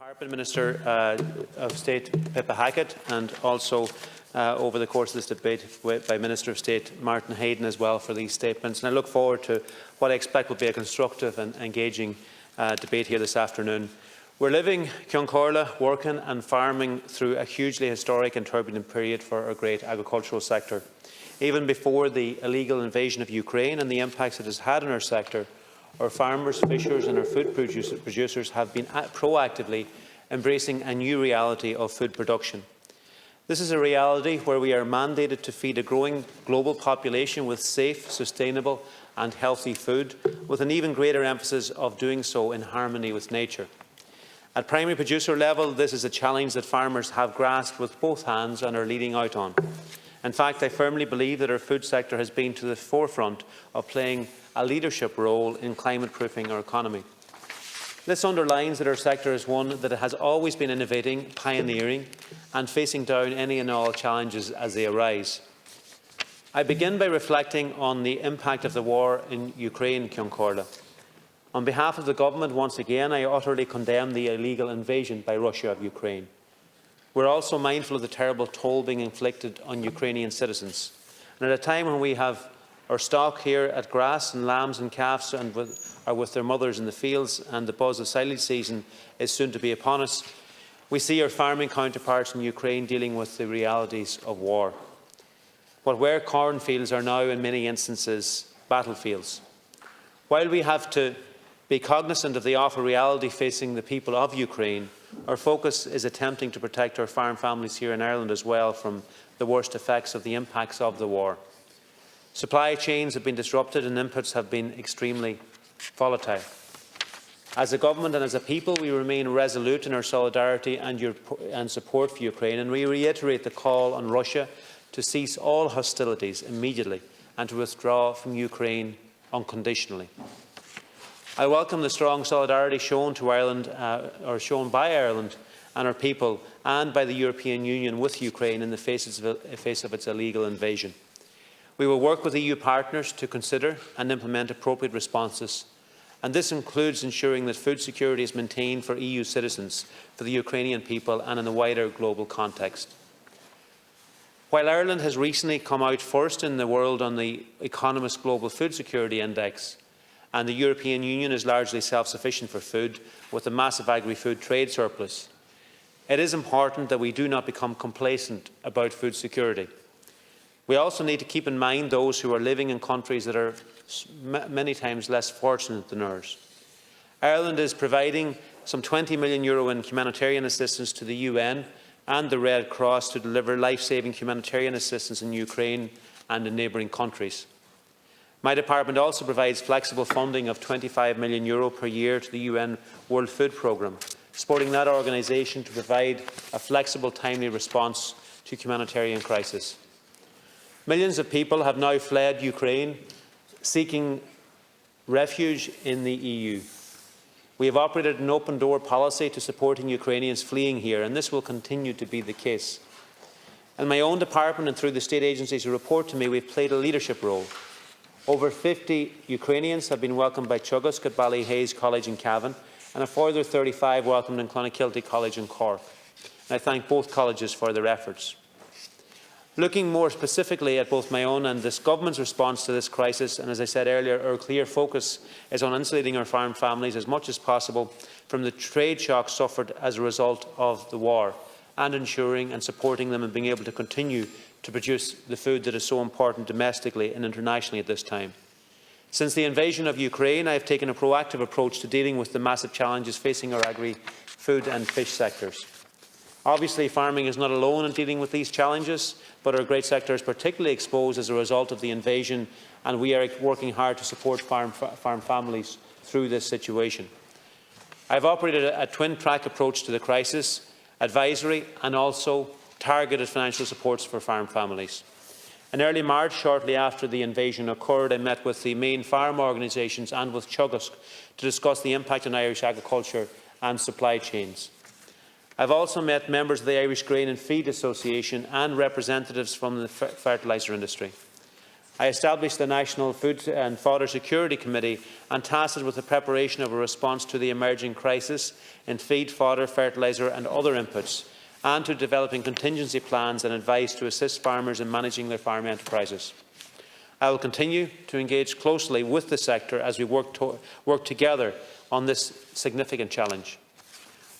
VideoParliament Minister of State Pippa Hackett, and also over the course of this debate by Minister of State Martin Hayden as well for these statements. And I look forward to what I expect will be a constructive and engaging debate here this afternoon. We're living, Kion working and farming through a hugely historic and turbulent period for our great agricultural sector. Even before the illegal invasion of Ukraine and the impacts it has had on our sector, our farmers, fishers and our food producers have been proactively embracing a new reality of food production. This is a reality where we are mandated to feed a growing global population with safe, sustainable and healthy food, with an even greater emphasis of doing so in harmony with nature. At primary producer level, this is a challenge that farmers have grasped with both hands and are leading out on. In fact, I firmly believe that our food sector has been to the forefront of playing a leadership role in climate-proofing our economy. This underlines that our sector is one that has always been innovating, pioneering and facing down any and all challenges as they arise. I begin by reflecting on the impact of the war in Ukraine, Kion. On behalf of the Government, once again, I utterly condemn the illegal invasion by Russia of Ukraine. We are also mindful of the terrible toll being inflicted on Ukrainian citizens. And at a time when we have our stock here at grass and lambs and calves and are with their mothers in the fields, and the buzz of silage season is soon to be upon us, we see our farming counterparts in Ukraine dealing with the realities of war. What were cornfields are now in many instances battlefields. While we have to be cognizant of the awful reality facing the people of Ukraine, our focus is attempting to protect our farm families here in Ireland as well from the worst effects of the impacts of the war. Supply chains have been disrupted and inputs have been extremely volatile. As a government and as a people, we remain resolute in our solidarity and support for Ukraine, and we reiterate the call on Russia to cease all hostilities immediately and to withdraw from Ukraine unconditionally. I welcome the strong solidarity shown to Ireland, shown by Ireland and our people and by the European Union with Ukraine in the face of its illegal invasion. We will work with EU partners to consider and implement appropriate responses, and this includes ensuring that food security is maintained for EU citizens, for the Ukrainian people and in the wider global context. While Ireland has recently come out first in the world on the Economist Global Food Security Index, and the European Union is largely self-sufficient for food, with a massive agri-food trade surplus, it is important that we do not become complacent about food security. We also need to keep in mind those who are living in countries that are many times less fortunate than ours. Ireland is providing some €20 million in humanitarian assistance to the UN and the Red Cross to deliver life-saving humanitarian assistance in Ukraine and in neighbouring countries. My department also provides flexible funding of €25 million per year to the UN World Food Programme, supporting that organisation to provide a flexible, timely response to humanitarian crisis. Millions of people have now fled Ukraine, seeking refuge in the EU. We have operated an open-door policy to supporting Ukrainians fleeing here, and this will continue to be the case. In my own department and through the state agencies who report to me, we have played a leadership role. Over 50 Ukrainians have been welcomed by Chugask at Ballyhayes College in Cavan, and a further 35 welcomed in Clonakilty College in Cork. And I thank both colleges for their efforts. Looking more specifically at both my own and this government's response to this crisis, and as I said earlier, our clear focus is on insulating our farm families as much as possible from the trade shock suffered as a result of the war, and ensuring and supporting them in being able to continue to produce the food that is so important domestically and internationally at this time. Since the invasion of Ukraine, I have taken a proactive approach to dealing with the massive challenges facing our agri-food and fish sectors. Obviously, farming is not alone in dealing with these challenges, but our great sector is particularly exposed as a result of the invasion, and we are working hard to support farm families through this situation. I have operated a twin-track approach to the crisis: advisory and also targeted financial supports for farm families. In early March, shortly after the invasion occurred, I met with the main farm organisations and with Chugask to discuss the impact on Irish agriculture and supply chains. I have also met members of the Irish Grain and Feed Association and representatives from the fertiliser industry. I established the National Food and Fodder Security Committee and tasked it with the preparation of a response to the emerging crisis in feed, fodder, fertiliser and other inputs, and to developing contingency plans and advice to assist farmers in managing their farm enterprises. I will continue to engage closely with the sector as we work together on this significant challenge.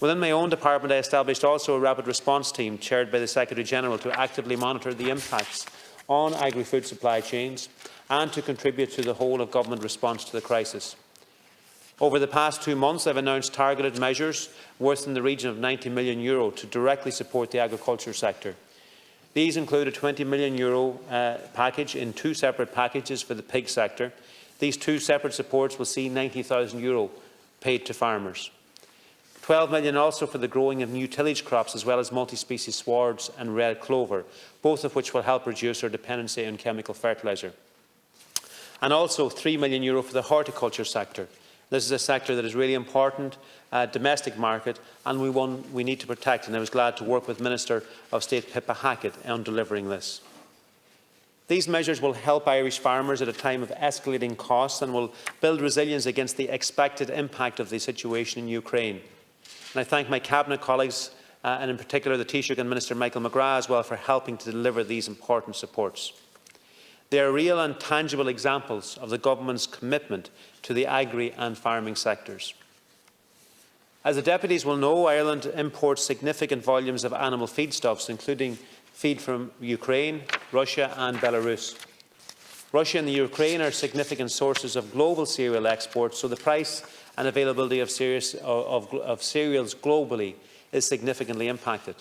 Within my own department, I established also a rapid response team chaired by the Secretary-General to actively monitor the impacts on agri-food supply chains and to contribute to the whole of government response to the crisis. Over the past 2 months, I have announced targeted measures worth in the region of €90 million to directly support the agriculture sector. These include a €20 million package in 2 separate packages for the pig sector. These 2 separate supports will see €90,000 paid to farmers. €12 million also for the growing of new tillage crops, as well as multi-species swards and red clover, both of which will help reduce our dependency on chemical fertiliser. And also €3 million for the horticulture sector. This is a sector that is really important, domestic market, and we need to protect, and I was glad to work with Minister of State Pippa Hackett on delivering this. These measures will help Irish farmers at a time of escalating costs and will build resilience against the expected impact of the situation in Ukraine. And I thank my Cabinet colleagues, and in particular the Taoiseach and Minister Michael McGrath as well, for helping to deliver these important supports. They are real and tangible examples of the Government's commitment to the agri and farming sectors. As the deputies will know, Ireland imports significant volumes of animal feedstuffs, including feed from Ukraine, Russia and Belarus. Russia and the Ukraine are significant sources of global cereal exports, so the price and availability of cereals globally is significantly impacted.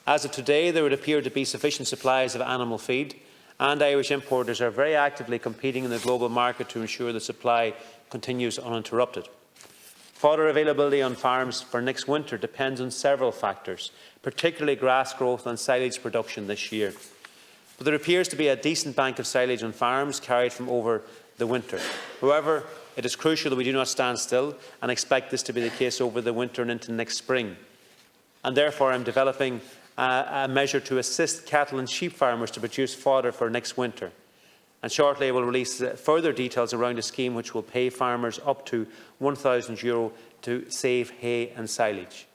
As of today, there would appear to be sufficient supplies of animal feed, and Irish importers are very actively competing in the global market to ensure the supply continues uninterrupted. Fodder availability on farms for next winter depends on several factors, particularly grass growth and silage production this year. But there appears to be a decent bank of silage on farms carried from over the winter. However, it is crucial that we do not stand still and expect this to be the case over the winter and into next spring. And therefore, I am developing a measure to assist cattle and sheep farmers to produce fodder for next winter. And shortly I will release further details around a scheme which will pay farmers up to €1,000 to save hay and silage.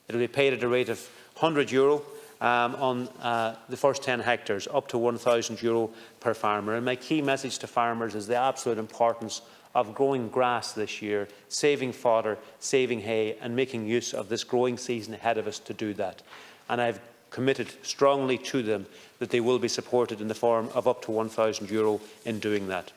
It will be paid at a rate of €100 on the first 10 hectares, up to €1,000 per farmer. And my key message to farmers is the absolute importance of growing grass this year, saving fodder, saving hay, and making use of this growing season ahead of us to do that. And I have committed strongly to them that they will be supported in the form of up to €1,000 in doing that.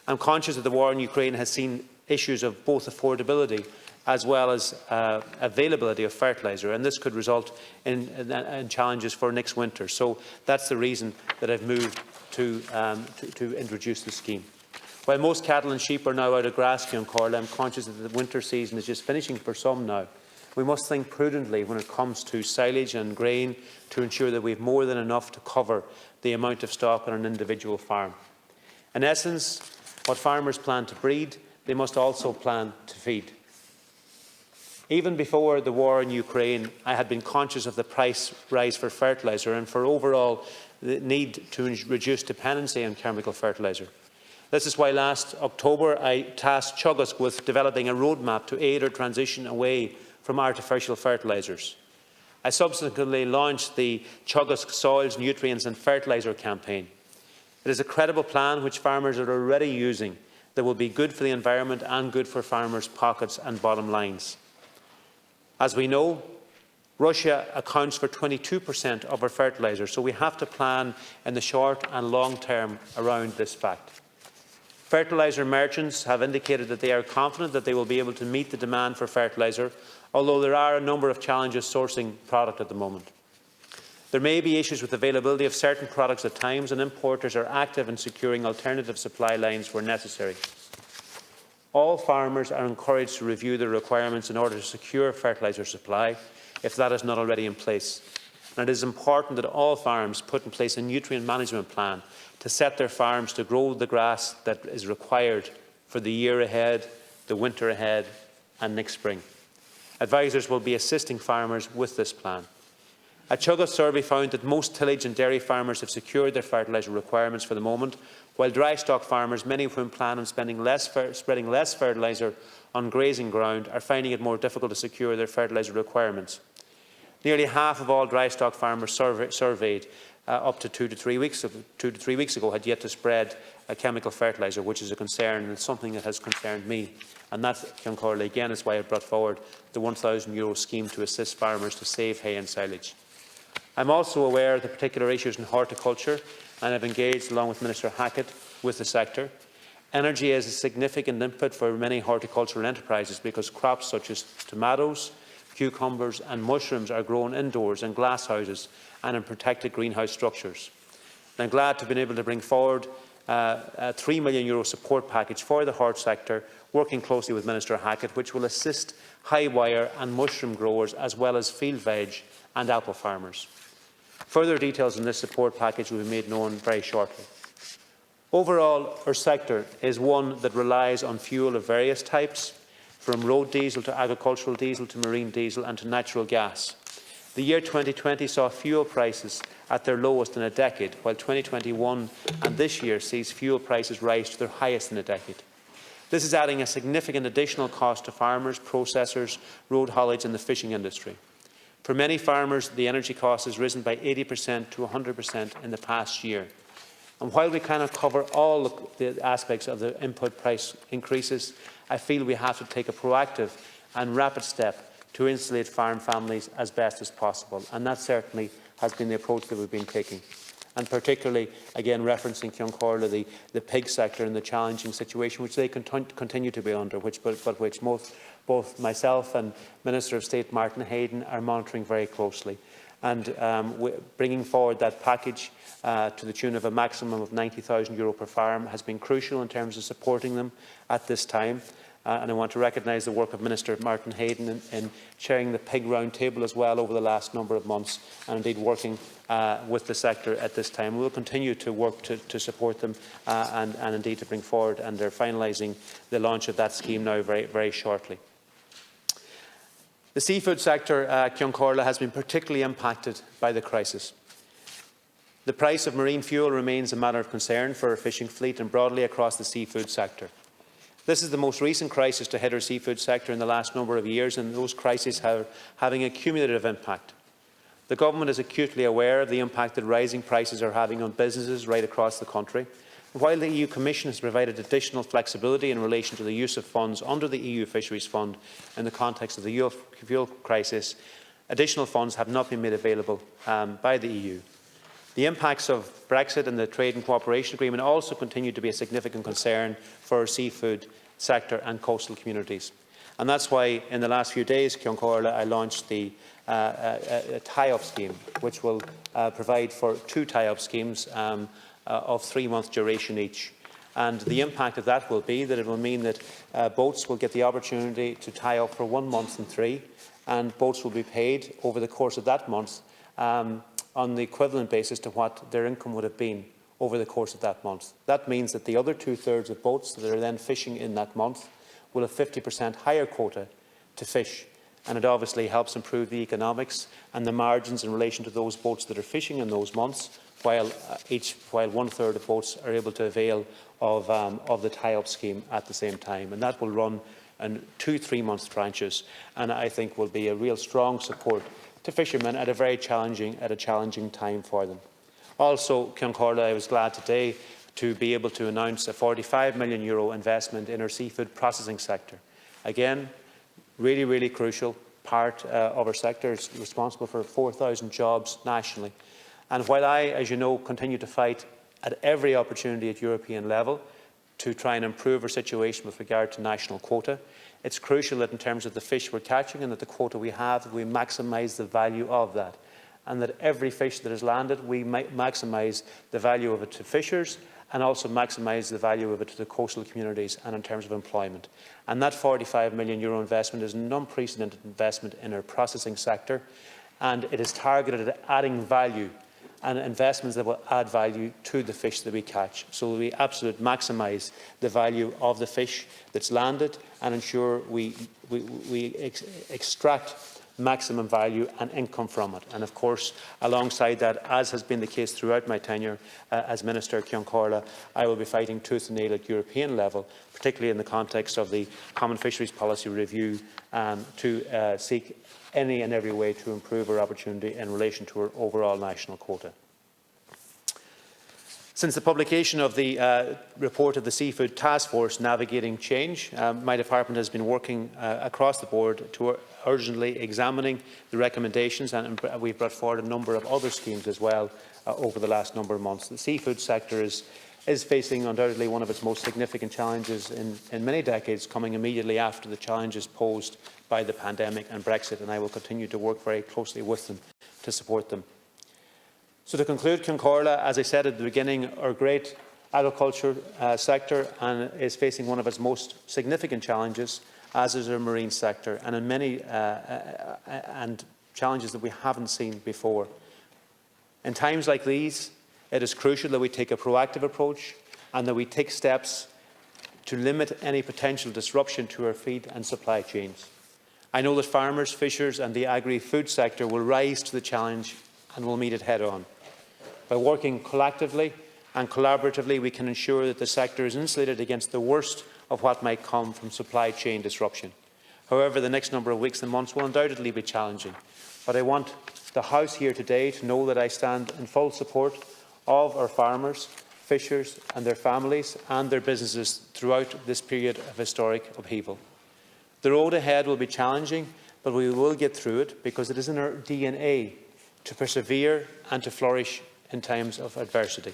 I'm conscious that the war in Ukraine has seen issues of both affordability as well as availability of fertiliser, and this could result in challenges for next winter. So that's the reason that I've moved to introduce the scheme. While most cattle and sheep are now out of grass, Corla, I'm conscious that the winter season is just finishing for some now. We must think prudently when it comes to silage and grain to ensure that we have more than enough to cover the amount of stock on an individual farm. In essence, what farmers plan to breed, they must also plan to feed. Even before the war in Ukraine, I had been conscious of the price rise for fertiliser and for overall the need to reduce dependency on chemical fertiliser. This is why last October I tasked Teagasc with developing a roadmap to aid our transition away from artificial fertilisers. I subsequently launched the Teagasc Soils, Nutrients and Fertiliser campaign. It is a credible plan which farmers are already using that will be good for the environment and good for farmers' pockets and bottom lines. As we know, Russia accounts for 22% of our fertiliser, so we have to plan in the short and long term around this fact. Fertiliser merchants have indicated that they are confident that they will be able to meet the demand for fertiliser, although there are a number of challenges sourcing product at the moment. There may be issues with availability of certain products at times, and importers are active in securing alternative supply lines where necessary. All farmers are encouraged to review their requirements in order to secure fertiliser supply, if that is not already in place. And it is important that all farms put in place a nutrient management plan to set their farms to grow the grass that is required for the year ahead, the winter ahead and next spring. Advisors will be assisting farmers with this plan. A Teagasc survey found that most tillage and dairy farmers have secured their fertiliser requirements for the moment, while dry stock farmers, many of whom plan on spreading less fertiliser on grazing ground, are finding it more difficult to secure their fertiliser requirements. Nearly half of all dry stock farmers surveyed up to 2 to 3 weeks ago had yet to spread a chemical fertiliser, which is a concern and something that has concerned me. And that, Ciancórla, again, is why I brought forward the €1,000 scheme to assist farmers to save hay and silage. I am also aware of the particular issues in horticulture and have engaged, along with Minister Hackett, with the sector. Energy is a significant input for many horticultural enterprises because crops such as tomatoes, cucumbers and mushrooms are grown indoors in glasshouses and in protected greenhouse structures. I am glad to have been able to bring forward a €3 million support package for the hort sector, working closely with Minister Hackett, which will assist high wire and mushroom growers as well as field veg and apple farmers. Further details on this support package will be made known very shortly. Overall, our sector is one that relies on fuel of various types, from road diesel to agricultural diesel to marine diesel and to natural gas. The year 2020 saw fuel prices at their lowest in a decade, while 2021 and this year sees fuel prices rise to their highest in a decade. This is adding a significant additional cost to farmers, processors, road haulage and the fishing industry. For many farmers, the energy cost has risen by 80% to 100% in the past year. And while we cannot cover all the aspects of the input price increases, I feel we have to take a proactive and rapid step to insulate farm families as best as possible. And that certainly has been the approach that we've been taking. And particularly, again, referencing Ciancórla, the pig sector and the challenging situation which they continue to be under, which both myself and Minister of State Martin Hayden are monitoring very closely. And bringing forward that package to the tune of a maximum of €90,000 per farm has been crucial in terms of supporting them at this time. And I want to recognise the work of Minister Martin Hayden in chairing the pig round table as well over the last number of months, and indeed working with the sector at this time. We will continue to work to support them and indeed to bring forward, and they are finalising the launch of that scheme now very, very shortly. The seafood sector, Ciancórla, has been particularly impacted by the crisis. The price of marine fuel remains a matter of concern for our fishing fleet and broadly across the seafood sector. This is the most recent crisis to hit our seafood sector in the last number of years, and those crises are having a cumulative impact. The Government is acutely aware of the impact that rising prices are having on businesses right across the country. While the EU Commission has provided additional flexibility in relation to the use of funds under the EU Fisheries Fund in the context of the fuel crisis, additional funds have not been made available by the EU. The impacts of Brexit and the Trade and Cooperation Agreement also continue to be a significant concern for our seafood sector and coastal communities. And that's why, in the last few days, Ciancórla, I launched the tie-up scheme, which will provide for 2 tie-up schemes of 3-month duration each. And the impact of that will be that it will mean that boats will get the opportunity to tie up for 1 month and 3, and boats will be paid over the course of that month on the equivalent basis to what their income would have been over the course of that month. That means that the other 2/3 of boats that are then fishing in that month will have 50% higher quota to fish, and it obviously helps improve the economics and the margins in relation to those boats that are fishing in those months, while 1/3 of boats are able to avail of the tie-up scheme at the same time. And that will run in 2 3-month tranches, and I think will be a real strong support to fishermen at a challenging time for them. Also, Ciancórla, I was glad today to be able to announce a €45 million investment in our seafood processing sector. Again, really crucial part of our sector. It's responsible for 4,000 jobs nationally. And while I, as you know, continue to fight at every opportunity at European level to try and improve our situation with regard to national quota, it's crucial that in terms of the fish we're catching and that the quota we have, we maximise the value of that. And that every fish that is landed, we maximise the value of it to fishers and also maximise the value of it to the coastal communities and in terms of employment. And that €45 million investment is an unprecedented investment in our processing sector, and it is targeted at adding value and investments that will add value to the fish that we catch. So we absolutely maximise the value of the fish that's landed and ensure we extract maximum value and income from it. And of course, alongside that, as has been the case throughout my tenure as Minister Cion Comhairle, I will be fighting tooth and nail at European level, particularly in the context of the Common Fisheries Policy Review, to seek any and every way to improve our opportunity in relation to our overall national quota. Since the publication of the report of the Seafood Task Force Navigating Change, my department has been working across the board to urgently examining the recommendations, and we've brought forward a number of other schemes as well over the last number of months. The seafood sector is facing undoubtedly one of its most significant challenges in many decades, coming immediately after the challenges posed by the pandemic and Brexit, and I will continue to work very closely with them to support them. So to conclude, Cion Comhairle, as I said at the beginning, our great agriculture sector is facing one of its most significant challenges, as is our marine sector, and in many challenges that we haven't seen before. In times like these, it is crucial that we take a proactive approach and that we take steps to limit any potential disruption to our feed and supply chains. I know that farmers, fishers and the agri-food sector will rise to the challenge and will meet it head-on. By working collectively and collaboratively, we can ensure that the sector is insulated against the worst of what might come from supply chain disruption. However, the next number of weeks and months will undoubtedly be challenging, but I want the House here today to know that I stand in full support of our farmers, fishers and their families and their businesses throughout this period of historic upheaval. The road ahead will be challenging, but we will get through it because it is in our DNA to persevere and to flourish in times of adversity.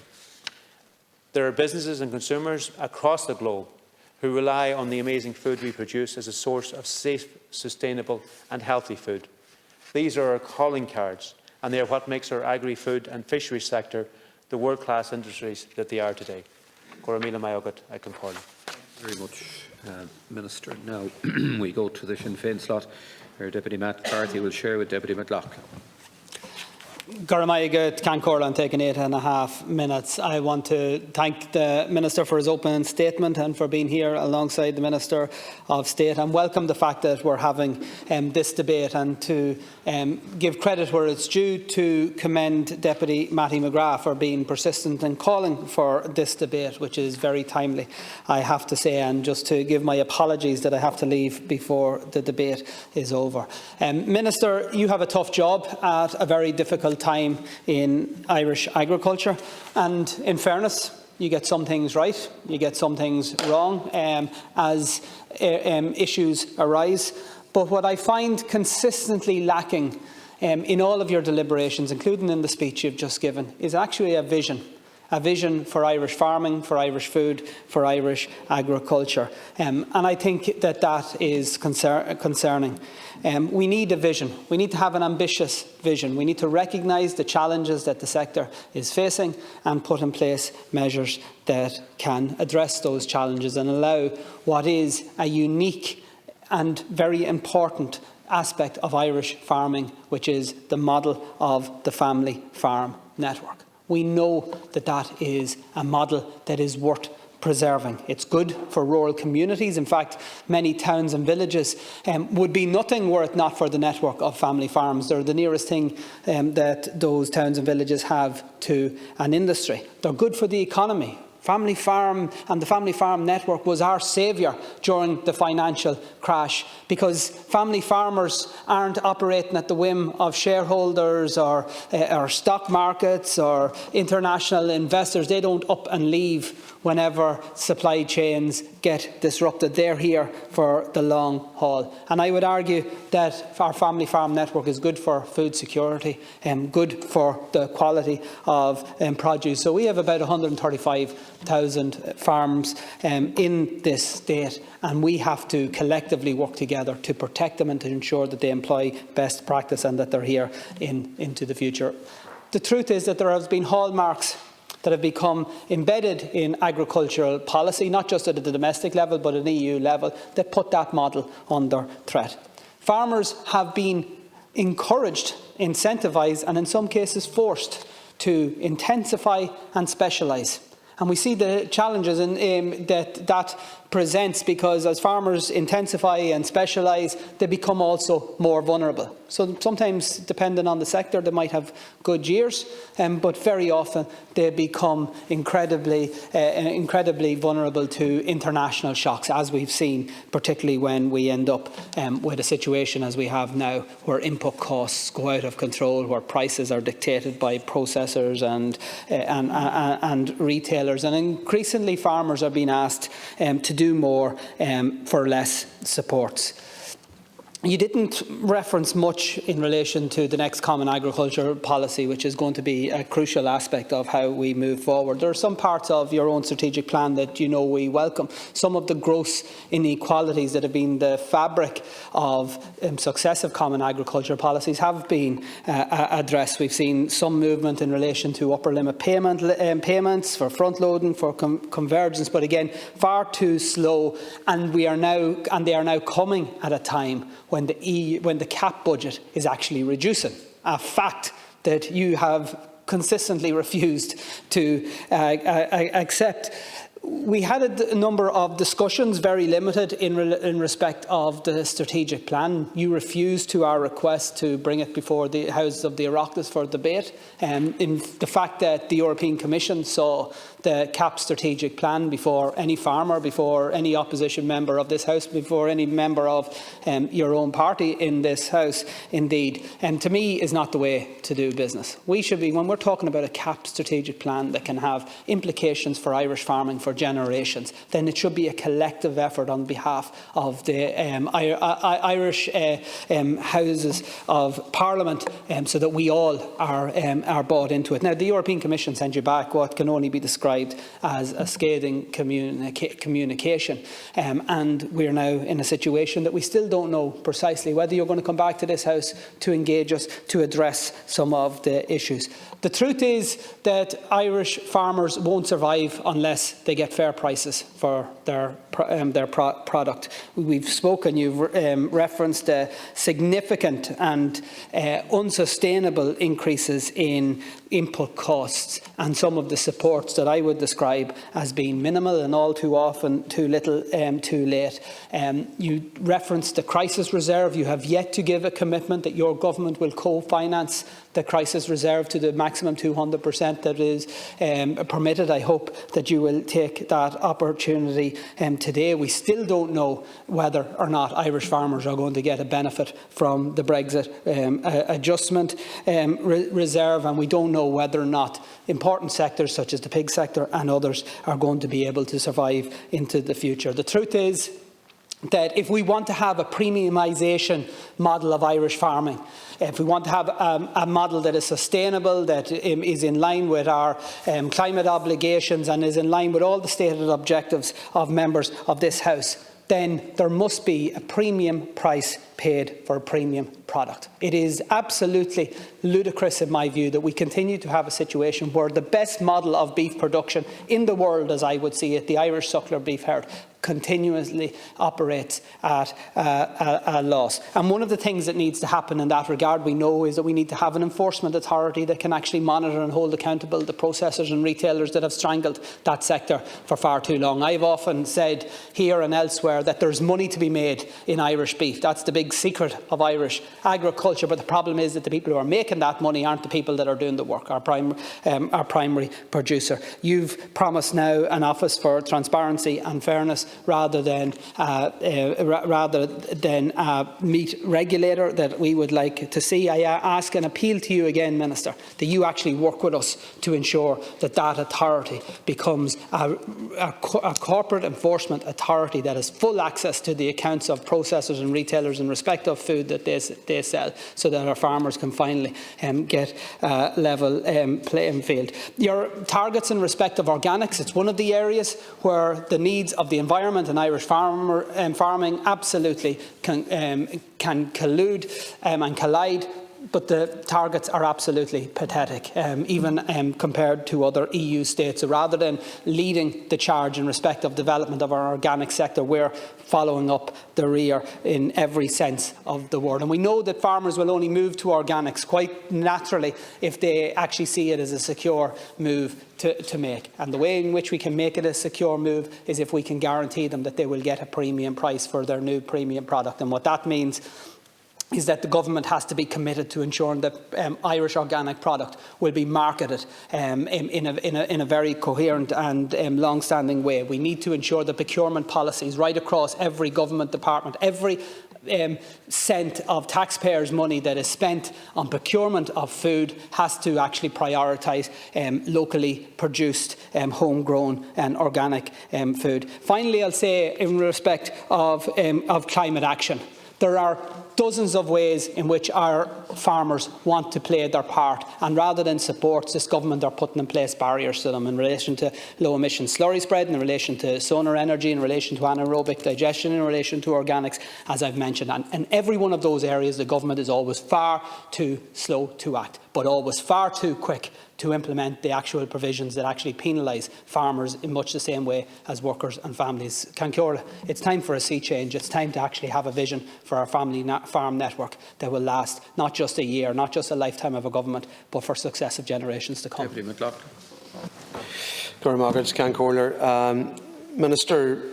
There are businesses and consumers across the globe who rely on the amazing food we produce as a source of safe, sustainable and healthy food. These are our calling cards, and they are what makes our agri-food and fisheries sector the world-class industries that they are today. Very much, Minister. Now we go to the Sinn Féin slot, where Deputy Matt Carthy will share with Deputy McLaughlin. Garamaiga Cancor on taking 8.5 minutes. I want to thank the Minister for his opening statement and for being here alongside the Minister of State, and welcome the fact that we're having this debate, and to give credit where it's due to commend Deputy Mattie McGrath for being persistent and calling for this debate, which is very timely, I have to say, and just to give my apologies that I have to leave before the debate is over. Minister, you have a tough job at a very difficult time in Irish agriculture, and in fairness, you get some things right, you get some things wrong as issues arise. But what I find consistently lacking in all of your deliberations, including in the speech you've just given, is actually a vision for Irish farming, for Irish food, for Irish agriculture. And I think that that is concerning. We need a vision. We need to have an ambitious vision. We need to recognise the challenges that the sector is facing and put in place measures that can address those challenges and allow what is a unique and very important aspect of Irish farming, which is the model of the family farm network. We know that that is a model that is worth preserving. It's good for rural communities. In fact, many towns and villages would be nothing were it not for the network of family farms. They're the nearest thing that those towns and villages have to an industry. They're good for the economy. Family farm and the family farm network was our saviour during the financial crash, because family farmers aren't operating at the whim of shareholders or stock markets or international investors. They don't up and leave whenever supply chains get disrupted. They're here for the long haul. And I would argue that our family farm network is good for food security and good for the quality of produce. So we have about 135,000 farms in this state, and we have to collectively work together to protect them and to ensure that they employ best practice and that they're here into the future. The truth is that there has been hallmarks that have become embedded in agricultural policy, not just at the domestic level but at an EU level, that put that model under threat. Farmers have been encouraged, incentivised and in some cases forced to intensify and specialise. And we see the challenges that presents, because as farmers intensify and specialise, they become also more vulnerable. So sometimes, depending on the sector, they might have good years, but very often they become incredibly vulnerable to international shocks, as we've seen, particularly when we end up with a situation as we have now, where input costs go out of control, where prices are dictated by processors and retailers, and increasingly farmers are being asked to do more for less supports. You didn't reference much in relation to the next Common Agriculture Policy, which is going to be a crucial aspect of how we move forward. There are some parts of your own strategic plan that we welcome. Some of the gross inequalities that have been the fabric of successive Common Agriculture Policies have been addressed. We've seen some movement in relation to upper limit payments for front-loading, for convergence, but again, far too slow, and they are now coming at a time when the CAP budget is actually reducing, a fact that you have consistently refused to accept. We had a number of discussions, very limited in respect of the strategic plan. You refused to our request to bring it before the House of the Oireachtas for debate. In the fact that the European Commission saw the CAP strategic plan before any farmer, before any opposition member of this House, before any member of your own party in this House, indeed, to me is not the way to do business. We should be, when we're talking about a CAP strategic plan that can have implications for Irish farming for generations, then it should be a collective effort on behalf of the Irish Houses of Parliament, so that we all are bought into it. Now, the European Commission sent you back what can only be described as a scathing communication, and we're now in a situation that we still don't know precisely whether you're going to come back to this House to engage us to address some of the issues. The truth is that Irish farmers won't survive unless they get fair prices for their product. We've spoken, you've referenced significant and unsustainable increases in input costs, and some of the supports that I would describe as being minimal and all too often too little too late. You referenced the crisis reserve. You have yet to give a commitment that your government will co-finance the crisis reserve to the maximum 200% that is permitted. I hope that you will take that opportunity today. We still don't know whether or not Irish farmers are going to get a benefit from the Brexit adjustment reserve, and we don't know whether or not important sectors such as the pig sector and others are going to be able to survive into the future. The truth is that if we want to have a premiumisation model of Irish farming, if we want to have a model that is sustainable, that is in line with our climate obligations and is in line with all the stated objectives of members of this House, then there must be a premium price paid for a premium product. It is absolutely ludicrous, in my view, that we continue to have a situation where the best model of beef production in the world, as I would see it, the Irish suckler beef herd, continuously operates at a loss. And one of the things that needs to happen in that regard, we know, is that we need to have an enforcement authority that can actually monitor and hold accountable the processors and retailers that have strangled that sector for far too long. I've often said here and elsewhere that there's money to be made in Irish beef. That's the big secret of Irish agriculture, but the problem is that the people who are making that money aren't the people that are doing the work, our primary producer. You've promised now an office for transparency and fairness rather than meat regulator that we would like to see. I ask and appeal to you again, Minister, that you actually work with us to ensure that that authority becomes a corporate enforcement authority that has full access to the accounts of processors and retailers in respect of food that they sell, so that our farmers can finally get a level playing field. Your targets in respect of organics, it's one of the areas where the needs of the environment and Irish farming absolutely can collude and collide but the targets are absolutely pathetic, even compared to other EU states. So rather than leading the charge in respect of development of our organic sector, we're following up the rear in every sense of the word. And we know that farmers will only move to organics quite naturally if they actually see it as a secure move to make. And the way in which we can make it a secure move is if we can guarantee them that they will get a premium price for their new premium product. And what that means is that the government has to be committed to ensuring that Irish organic product will be marketed in a very coherent and long-standing way. We need to ensure that procurement policies right across every government department, every cent of taxpayers' money that is spent on procurement of food has to actually prioritise locally produced, homegrown and organic food. Finally, I'll say in respect of climate action, there are dozens of ways in which our farmers want to play their part, and rather than supports, this government are putting in place barriers to them in relation to low emission slurry spread, in relation to solar energy, in relation to anaerobic digestion, in relation to organics, as I've mentioned. And in every one of those areas, the government is always far too slow to act, but always far too quick to implement the actual provisions that actually penalise farmers in much the same way as workers and families. Cancora, it's time for a sea change. It's time to actually have a vision for our family farm network that will last not just a year, not just a lifetime of a government, but for successive generations to come. Minister,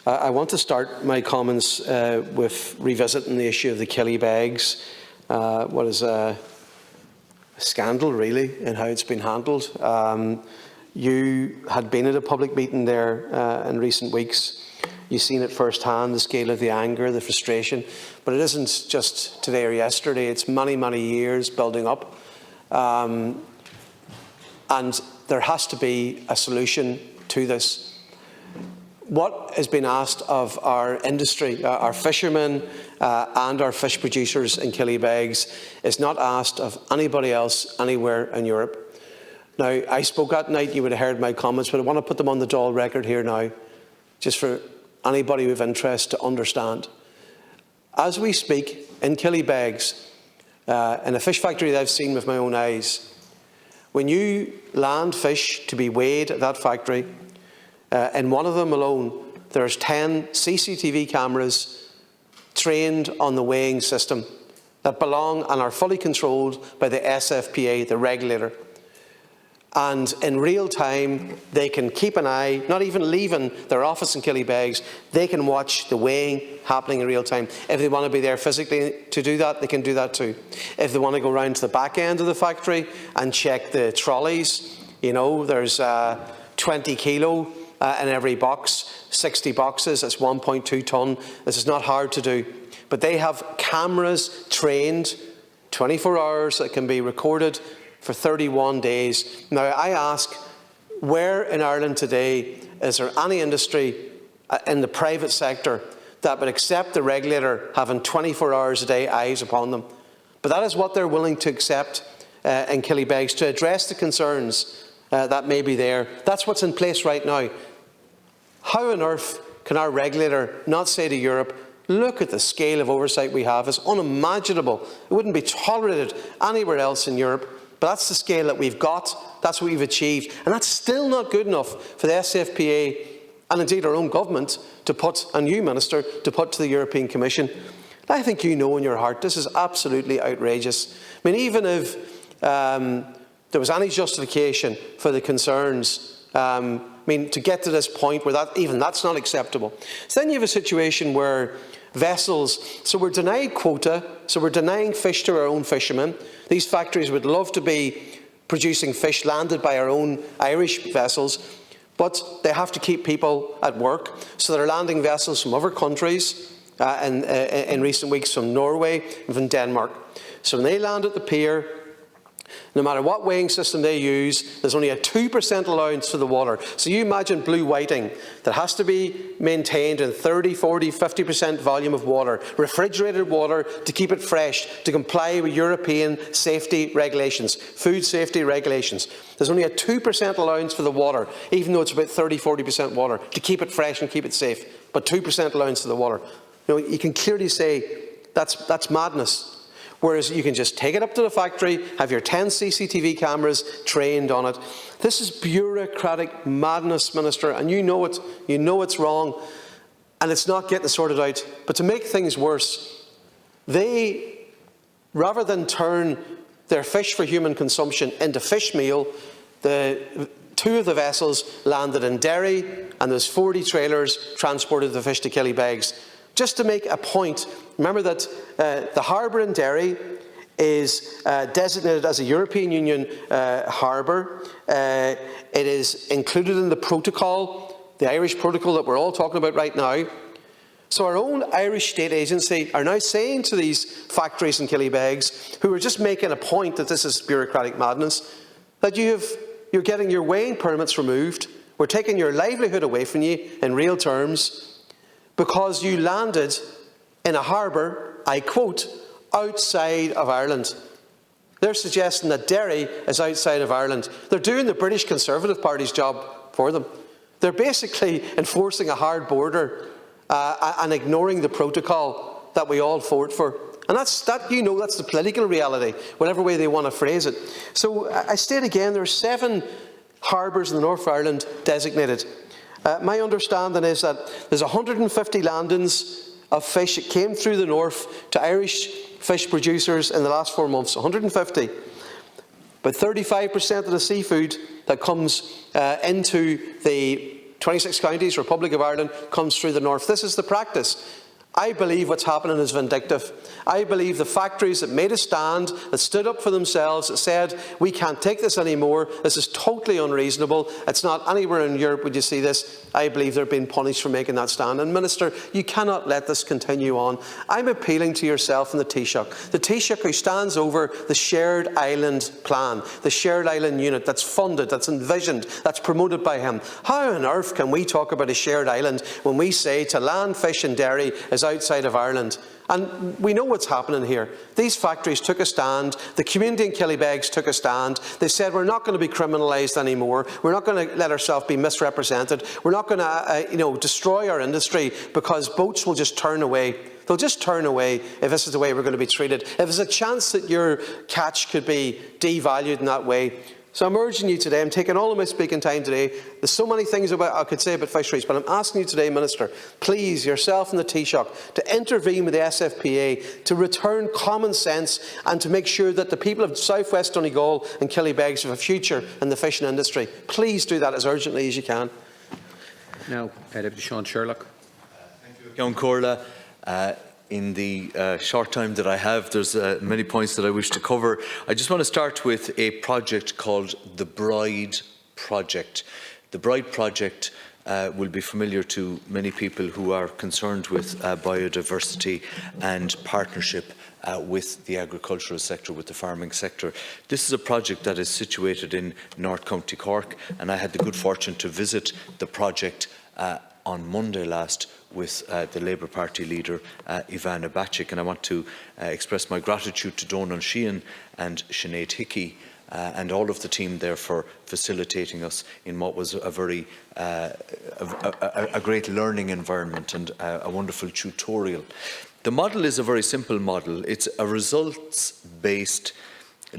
I want to start my comments with revisiting the issue of the killibegs. What is a scandal, really, in how it's been handled. You had been at a public meeting there in recent weeks. You've seen it firsthand, the scale of the anger, the frustration. But it isn't just today or yesterday, it's many, many years building up. And there has to be a solution to this. What has been asked of our industry, our fishermen and our fish producers in killibegs is not asked of anybody else anywhere in Europe. Now, I spoke that night, you would have heard my comments, but I want to put them on the Dáil record here now, just for anybody with interest to understand. As we speak, in killibegs, in a fish factory that I've seen with my own eyes, when you land fish to be weighed at that factory, in one of them alone, there's 10 CCTV cameras trained on the weighing system that belong and are fully controlled by the SFPA, the regulator. And in real time, they can keep an eye, not even leaving their office in killibegs, they can watch the weighing happening in real time. If they want to be there physically to do that, they can do that too. If they want to go round to the back end of the factory and check the trolleys, you know, there's 20 kilo in every box, 60 boxes, that's 1.2 tonne. This is not hard to do. But they have cameras trained 24 hours that can be recorded for 31 days. Now, I ask, where in Ireland today is there any industry in the private sector that would accept the regulator having 24 hours a day eyes upon them? But that is what they're willing to accept in killibegs to address the concerns that may be there. That's what's in place right now. How on earth can our regulator not say to Europe, look at the scale of oversight we have, it's unimaginable. It wouldn't be tolerated anywhere else in Europe, but that's the scale that we've got, that's what we've achieved, and that's still not good enough for the SFPA and indeed our own government to put, and you, Minister, to put to the European Commission. I think you know in your heart this is absolutely outrageous. I mean, even if there was any justification for the concerns, I mean, to get to this point where that's not acceptable. So then you have a situation where vessels, so we're denied quota, so we're denying fish to our own fishermen. These factories would love to be producing fish landed by our own Irish vessels, but they have to keep people at work. So they're landing vessels from other countries, in recent weeks from Norway and from Denmark. So when they land at the pier, no matter what weighing system they use, there's only a 2% allowance for the water. So you imagine blue whiting that has to be maintained in 30, 40, 50% volume of water, refrigerated water to keep it fresh, to comply with European safety regulations, food safety regulations. There's only a 2% allowance for the water, even though it's about 30, 40% water, to keep it fresh and keep it safe, but 2% allowance for the water. You know, you can clearly say that's madness. Whereas you can just take it up to the factory, have your 10 CCTV cameras trained on it. This is bureaucratic madness, Minister, and you know it. You know it's wrong, and it's not getting sorted out. But to make things worse, they, rather than turn their fish for human consumption into fish meal, two of the vessels landed in Derry, and there's 40 trailers transported the fish to Killybegs. Just to make a point, remember that the harbour in Derry is designated as a European Union harbour. It is included in the protocol, the Irish protocol that we're all talking about right now. So our own Irish state agency are now saying to these factories in Killybegs, who are just making a point that this is bureaucratic madness, that you're getting your weighing permits removed. We're taking your livelihood away from you in real terms, because you landed in a harbour, I quote, outside of Ireland. They're suggesting that Derry is outside of Ireland. They're doing the British Conservative Party's job for them. They're basically enforcing a hard border and ignoring the protocol that we all fought for. And that's the political reality, whatever way they want to phrase it. So I state again, there are 7 harbours in the North of Ireland designated. My understanding is that there's 150 landings of fish that came through the north to Irish fish producers in the last 4 months, 150. But 35% of the seafood that comes into the 26 counties, Republic of Ireland, comes through the north. This is the practice. I believe what's happening is vindictive. I believe the factories that made a stand, that stood up for themselves, that said, we can't take this anymore, this is totally unreasonable, it's not anywhere in Europe would you see this. I believe they're being punished for making that stand. And Minister, you cannot let this continue on. I'm appealing to yourself and the Taoiseach. The Taoiseach who stands over the Shared Island Plan, the Shared Island Unit that's funded, that's envisioned, that's promoted by him. How on earth can we talk about a shared island when we say to land fish in Derry is outside of Ireland? And we know what's happening here. These factories took a stand. The community in Killybegs took a stand. They said, we're not going to be criminalised anymore. We're not going to let ourselves be misrepresented. We're not going to destroy our industry because boats will just turn away. They'll just turn away if this is the way we're going to be treated. If there's a chance that your catch could be devalued in that way. So I'm urging you today, I'm taking all of my speaking time today. There's so many things I could say about fisheries, but I'm asking you today, Minister, please, yourself and the Taoiseach, to intervene with the SFPA, to return common sense and to make sure that the people of South West Donegal and Killybegs have a future in the fishing industry. Please do that as urgently as you can. Now, Deputy Sean Sherlock. Thank you, Ceann Comhairle. In the short time that I have, there's many points that I wish to cover. I just want to start with a project called the Bride Project. The Bride Project will be familiar to many people who are concerned with biodiversity and partnership with the agricultural sector, with the farming sector. This is a project that is situated in North County Cork, and I had the good fortune to visit the project on Monday last with the Labour Party leader, Ivana Bacik, and I want to express my gratitude to Donal Sheehan and Sinead Hickey and all of the team there for facilitating us in what was a very a great learning environment and a wonderful tutorial. The model is a very simple model. It's a results-based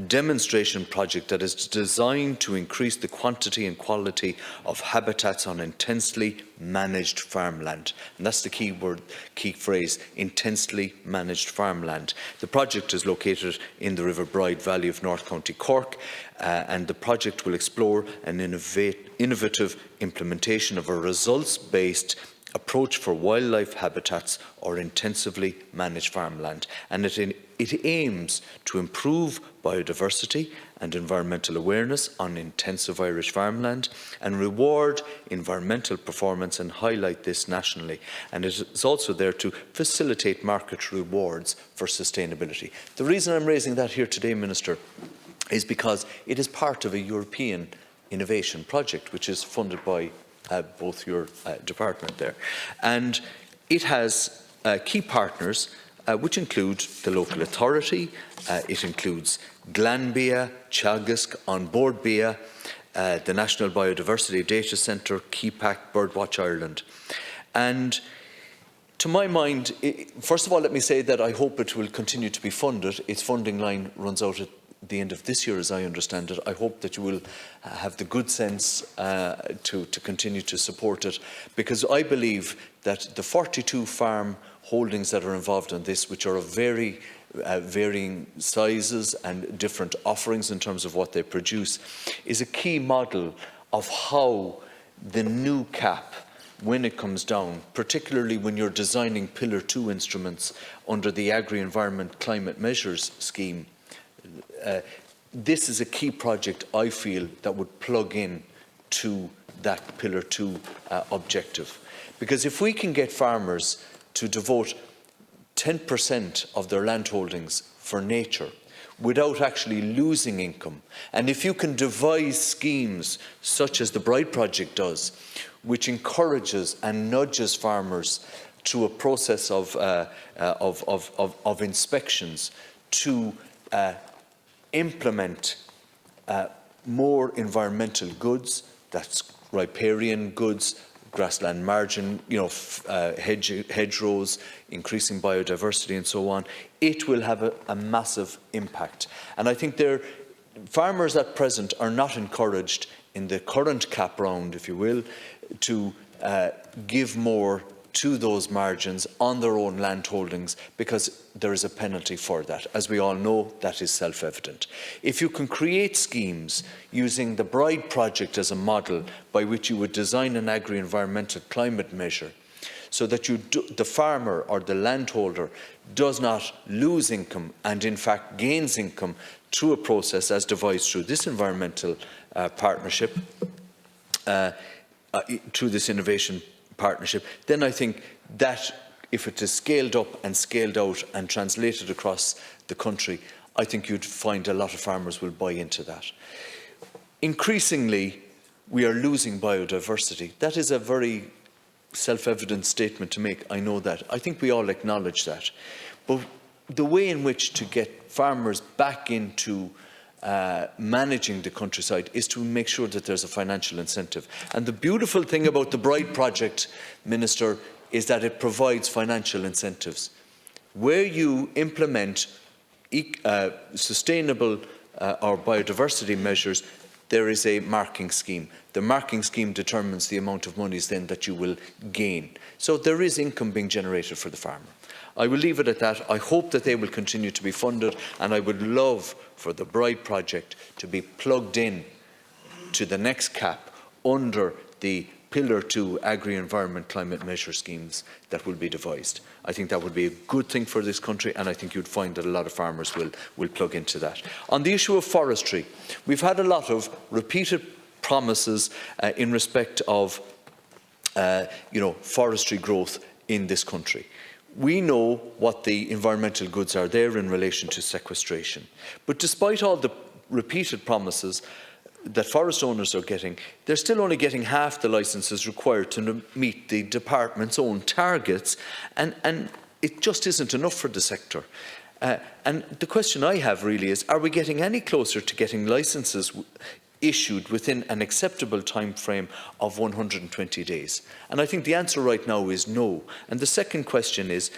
demonstration project that is designed to increase the quantity and quality of habitats on intensely managed farmland. And that's the key phrase, intensely managed farmland. The project is located in the River Bride Valley of North County Cork, and the project will explore an innovative implementation of a results-based approach for wildlife habitats or intensively managed farmland, and it aims to improve biodiversity and environmental awareness on intensive Irish farmland and reward environmental performance and highlight this nationally. And it is also there to facilitate market rewards for sustainability. The reason I'm raising that here today, Minister, is because it is part of a European innovation project which is funded by both your department there. And it has key partners which include the local authority, it includes Glanbia, Teagasc, On Board Bia, the National Biodiversity Data Centre, KeyPack, Birdwatch Ireland. And To my mind, first of all, let me say that I hope it will continue to be funded. Its funding line runs out at the end of this year, as I understand it. I hope that you will have the good sense to continue to support it, because I believe that the 42 farm holdings that are involved in this, which are of very varying sizes and different offerings in terms of what they produce, is a key model of how the new cap, when it comes down, particularly when you're designing Pillar 2 instruments under the Agri-Environment Climate Measures scheme, this is a key project, I feel, that would plug in to that Pillar 2 objective. Because if we can get farmers to devote 10% of their land holdings for nature without actually losing income, and if you can devise schemes such as the Bride Project does, which encourages and nudges farmers through a process of inspections to implement more environmental goods, that's riparian goods, grassland margin, hedgerows, increasing biodiversity and so on, it will have a massive impact. And I think farmers at present are not encouraged in the current cap round, if you will, to give more to those margins on their own land holdings, because there is a penalty for that. As we all know, that is self-evident. If you can create schemes using the Bride Project as a model by which you would design an agri-environmental climate measure, so that the farmer or the landholder does not lose income and in fact gains income through a process as devised through this environmental partnership, through this innovation partnership, then I think that if it is scaled up and scaled out and translated across the country, I think you'd find a lot of farmers will buy into that. Increasingly, we are losing biodiversity. That is a very self-evident statement to make, I know that. I think we all acknowledge that. But the way in which to get farmers back into managing the countryside is to make sure that there's a financial incentive. And the beautiful thing about the Bride Project, Minister, is that it provides financial incentives. Where you implement sustainable or biodiversity measures, there is a marking scheme. The marking scheme determines the amount of monies then that you will gain. So there is income being generated for the farmer. I will leave it at that. I hope that they will continue to be funded, and I would love for the Bride Project to be plugged in to the next cap under the Pillar 2 Agri-Environment Climate Measure schemes that will be devised. I think that would be a good thing for this country, and I think you'd find that a lot of farmers will plug into that. On the issue of forestry, we've had a lot of repeated promises in respect of forestry growth in this country. We know what the environmental goods are there in relation to sequestration. But despite all the repeated promises that forest owners are getting, they're still only getting half the licences required to meet the department's own targets, and it just isn't enough for the sector. And the question I have really is, are we getting any closer to getting licences issued within an acceptable time frame of 120 days? And I think the answer right now is no. And the second question is,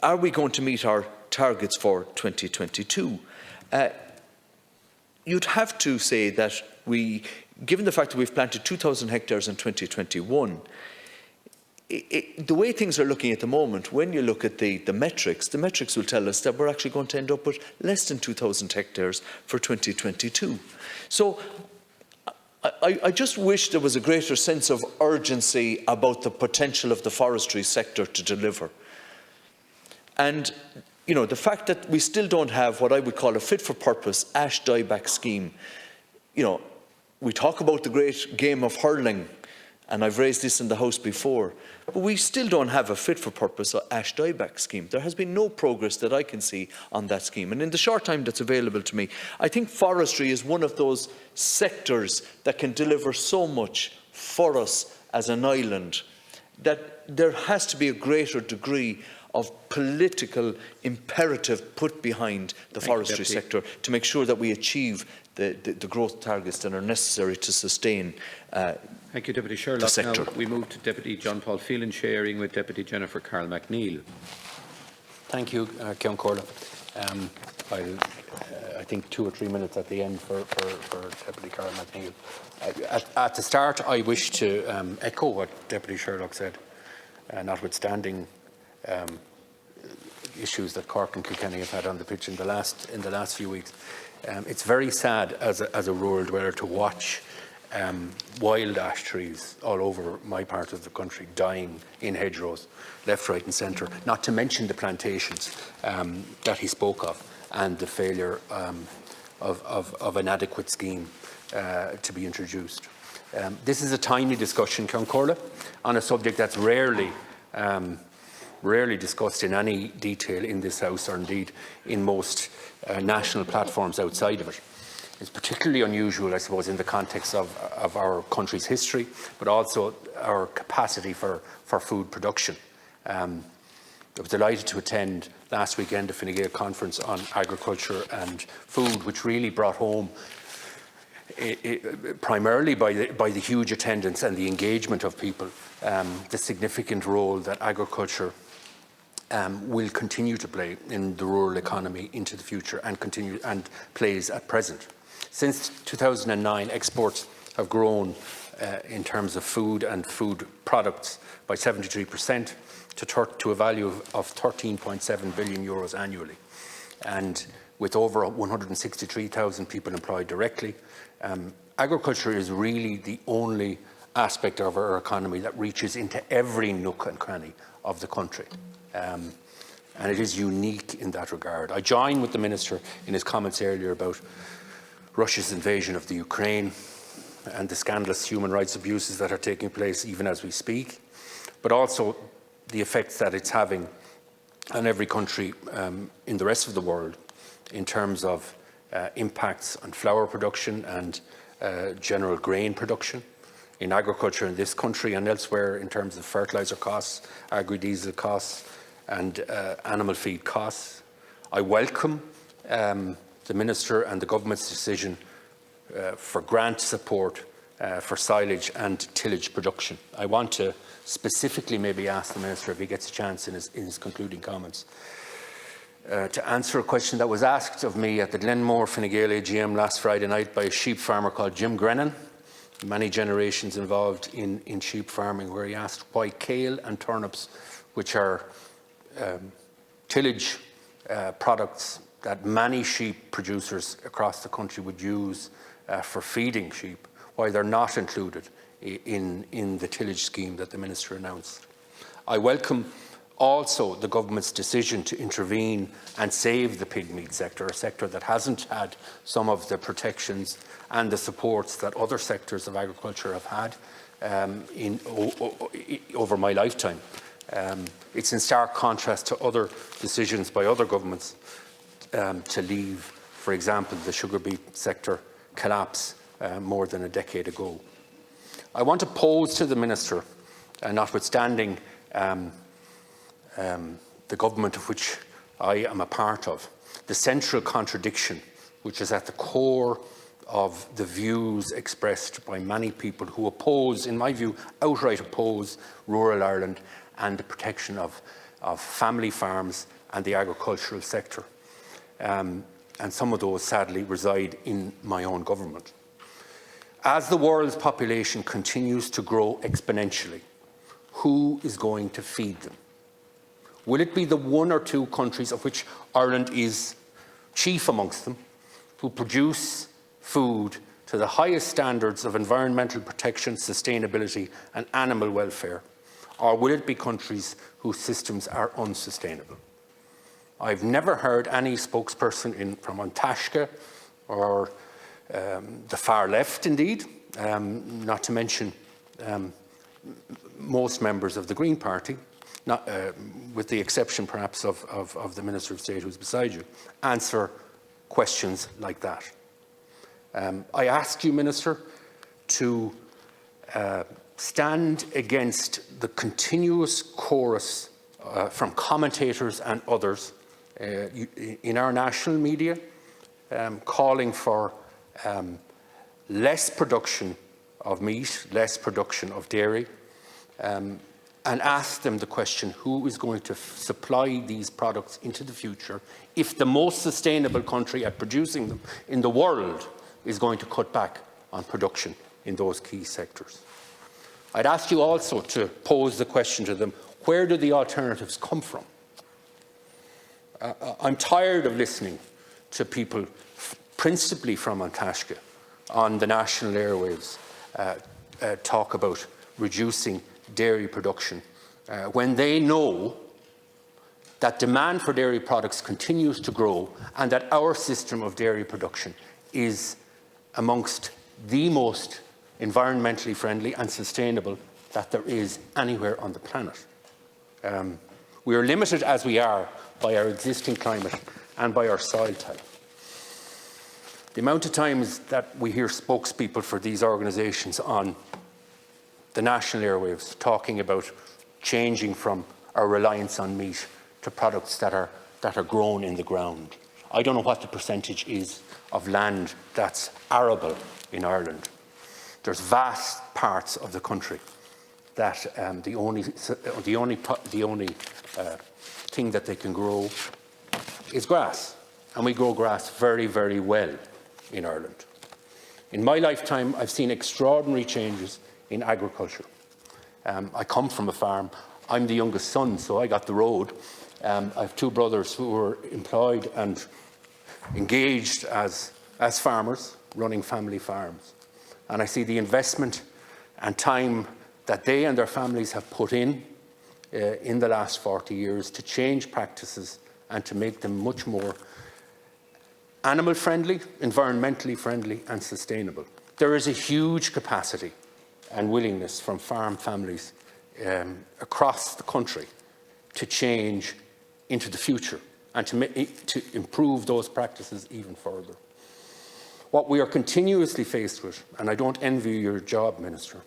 are we going to meet our targets for 2022? You'd have to say that given the fact that we've planted 2,000 hectares in 2021, the way things are looking at the moment, when you look at the metrics will tell us that we're actually going to end up with less than 2,000 hectares for 2022. So I just wish there was a greater sense of urgency about the potential of the forestry sector to deliver. And the fact that we still don't have what I would call a fit-for-purpose ash dieback scheme. We talk about the great game of hurling, and I've raised this in the House before, but we still don't have a fit-for-purpose ash dieback scheme. There has been no progress that I can see on that scheme. And in the short time that's available to me, I think forestry is one of those sectors that can deliver so much for us as an island, that there has to be a greater degree of political imperative put behind the forestry sector to make sure that we achieve the growth targets that are necessary to sustain Thank you, Deputy Sherlock. the sector. Now we move to Deputy John Paul Phelan, sharing with Deputy Jennifer Carl McNeill. Thank you, Ceann Comhairle. I think 2 or 3 minutes at the end for Deputy Carl McNeill. At the start, I wish to echo what Deputy Sherlock said, notwithstanding issues that Cork and Kilkenny have had on the pitch in the last few weeks. It's very sad as a rural dweller to watch wild ash trees all over my part of the country dying in hedgerows, left, right and centre, not to mention the plantations that he spoke of and the failure of an adequate scheme to be introduced. This is a timely discussion, Ceann Comhairle, on a subject that's rarely discussed in any detail in this House, or indeed in most national platforms outside of it. It's particularly unusual, I suppose, in the context of our country's history, but also our capacity for food production. I was delighted to attend last weekend the Fine Gael conference on agriculture and food, which really brought home, primarily by the huge attendance and the engagement of people, the significant role that agriculture will continue to play in the rural economy into the future and plays at present. Since 2009, exports have grown in terms of food and food products by 73% to a value of 13.7 billion euros annually. And with over 163,000 people employed directly, agriculture is really the only aspect of our economy that reaches into every nook and cranny of the country. And it is unique in that regard. I join with the Minister in his comments earlier about Russia's invasion of the Ukraine and the scandalous human rights abuses that are taking place even as we speak, but also the effects that it's having on every country in the rest of the world in terms of impacts on flour production and general grain production, in agriculture in this country and elsewhere in terms of fertiliser costs, agri-diesel costs and animal feed costs. I welcome the Minister and the Government's decision for grant support for silage and tillage production. I want to specifically maybe ask the Minister, if he gets a chance in his concluding comments, to answer a question that was asked of me at the Glenmore Fine Gael AGM last Friday night by a sheep farmer called Jim Grennan, many generations involved in sheep farming, where he asked why kale and turnips, which are tillage products that many sheep producers across the country would use for feeding sheep, why they're not included in the tillage scheme that the Minister announced. I welcome also the Government's decision to intervene and save the pig meat sector, a sector that hasn't had some of the protections and the supports that other sectors of agriculture have had over my lifetime. It's in stark contrast to other decisions by other governments to leave, for example, the sugar beet sector collapse more than a decade ago. I want to pose to the Minister, notwithstanding the government of which I am a part of, the central contradiction which is at the core of the views expressed by many people who oppose, in my view, outright oppose rural Ireland and the protection of family farms and the agricultural sector. And some of those sadly reside in my own government. As the world's population continues to grow exponentially, who is going to feed them? Will it be the 1 or 2 countries, of which Ireland is chief amongst them, who produce food to the highest standards of environmental protection, sustainability and animal welfare? Or will it be countries whose systems are unsustainable? I've never heard any spokesperson from Antashka or the far left, indeed, not to mention most members of the Green Party, with the exception perhaps of the Minister of State who's beside you, answer questions like that. I ask you, Minister, to stand against the continuous chorus from commentators and others in our national media, calling for less production of meat, less production of dairy, and ask them the question, who is going to supply these products into the future if the most sustainable country at producing them in the world is going to cut back on production in those key sectors? I'd ask you also to pose the question to them, where do the alternatives come from? I'm tired of listening to people, principally from Antashka, on the national airwaves, talk about reducing dairy production when they know that demand for dairy products continues to grow and that our system of dairy production is amongst the most environmentally friendly and sustainable that there is anywhere on the planet. We are limited as we are by our existing climate and by our soil type. The amount of times that we hear spokespeople for these organisations on the national airwaves talking about changing from our reliance on meat to products that are grown in the ground. I don't know what the percentage is of land that's arable in Ireland. There's vast parts of the country that the only thing that they can grow is grass, and we grow grass very, very well in Ireland. In my lifetime, I've seen extraordinary changes in agriculture. I come from a farm. I'm the youngest son, so I got the road. I have two brothers who were employed and engaged as farmers, running family farms. And I see the investment and time that they and their families have put in the last 40 years to change practices and to make them much more animal friendly, environmentally friendly and sustainable. There is a huge capacity and willingness from farm families across the country to change into the future and to improve those practices even further. What we are continuously faced with, and I don't envy your job, Minister,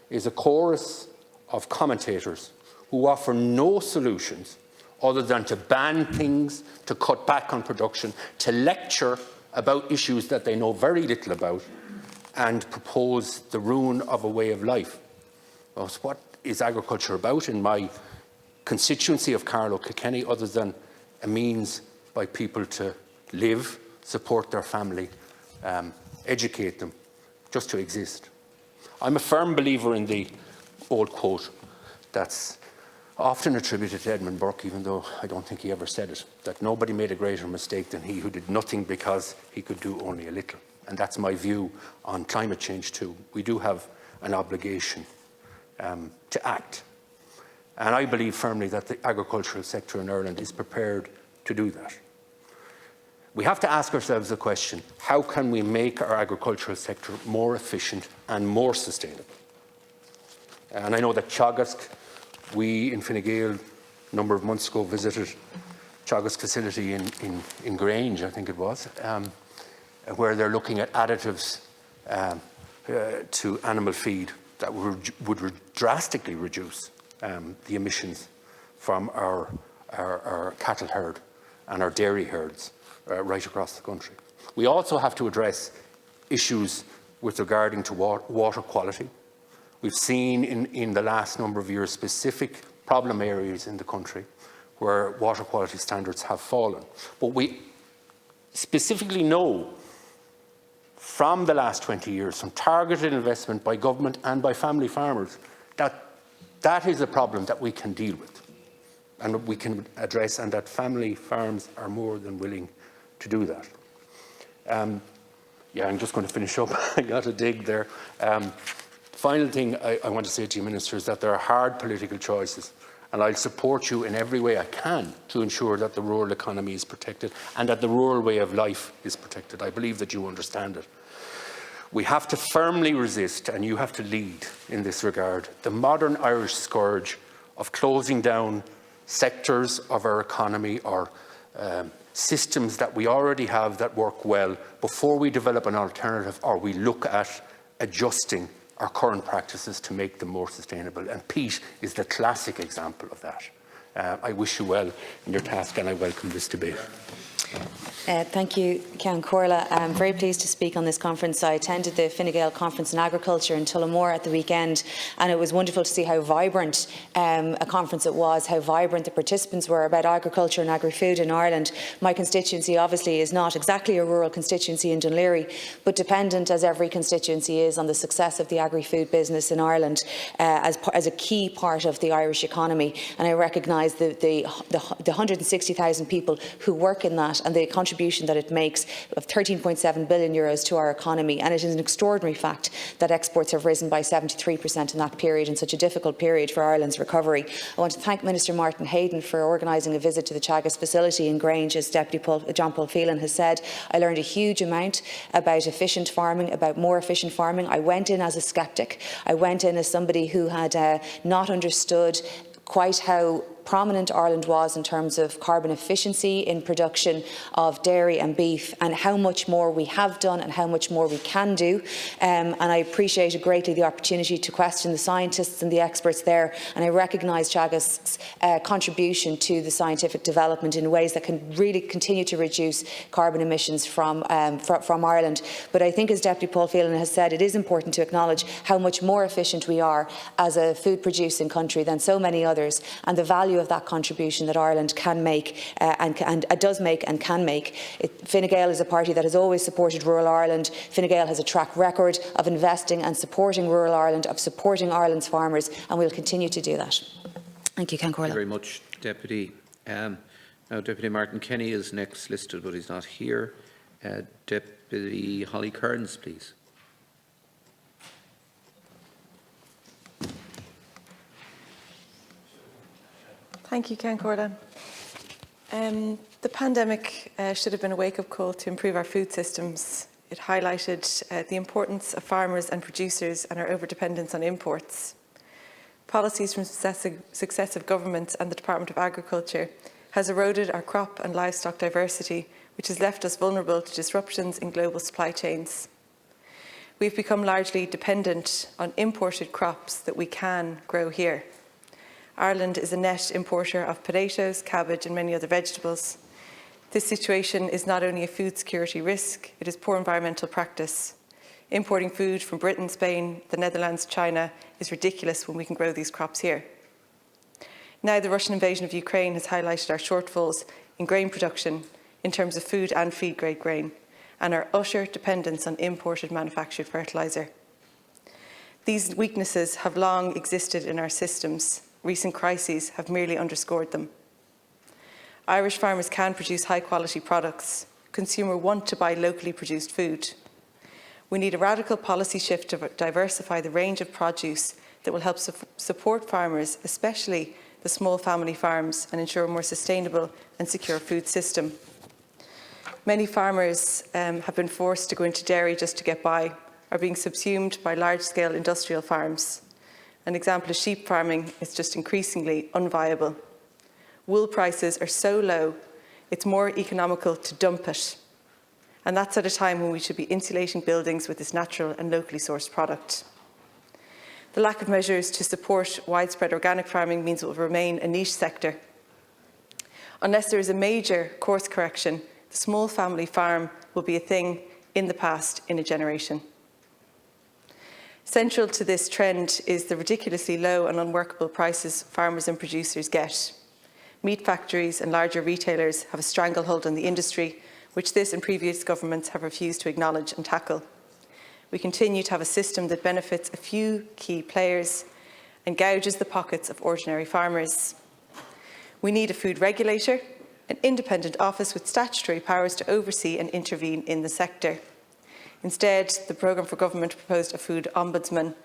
is a chorus of commentators who offer no solutions other than to ban things, to cut back on production, to lecture about issues that they know very little about, and propose the ruin of a way of life. Well, what is agriculture about in my constituency of Carlow Kilkenny other than a means by people to live, support their family, educate them, just to exist? I'm a firm believer in the old quote that's often attributed to Edmund Burke, even though I don't think he ever said it, that nobody made a greater mistake than he who did nothing because he could do only a little. And that's my view on climate change too. We do have an obligation to act. And I believe firmly that the agricultural sector in Ireland is prepared to do that. We have to ask ourselves the question, how can we make our agricultural sector more efficient and more sustainable? And I know that Teagasc, we in Fine Gael a number of months ago visited Teagasc facility in Grange, I think it was, where they're looking at additives to animal feed that would drastically reduce the emissions from our cattle herd and our dairy herds right across the country. We also have to address issues with regarding to water quality. We've seen in the last number of years specific problem areas in the country where water quality standards have fallen. But we specifically know from the last 20 years, from targeted investment by government and by family farmers, that is a problem that we can deal with and we can address, and that family farms are more than willing to do that. Yeah, I'm just going to finish up. I got a dig there. Final thing I want to say to you, Minister, is that there are hard political choices, and I'll support you in every way I can to ensure that the rural economy is protected and that the rural way of life is protected. I believe that you understand it. We have to firmly resist, and you have to lead in this regard, the modern Irish scourge of closing down sectors of our economy or systems that we already have that work well before we develop an alternative or we look at adjusting our current practices to make them more sustainable. And peat is the classic example of that. I wish you well in your task and I welcome this debate. Thank you, Ceann Comhairle. I'm very pleased to speak on this conference. I attended the Fine Gael Conference in Agriculture in Tullamore at the weekend, and it was wonderful to see how vibrant a conference it was, how vibrant the participants were about agriculture and agri-food in Ireland. My constituency obviously is not exactly a rural constituency in Dún Laoghaire, but dependent, as every constituency is, on the success of the agri-food business in Ireland as a key part of the Irish economy. And I recognise the 160,000 people who work in that and the contribution that it makes of €13.7 billion to our economy. And it is an extraordinary fact that exports have risen by 73% in that period, in such a difficult period for Ireland's recovery. I want to thank Minister Martin Hayden for organising a visit to the Teagasc facility in Grange, as Deputy John Paul Phelan has said. I learned a huge amount about efficient farming, about more efficient farming. I went in as a sceptic. I went in as somebody who had not understood quite how prominent Ireland was in terms of carbon efficiency in production of dairy and beef, and how much more we have done and how much more we can do. And I appreciated greatly the opportunity to question the scientists and the experts there, and I recognise Teagasc's contribution to the scientific development in ways that can really continue to reduce carbon emissions from Ireland. But I think, as Deputy Paul Phelan has said, it is important to acknowledge how much more efficient we are as a food producing country than so many others, and the value of that contribution that Ireland can make and does make and can make. Fine Gael is a party that has always supported rural Ireland. Fine Gael has a track record of investing and supporting rural Ireland, of supporting Ireland's farmers, and we will continue to do that. Thank you, Ceann Comhairle. Thank you very much, Deputy. Now, Deputy Martin Kenny is next listed, but he's not here. Deputy Holly Kearns, please. Thank you, Ceann Comhairle. The pandemic should have been a wake-up call to improve our food systems. It highlighted the importance of farmers and producers and our overdependence on imports. Policies from successive governments and the Department of Agriculture has eroded our crop and livestock diversity, which has left us vulnerable to disruptions in global supply chains. We've become largely dependent on imported crops that we can grow here. Ireland is a net importer of potatoes, cabbage and many other vegetables. This situation is not only a food security risk, it is poor environmental practice. Importing food from Britain, Spain, the Netherlands, China is ridiculous when we can grow these crops here. Now the Russian invasion of Ukraine has highlighted our shortfalls in grain production in terms of food and feed-grade grain, and our utter dependence on imported manufactured fertiliser. These weaknesses have long existed in our systems. Recent crises have merely underscored them. Irish farmers can produce high-quality products. Consumers want to buy locally produced food. We need a radical policy shift to diversify the range of produce that will help support farmers, especially the small family farms, and ensure a more sustainable and secure food system. Many farmers have been forced to go into dairy just to get by, are being subsumed by large-scale industrial farms. An example of sheep farming is just increasingly unviable. Wool prices are so low, it's more economical to dump it. And that's at a time when we should be insulating buildings with this natural and locally sourced product. The lack of measures to support widespread organic farming means it will remain a niche sector. Unless there is a major course correction, the small family farm will be a thing in the past in a generation. Central to this trend is the ridiculously low and unworkable prices farmers and producers get. Meat factories and larger retailers have a stranglehold on the industry, which this and previous governments have refused to acknowledge and tackle. We continue to have a system that benefits a few key players and gouges the pockets of ordinary farmers. We need a food regulator, an independent office with statutory powers to oversee and intervene in the sector. Instead, the programme for government proposed a food ombudsman,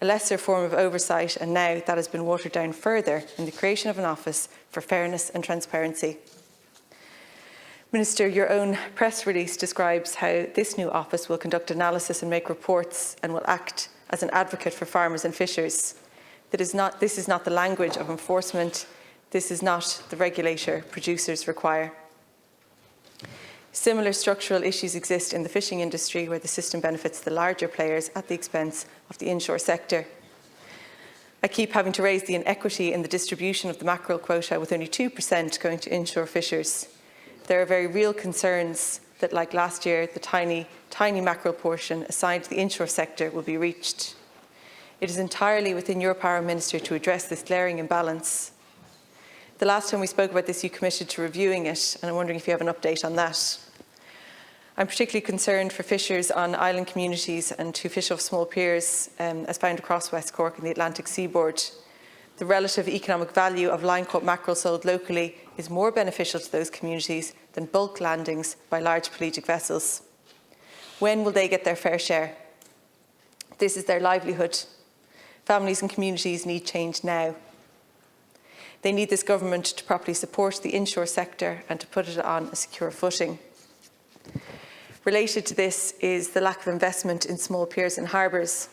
a lesser form of oversight, and now that has been watered down further in the creation of an office for fairness and transparency. Minister, your own press release describes how this new office will conduct analysis and make reports and will act as an advocate for farmers and fishers. This is not the language of enforcement. This is not the regulator producers require. Similar structural issues exist in the fishing industry, where the system benefits the larger players at the expense of the inshore sector. I I keep having to raise the inequity in the distribution of the mackerel quota, with only 2% going to inshore fishers. There are very real concerns that, like last year, the tiny mackerel portion assigned to the inshore sector will be reached. It is entirely within your power, Minister, to address this glaring imbalance. The last time we spoke about this, you committed to reviewing it, and I'm wondering if you have an update on that. I'm particularly concerned for fishers on island communities and who fish off small piers, as found across West Cork and the Atlantic seaboard. The relative economic value of line-caught mackerel sold locally is more beneficial to those communities than bulk landings by large pelagic vessels. When will they get their fair share? This is their livelihood. Families and communities need change now. They need this government to properly support the inshore sector and to put it on a secure footing. Related to this is the lack of investment in small piers and harbours.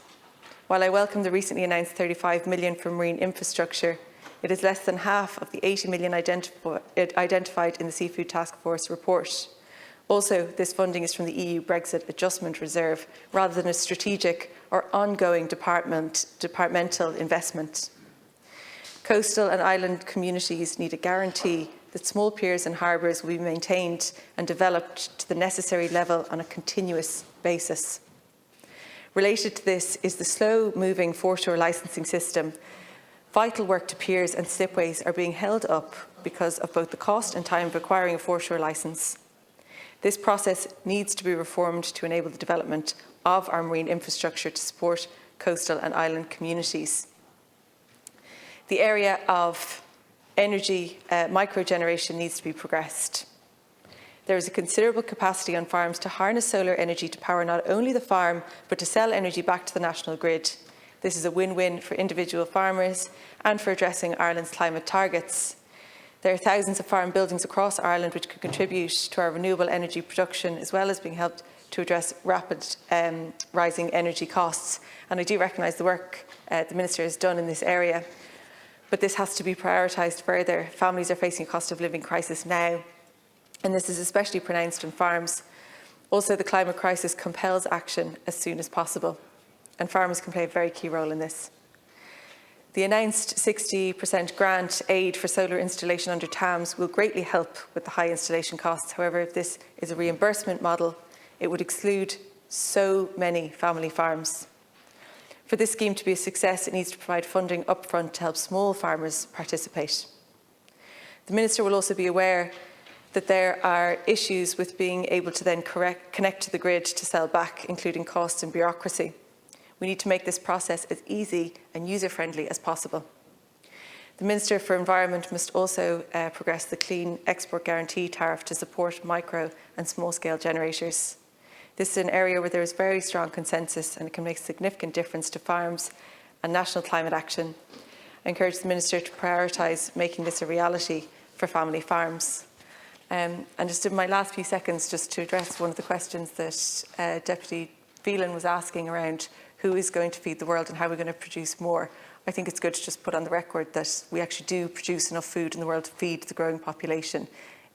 While I welcome the recently announced 35 million for marine infrastructure, it is less than half of the 80 million identified in the Seafood Task Force report. Also, this funding is from the EU Brexit Adjustment Reserve rather than a strategic or ongoing departmental investment. Coastal and island communities need a guarantee that small piers and harbours will be maintained and developed to the necessary level on a continuous basis. Related to this is the slow-moving foreshore licensing system. Vital work to piers and slipways are being held up because of both the cost and time of acquiring a foreshore licence. This process needs to be reformed to enable the development of our marine infrastructure to support coastal and island communities. The area of energy microgeneration needs to be progressed. There is a considerable capacity on farms to harness solar energy to power not only the farm, but to sell energy back to the national grid. This is a win-win for individual farmers and for addressing Ireland's climate targets. There are thousands of farm buildings across Ireland which could contribute to our renewable energy production, as well as being helped to address rapid rising energy costs. And I do recognise the work the Minister has done in this area, but this has to be prioritised further. Families are facing a cost of living crisis now, and this is especially pronounced on farms. Also, the climate crisis compels action as soon as possible, and farmers can play a very key role in this. The announced 60% grant aid for solar installation under TAMS will greatly help with the high installation costs. However, if this is a reimbursement model, it would exclude so many family farms. For this scheme to be a success, it needs to provide funding upfront to help small farmers participate. The Minister will also be aware that there are issues with being able to then connect to the grid to sell back, including costs and bureaucracy. We need to make this process as easy and user-friendly as possible. The Minister for Environment must also progress the Clean Export Guarantee Tariff to support micro and small-scale generators. This is an area where there is very strong consensus, and it can make a significant difference to farms and national climate action. I encourage the Minister to prioritise making this a reality for family farms. And just in my last few seconds, just to address one of the questions that Deputy Phelan was asking around who is going to feed the world and how we're going to produce more. I think it's good to just put on the record that we actually do produce enough food in the world to feed the growing population.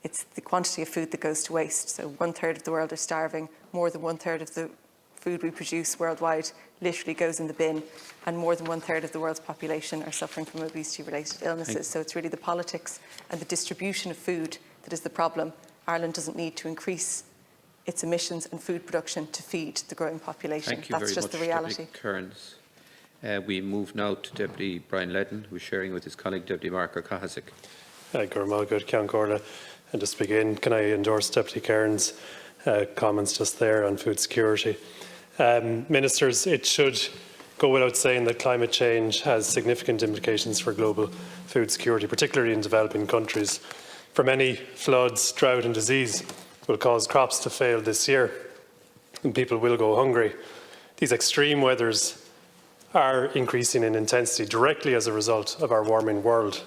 It's the quantity of food that goes to waste. So 1/3 of the world are starving. More than 1/3 of the food we produce worldwide literally goes in the bin, and more than 1/3 of the world's population are suffering from obesity-related illnesses. So it's really the politics and the distribution of food that is the problem. Ireland doesn't need to increase its emissions and food production to feed the growing population. Thank you That's very just much, the reality. Deputy Kearns. We move now to Deputy Brian Ledden, who is sharing with his colleague Deputy Mark O'Cahasick. Good, Ceann Corla. And just to begin, can I endorse Deputy Kearns' comments just there on food security? Ministers, it should go without saying that climate change has significant implications for global food security, particularly in developing countries. For many, floods, drought and disease will cause crops to fail this year, and people will go hungry. These extreme weathers are increasing in intensity directly as a result of our warming world.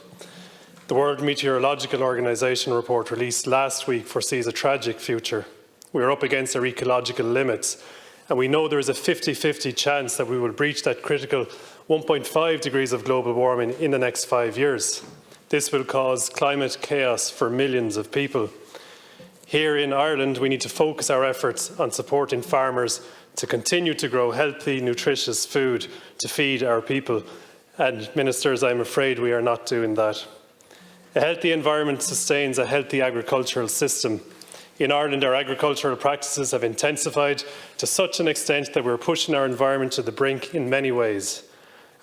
The World Meteorological Organization report released last week foresees a tragic future. We are up against our ecological limits, and we know there is a 50-50 chance that we will breach that critical 1.5 degrees of global warming in the next 5 years. This will cause climate chaos for millions of people. Here in Ireland, we need to focus our efforts on supporting farmers to continue to grow healthy, nutritious food to feed our people And Ministers, I'm afraid we are not doing that. A healthy environment sustains a healthy agricultural system. In Ireland, our agricultural practices have intensified to such an extent that we're pushing our environment to the brink in many ways.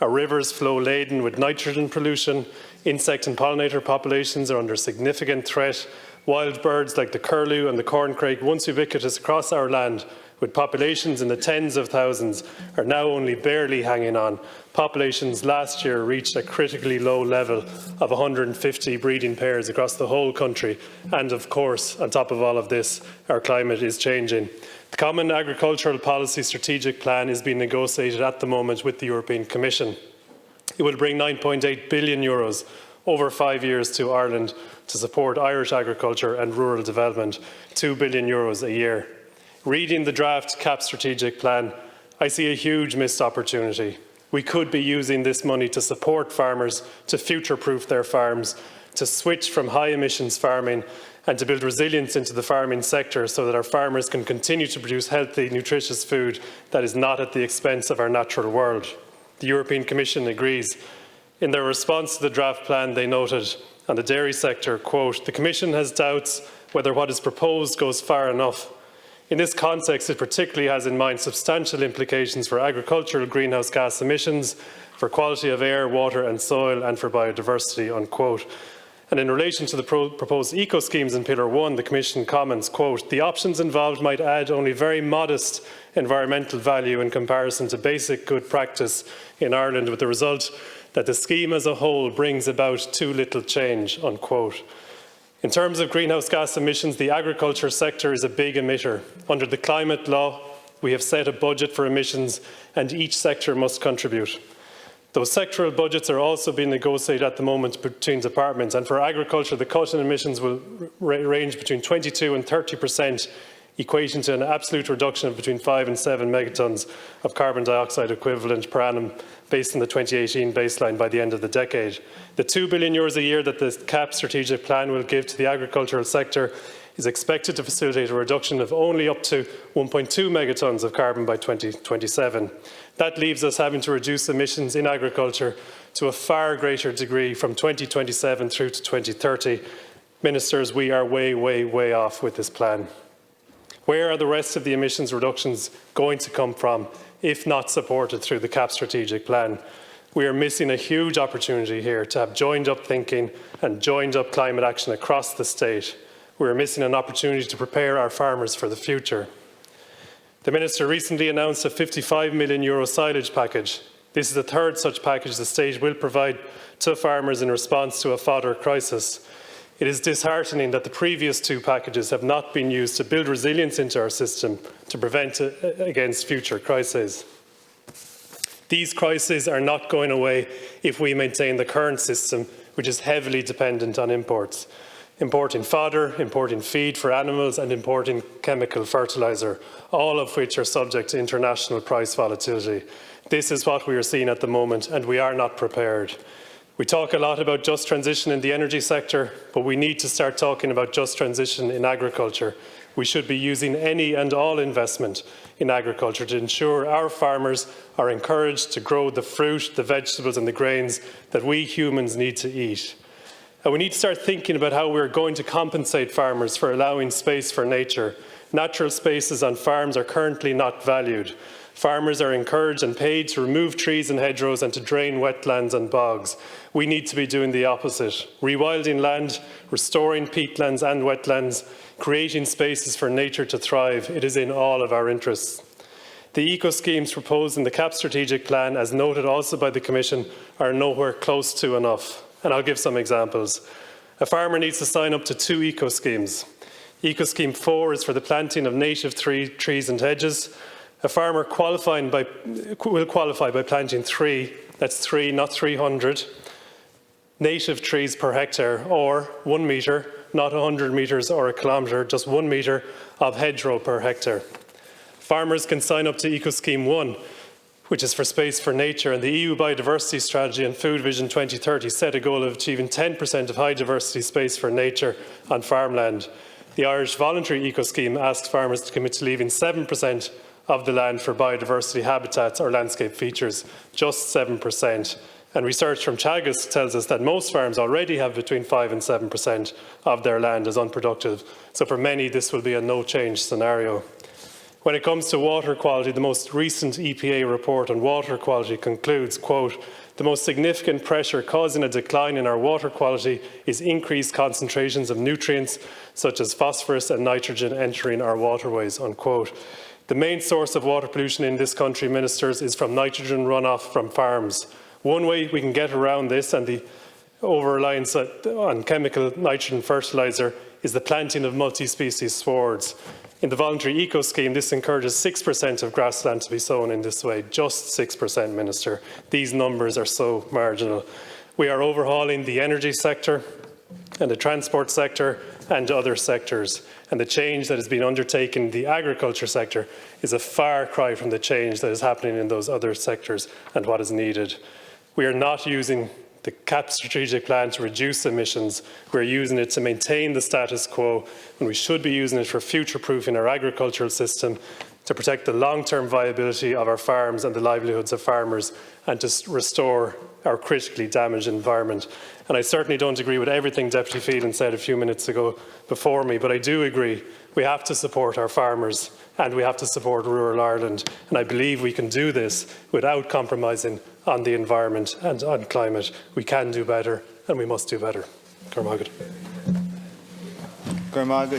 Our rivers flow laden with nitrogen pollution, insect and pollinator populations are under significant threat, wild birds like the curlew and the corncrake, once ubiquitous across our land, with populations in the tens of thousands, are now only barely hanging on. Populations last year reached a critically low level of 150 breeding pairs across the whole country. And of course, on top of all of this, our climate is changing. The Common Agricultural Policy Strategic Plan is being negotiated at the moment with the European Commission. It will bring €9.8 billion over 5 years to Ireland to support Irish agriculture and rural development, €2 billion a year. Reading the draft CAP strategic plan, I see a huge missed opportunity. We could be using this money to support farmers, to future-proof their farms, to switch from high-emissions farming and to build resilience into the farming sector so that our farmers can continue to produce healthy, nutritious food that is not at the expense of our natural world. The European Commission agrees. In their response to the draft plan, they noted on the dairy sector, quote, "The Commission has doubts whether what is proposed goes far enough. In this context, it particularly has in mind substantial implications for agricultural greenhouse gas emissions, for quality of air, water and soil, and for biodiversity," unquote. And in relation to the proposed eco-schemes in Pillar 1, the Commission comments, quote, "The options involved might add only very modest environmental value in comparison to basic good practice in Ireland, with the result that the scheme as a whole brings about too little change," unquote. In terms of greenhouse gas emissions, the agriculture sector is a big emitter. Under the climate law, we have set a budget for emissions and each sector must contribute. Those sectoral budgets are also being negotiated at the moment between departments, and for agriculture, the cut in emissions will range between 22% and 30%, equating to an absolute reduction of between 5 and 7 megatons of carbon dioxide equivalent per annum based on the 2018 baseline by the end of the decade. The €2 billion a year that the CAP strategic plan will give to the agricultural sector is expected to facilitate a reduction of only up to 1.2 megatons of carbon by 2027. That leaves us having to reduce emissions in agriculture to a far greater degree from 2027 through to 2030. Ministers, we are way, way, way off with this plan. Where are the rest of the emissions reductions going to come from, if not supported through the CAP strategic plan? We are missing a huge opportunity here to have joined-up thinking and joined-up climate action across the state. We are missing an opportunity to prepare our farmers for the future. The Minister recently announced a €55 million silage package. This is the third such package the state will provide to farmers in response to a fodder crisis. It is disheartening that the previous two packages have not been used to build resilience into our system to prevent against future crises. These crises are not going away if we maintain the current system, which is heavily dependent on imports. Importing fodder, importing feed for animals and importing chemical fertiliser, all of which are subject to international price volatility. This is what we are seeing at the moment, and we are not prepared. We talk a lot about just transition in the energy sector, but we need to start talking about just transition in agriculture. We should be using any and all investment in agriculture to ensure our farmers are encouraged to grow the fruit, the vegetables and the grains that we humans need to eat. And we need to start thinking about how we're going to compensate farmers for allowing space for nature. Natural spaces on farms are currently not valued. Farmers are encouraged and paid to remove trees and hedgerows and to drain wetlands and bogs. We need to be doing the opposite, rewilding land, restoring peatlands and wetlands, creating spaces for nature to thrive. It is in all of our interests. The eco-schemes proposed in the CAP strategic plan, as noted also by the Commission, are nowhere close to enough. And I'll give some examples. A farmer needs to sign up to 2 eco-schemes. Eco-scheme 4 is for the planting of native trees and hedges. A farmer will qualify by planting 3, that's 3, not 300, native trees per hectare, or 1 metre, not 100 metres or a kilometre, just 1 metre of hedgerow per hectare. Farmers can sign up to Eco-Scheme 1, which is for space for nature, and the EU Biodiversity Strategy and Food Vision 2030 set a goal of achieving 10% of high diversity space for nature on farmland. The Irish Voluntary Eco-Scheme asks farmers to commit to leaving 7% of the land for biodiversity habitats or landscape features, just 7%. And research from Teagasc tells us that most farms already have between 5 and 7% of their land as unproductive. So for many, this will be a no-change scenario. When it comes to water quality, the most recent EPA report on water quality concludes, quote, "The most significant pressure causing a decline in our water quality is increased concentrations of nutrients such as phosphorus and nitrogen entering our waterways," unquote. The main source of water pollution in this country, ministers, is from nitrogen runoff from farms. One way we can get around this and the over-reliance on chemical nitrogen fertiliser is the planting of multi-species swards. In the voluntary eco scheme, this encourages 6% of grassland to be sown in this way, just 6%, Minister. These numbers are so marginal. We are overhauling the energy sector and the transport sector and other sectors, and the change that has been undertaken in the agriculture sector is a far cry from the change that is happening in those other sectors and what is needed. We are not using the CAP strategic plan to reduce emissions. We're using it to maintain the status quo, and we should be using it for future-proofing our agricultural system, to protect the long-term viability of our farms and the livelihoods of farmers, and to restore our critically damaged environment. And I certainly don't agree with everything Deputy Phelan said a few minutes ago before me, but I do agree we have to support our farmers and we have to support rural Ireland. And I believe we can do this without compromising on the environment and on climate. We can do better and we must do better. Cormac. Cormac,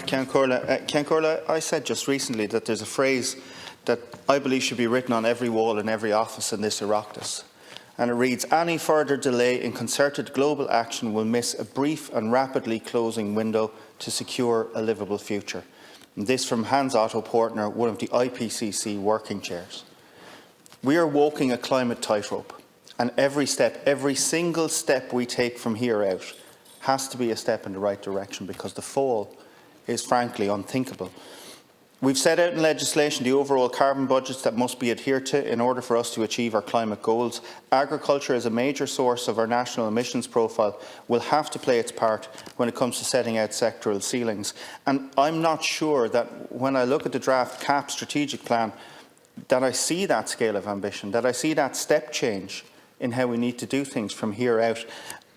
I said just recently that there's a phrase that I believe should be written on every wall in every office in this Oireachtas. And it reads, "Any further delay in concerted global action will miss a brief and rapidly closing window to secure a livable future." And this from Hans Otto Portner, one of the IPCC working chairs. We are walking a climate tightrope, and every single step we take from here out has to be a step in the right direction, because the fall is frankly unthinkable. We've set out in legislation the overall carbon budgets that must be adhered to in order for us to achieve our climate goals. Agriculture, as a major source of our national emissions profile, will have to play its part when it comes to setting out sectoral ceilings. And I'm not sure that when I look at the draft CAP strategic plan, that I see that scale of ambition, that I see that step change in how we need to do things from here out.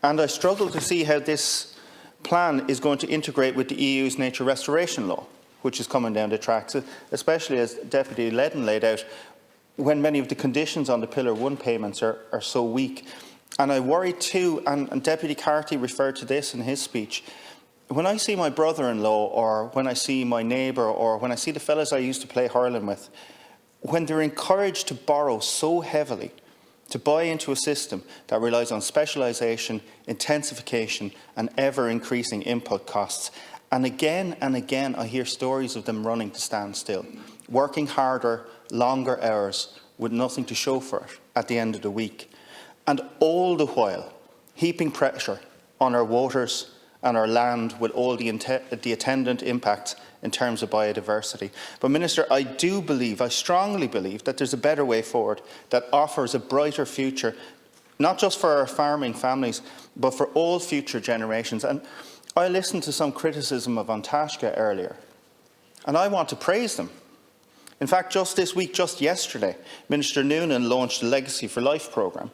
And I struggle to see how this plan is going to integrate with the EU's nature restoration law, which is coming down the tracks, especially as Deputy Ledden laid out, when many of the conditions on the Pillar 1 payments are so weak. And I worry too, and Deputy Carty referred to this in his speech, when I see my brother-in-law, or when I see my neighbour, or when I see the fellas I used to play hurling with, when they're encouraged to borrow so heavily, to buy into a system that relies on specialisation, intensification and ever-increasing input costs. And again, I hear stories of them running to stand still, working harder, longer hours, with nothing to show for it at the end of the week. And all the while, heaping pressure on our waters and our land with all the attendant impacts in terms of biodiversity. But Minister, I strongly believe that there's a better way forward that offers a brighter future, not just for our farming families, but for all future generations. And I listened to some criticism of Antashka earlier, and I want to praise them. In fact, just this week, just yesterday, Minister Noonan launched the Legacy for Life programme,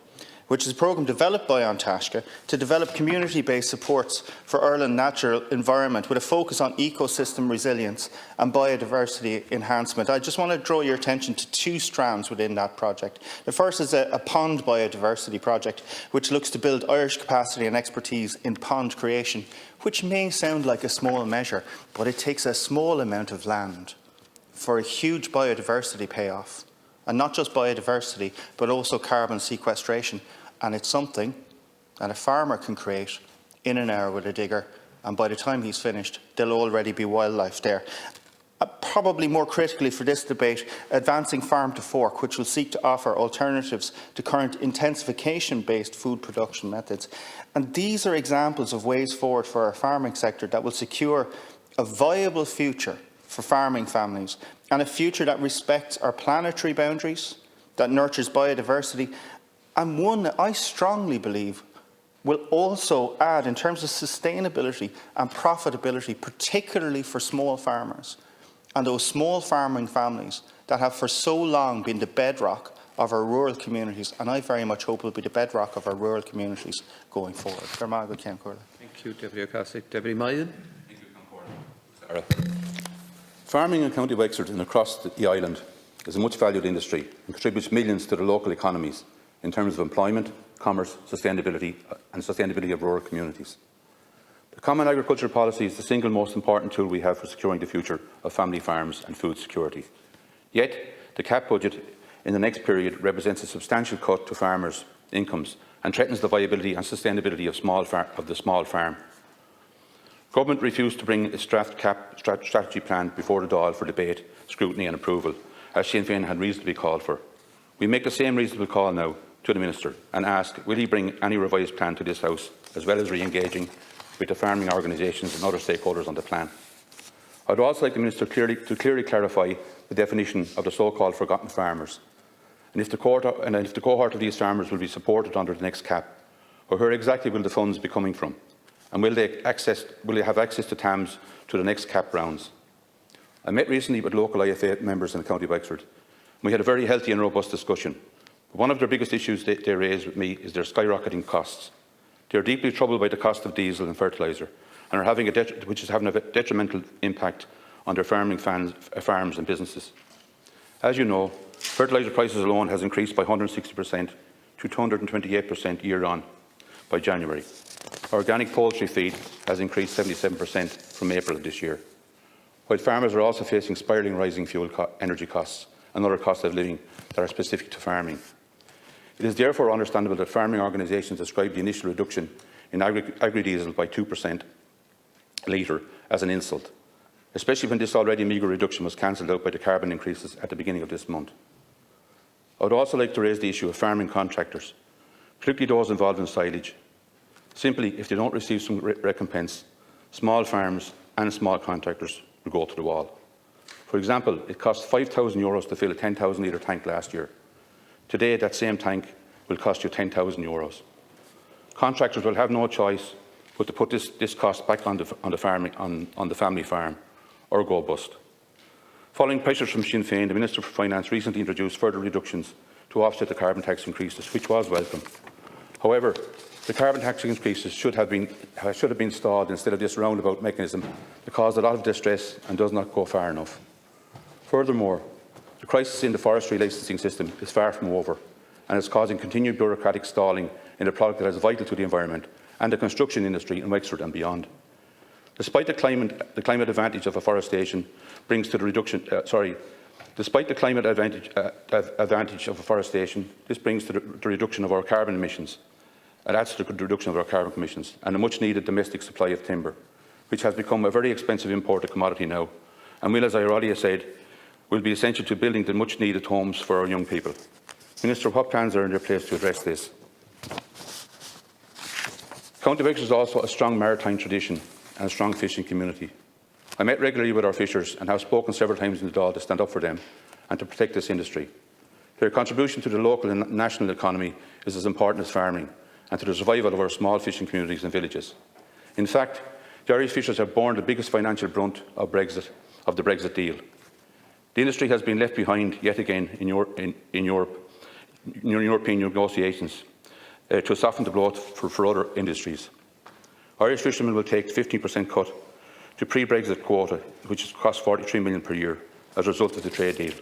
which is a programme developed by Antashka to develop community-based supports for Ireland's natural environment with a focus on ecosystem resilience and biodiversity enhancement. I just want to draw your attention to two strands within that project. The first is a pond biodiversity project, which looks to build Irish capacity and expertise in pond creation, which may sound like a small measure, but it takes a small amount of land for a huge biodiversity payoff. And not just biodiversity, but also carbon sequestration. And it's something that a farmer can create in an hour with a digger, and by the time he's finished, there'll already be wildlife there. Probably more critically for this debate, advancing farm to fork, which will seek to offer alternatives to current intensification-based food production methods. And these are examples of ways forward for our farming sector that will secure a viable future for farming families, and a future that respects our planetary boundaries, that nurtures biodiversity, and one that I strongly believe will also add, in terms of sustainability and profitability, particularly for small farmers and those small farming families that have for so long been the bedrock of our rural communities, and I very much hope will be the bedrock of our rural communities going forward. Thank you, Deputy O'Casey. Deputy Maiden. Farming in County Wexford and across the island is a much valued industry and contributes millions to the local economies in terms of employment, commerce, sustainability and sustainability of rural communities. The Common Agricultural Policy is the single most important tool we have for securing the future of family farms and food security. Yet, the CAP budget in the next period represents a substantial cut to farmers' incomes and threatens the viability and sustainability of the small farm. Government refused to bring its draft CAP strategy plan before the Dáil for debate, scrutiny and approval, as Sinn Féin had reasonably called for. We make the same reasonable call now to the Minister and ask, will he bring any revised plan to this House, as well as re-engaging with the farming organisations and other stakeholders on the plan? I would also like the Minister to clearly clarify the definition of the so-called forgotten farmers, and if the cohort of these farmers will be supported under the next CAP, or where exactly will the funds be coming from, and will they have access to TAMs to the next CAP rounds? I met recently with local IFA members in County Wexford, and we had a very healthy and robust discussion. One of their biggest issues they raised with me is their skyrocketing costs. They are deeply troubled by the cost of diesel and fertiliser, and are having which is having a detrimental impact on their farming farms and businesses. As you know, fertiliser prices alone has increased by 160% to 228% year on by January. Organic poultry feed has increased 77% from April of this year, while farmers are also facing spiralling rising energy costs and other costs of living that are specific to farming. It is therefore understandable that farming organisations describe the initial reduction in agri-diesel by 2% a litre as an insult, especially when this already meagre reduction was cancelled out by the carbon increases at the beginning of this month. I would also like to raise the issue of farming contractors, particularly those involved in silage. Simply, if they don't receive some recompense, small farms and small contractors will go to the wall. For example, it cost €5,000 to fill a 10,000 litre tank last year. Today, that same tank will cost you €10,000. Contractors will have no choice but to put this cost back on the family farm or go bust. Following pressures from Sinn Féin, the Minister for Finance recently introduced further reductions to offset the carbon tax increases, which was welcome. However, the carbon tax increases should have been stalled instead of this roundabout mechanism that caused a lot of distress and does not go far enough. Furthermore, the crisis in the forestry licensing system is far from over and is causing continued bureaucratic stalling in a product that is vital to the environment and the construction industry in Wexford and beyond. Despite the climate advantage of afforestation brings to the reduction, despite the climate advantage of afforestation, this brings to the reduction of our carbon emissions. It adds to the reduction of our carbon emissions and a much-needed domestic supply of timber, which has become a very expensive imported commodity now, and will, as I already said, will be essential to building the much-needed homes for our young people. Minister, what plans are in their place to address this? County Wexford is also a strong maritime tradition and a strong fishing community. I met regularly with our fishers and have spoken several times in the Dáil to stand up for them and to protect this industry. Their contribution to the local and national economy is as important as farming, and to the survival of our small fishing communities and villages. In fact, the Irish fishers have borne the biggest financial brunt of the Brexit deal. The industry has been left behind yet again in European negotiations to soften the blow for other industries. Irish fishermen will take 15% cut to pre-Brexit quota, which costs €43 million per year as a result of the trade deal.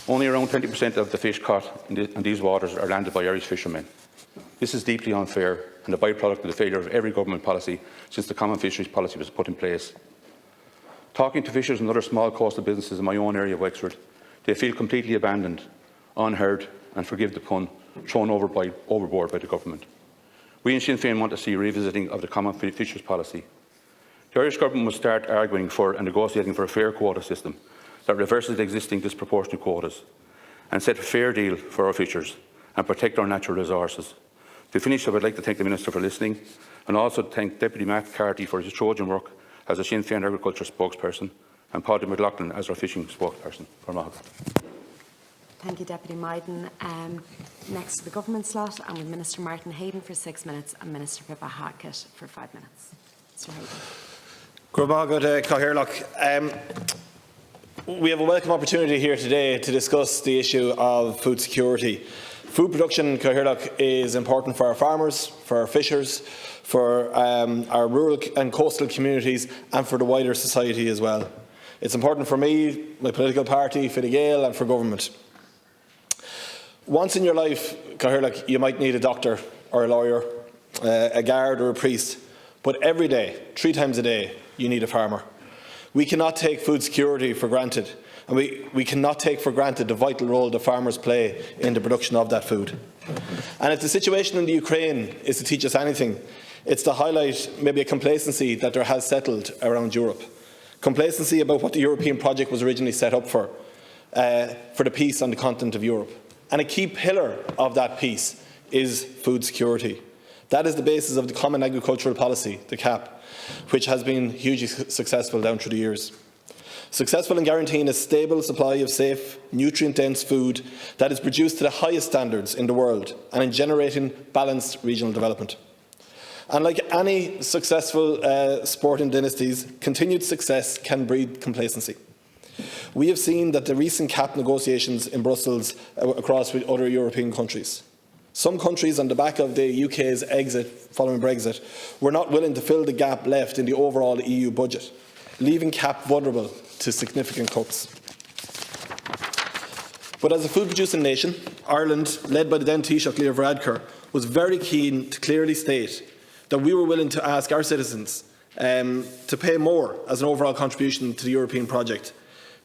Only around 20% of the fish caught in these waters are landed by Irish fishermen. This is deeply unfair and a byproduct of the failure of every government policy since the Common Fisheries Policy was put in place. Talking to fishers and other small coastal businesses in my own area of Wexford, they feel completely abandoned, unheard and, forgive the pun, thrown overboard by the government. We in Sinn Féin want to see a revisiting of the Common Fisheries Policy. The Irish Government must start arguing for and negotiating for a fair quota system that reverses the existing disproportionate quotas and set a fair deal for our fishers and protect our natural resources. To finish, I would like to thank the Minister for listening and also thank Deputy Matt Carty for his Trojan work as a Sinn Féin agriculture spokesperson and Paddy McLaughlin as our fishing spokesperson. Thank you, Deputy Maiden. Next to the government slot, and with Minister Martin Hayden for 6 minutes and Minister Pippa Hackett for 5 minutes. Mr. Hayden. We have a welcome opportunity here today to discuss the issue of food security. Food production in Oireachtas is important for our farmers, for our fishers, for our rural and coastal communities and for the wider society as well. It's important for me, my political party, Fine Gael, and for government. Once in your life, Oireachtas, you might need a doctor or a lawyer, a guard or a priest, but every day, 3 times a day, you need a farmer. We cannot take food security for granted, and we cannot take for granted the vital role that farmers play in the production of that food. And if the situation in the Ukraine is to teach us anything, it's to highlight maybe a complacency that there has settled around Europe. Complacency about what the European project was originally set up for the peace on the continent of Europe. And a key pillar of that peace is food security. That is the basis of the Common Agricultural Policy, the CAP, which has been hugely successful down through the years. Successful in guaranteeing a stable supply of safe, nutrient-dense food that is produced to the highest standards in the world and in generating balanced regional development. And like any successful sporting dynasties, continued success can breed complacency. We have seen that the recent CAP negotiations in Brussels across with other European countries. Some countries, on the back of the UK's exit following Brexit, were not willing to fill the gap left in the overall EU budget, leaving CAP vulnerable to significant cuts. But as a food-producing nation, Ireland, led by the then Taoiseach Leo Varadkar, was very keen to clearly state that we were willing to ask our citizens to pay more as an overall contribution to the European project,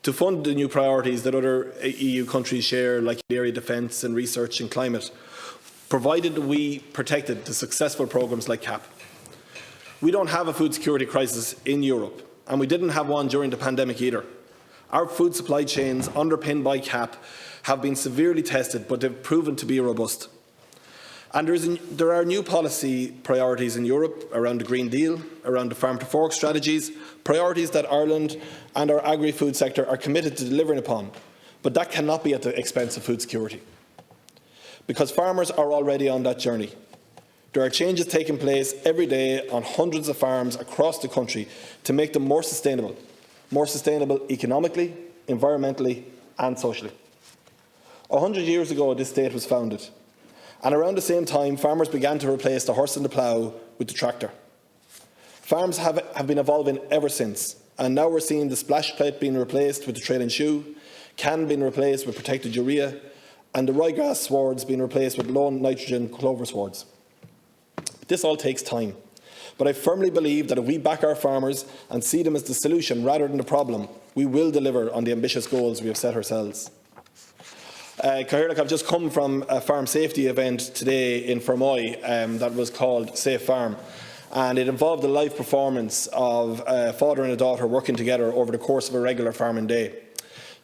to fund the new priorities that other EU countries share, like area defence and research and climate, provided that we protected the successful programmes like CAP. We don't have a food security crisis in Europe, and we didn't have one during the pandemic either. Our food supply chains, underpinned by CAP, have been severely tested, but they've proven to be robust. And there are new policy priorities in Europe around the Green Deal, around the farm-to-fork strategies, priorities that Ireland and our agri-food sector are committed to delivering upon. But that cannot be at the expense of food security, because farmers are already on that journey. There are changes taking place every day on hundreds of farms across the country to make them more sustainable economically, environmentally and socially. 100 years ago, this state was founded, and around the same time, farmers began to replace the horse and the plough with the tractor. Farms have been evolving ever since, and now we're seeing the splash plate being replaced with the trailing shoe, can being replaced with protected urea, and the ryegrass swards being replaced with low nitrogen clover swards. This all takes time, but I firmly believe that if we back our farmers and see them as the solution rather than the problem, we will deliver on the ambitious goals we have set ourselves. Oireachtas, I've just come from a farm safety event today in Fermoy that was called Safe Farm, and it involved the live performance of a father and a daughter working together over the course of a regular farming day.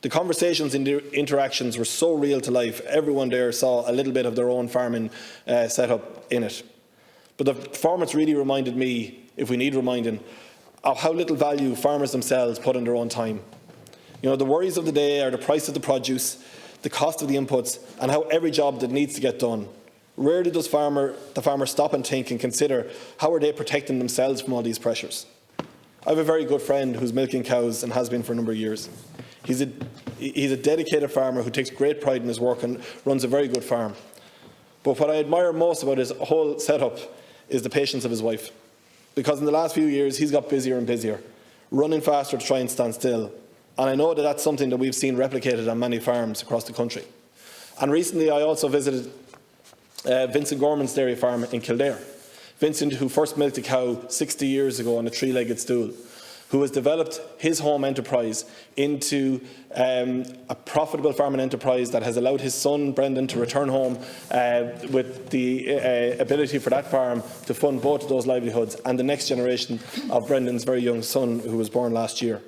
The conversations and the interactions were so real to life. Everyone there saw a little bit of their own farming setup in it. But the performance really reminded me, if we need reminding, of how little value farmers themselves put in their own time. You know, the worries of the day are the price of the produce, the cost of the inputs, and how every job that needs to get done. Rarely does the farmer stop and think and consider how are they protecting themselves from all these pressures. I have a very good friend who's milking cows and has been for a number of years. He's a dedicated farmer who takes great pride in his work and runs a very good farm. But what I admire most about his whole setup is the patience of his wife. Because in the last few years, he's got busier and busier, running faster to try and stand still. And I know that that's something that we've seen replicated on many farms across the country. And recently, I also visited Vincent Gorman's dairy farm in Kildare. Vincent, who first milked a cow 60 years ago on a 3-legged stool, who has developed his home enterprise into a profitable farming enterprise that has allowed his son, Brendan, to return home with the ability for that farm to fund both of those livelihoods and the next generation of Brendan's very young son, who was born last year.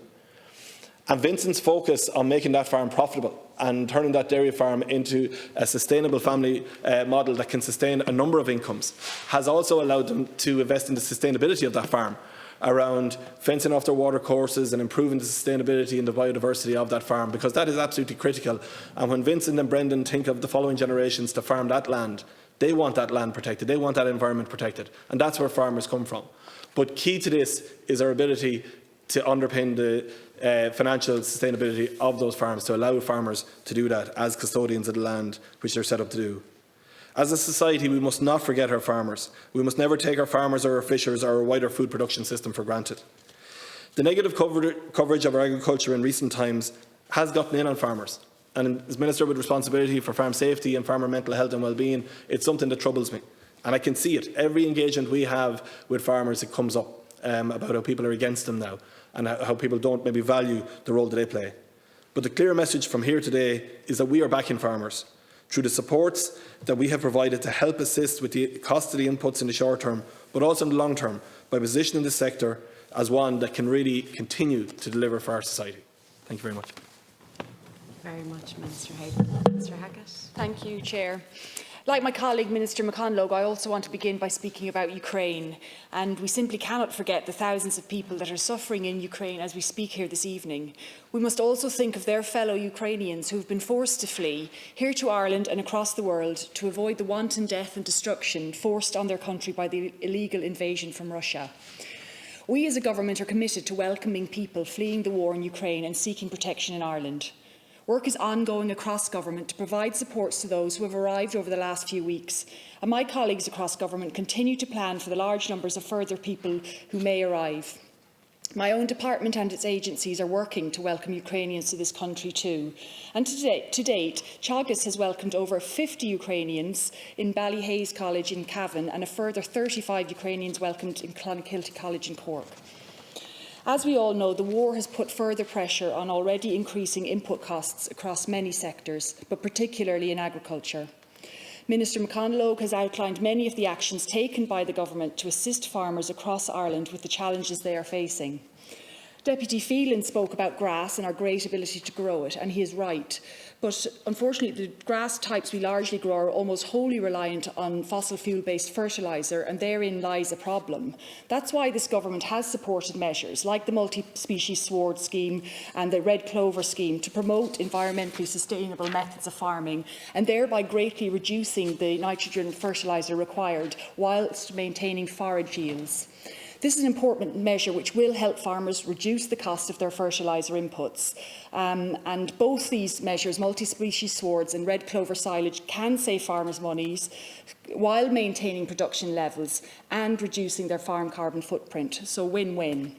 And Vincent's focus on making that farm profitable and turning that dairy farm into a sustainable family model that can sustain a number of incomes has also allowed them to invest in the sustainability of that farm, around fencing off their water courses and improving the sustainability and the biodiversity of that farm, because that is absolutely critical. And when Vincent and Brendan think of the following generations to farm that land, they want that land protected, they want that environment protected, and that's where farmers come from. But key to this is our ability to underpin financial sustainability of those farms, to allow farmers to do that as custodians of the land which they're set up to do. As a society, we must not forget our farmers. We must never take our farmers or our fishers or our wider food production system for granted. The negative coverage of our agriculture in recent times has gotten in on farmers. And as Minister with responsibility for farm safety and farmer mental health and well-being, it's something that troubles me. And I can see it. Every engagement we have with farmers, it comes up about how people are against them now and how people don't maybe value the role that they play. But the clear message from here today is that we are backing farmers through the supports that we have provided to help assist with the cost of the inputs in the short term, but also in the long term, by positioning the sector as one that can really continue to deliver for our society. Thank you very much. Very much, Minister Hayden. Minister Hackett. Thank you, Chair. Like my colleague Minister McConlogue, I also want to begin by speaking about Ukraine, and we simply cannot forget the thousands of people that are suffering in Ukraine as we speak here this evening. We must also think of their fellow Ukrainians who have been forced to flee here to Ireland and across the world to avoid the wanton death and destruction forced on their country by the illegal invasion from Russia. We as a government are committed to welcoming people fleeing the war in Ukraine and seeking protection in Ireland. Work is ongoing across government to provide supports to those who have arrived over the last few weeks, and my colleagues across government continue to plan for the large numbers of further people who may arrive. My own department and its agencies are working to welcome Ukrainians to this country too. And to date, Teagasc has welcomed over 50 Ukrainians in Ballyhaise College in Cavan and a further 35 Ukrainians welcomed in Clonakilty College in Cork. As we all know, the war has put further pressure on already increasing input costs across many sectors, but particularly in agriculture. Minister McConlogue has outlined many of the actions taken by the Government to assist farmers across Ireland with the challenges they are facing. Deputy Phelan spoke about grass and our great ability to grow it, and he is right. But unfortunately, the grass types we largely grow are almost wholly reliant on fossil fuel-based fertiliser, and therein lies a problem. That's why this government has supported measures like the multi-species sward scheme and the red clover scheme to promote environmentally sustainable methods of farming, and thereby greatly reducing the nitrogen fertiliser required whilst maintaining forage yields. This is an important measure which will help farmers reduce the cost of their fertiliser inputs. And both these measures, multi-species swards and red clover silage, can save farmers monies while maintaining production levels and reducing their farm carbon footprint. So win-win.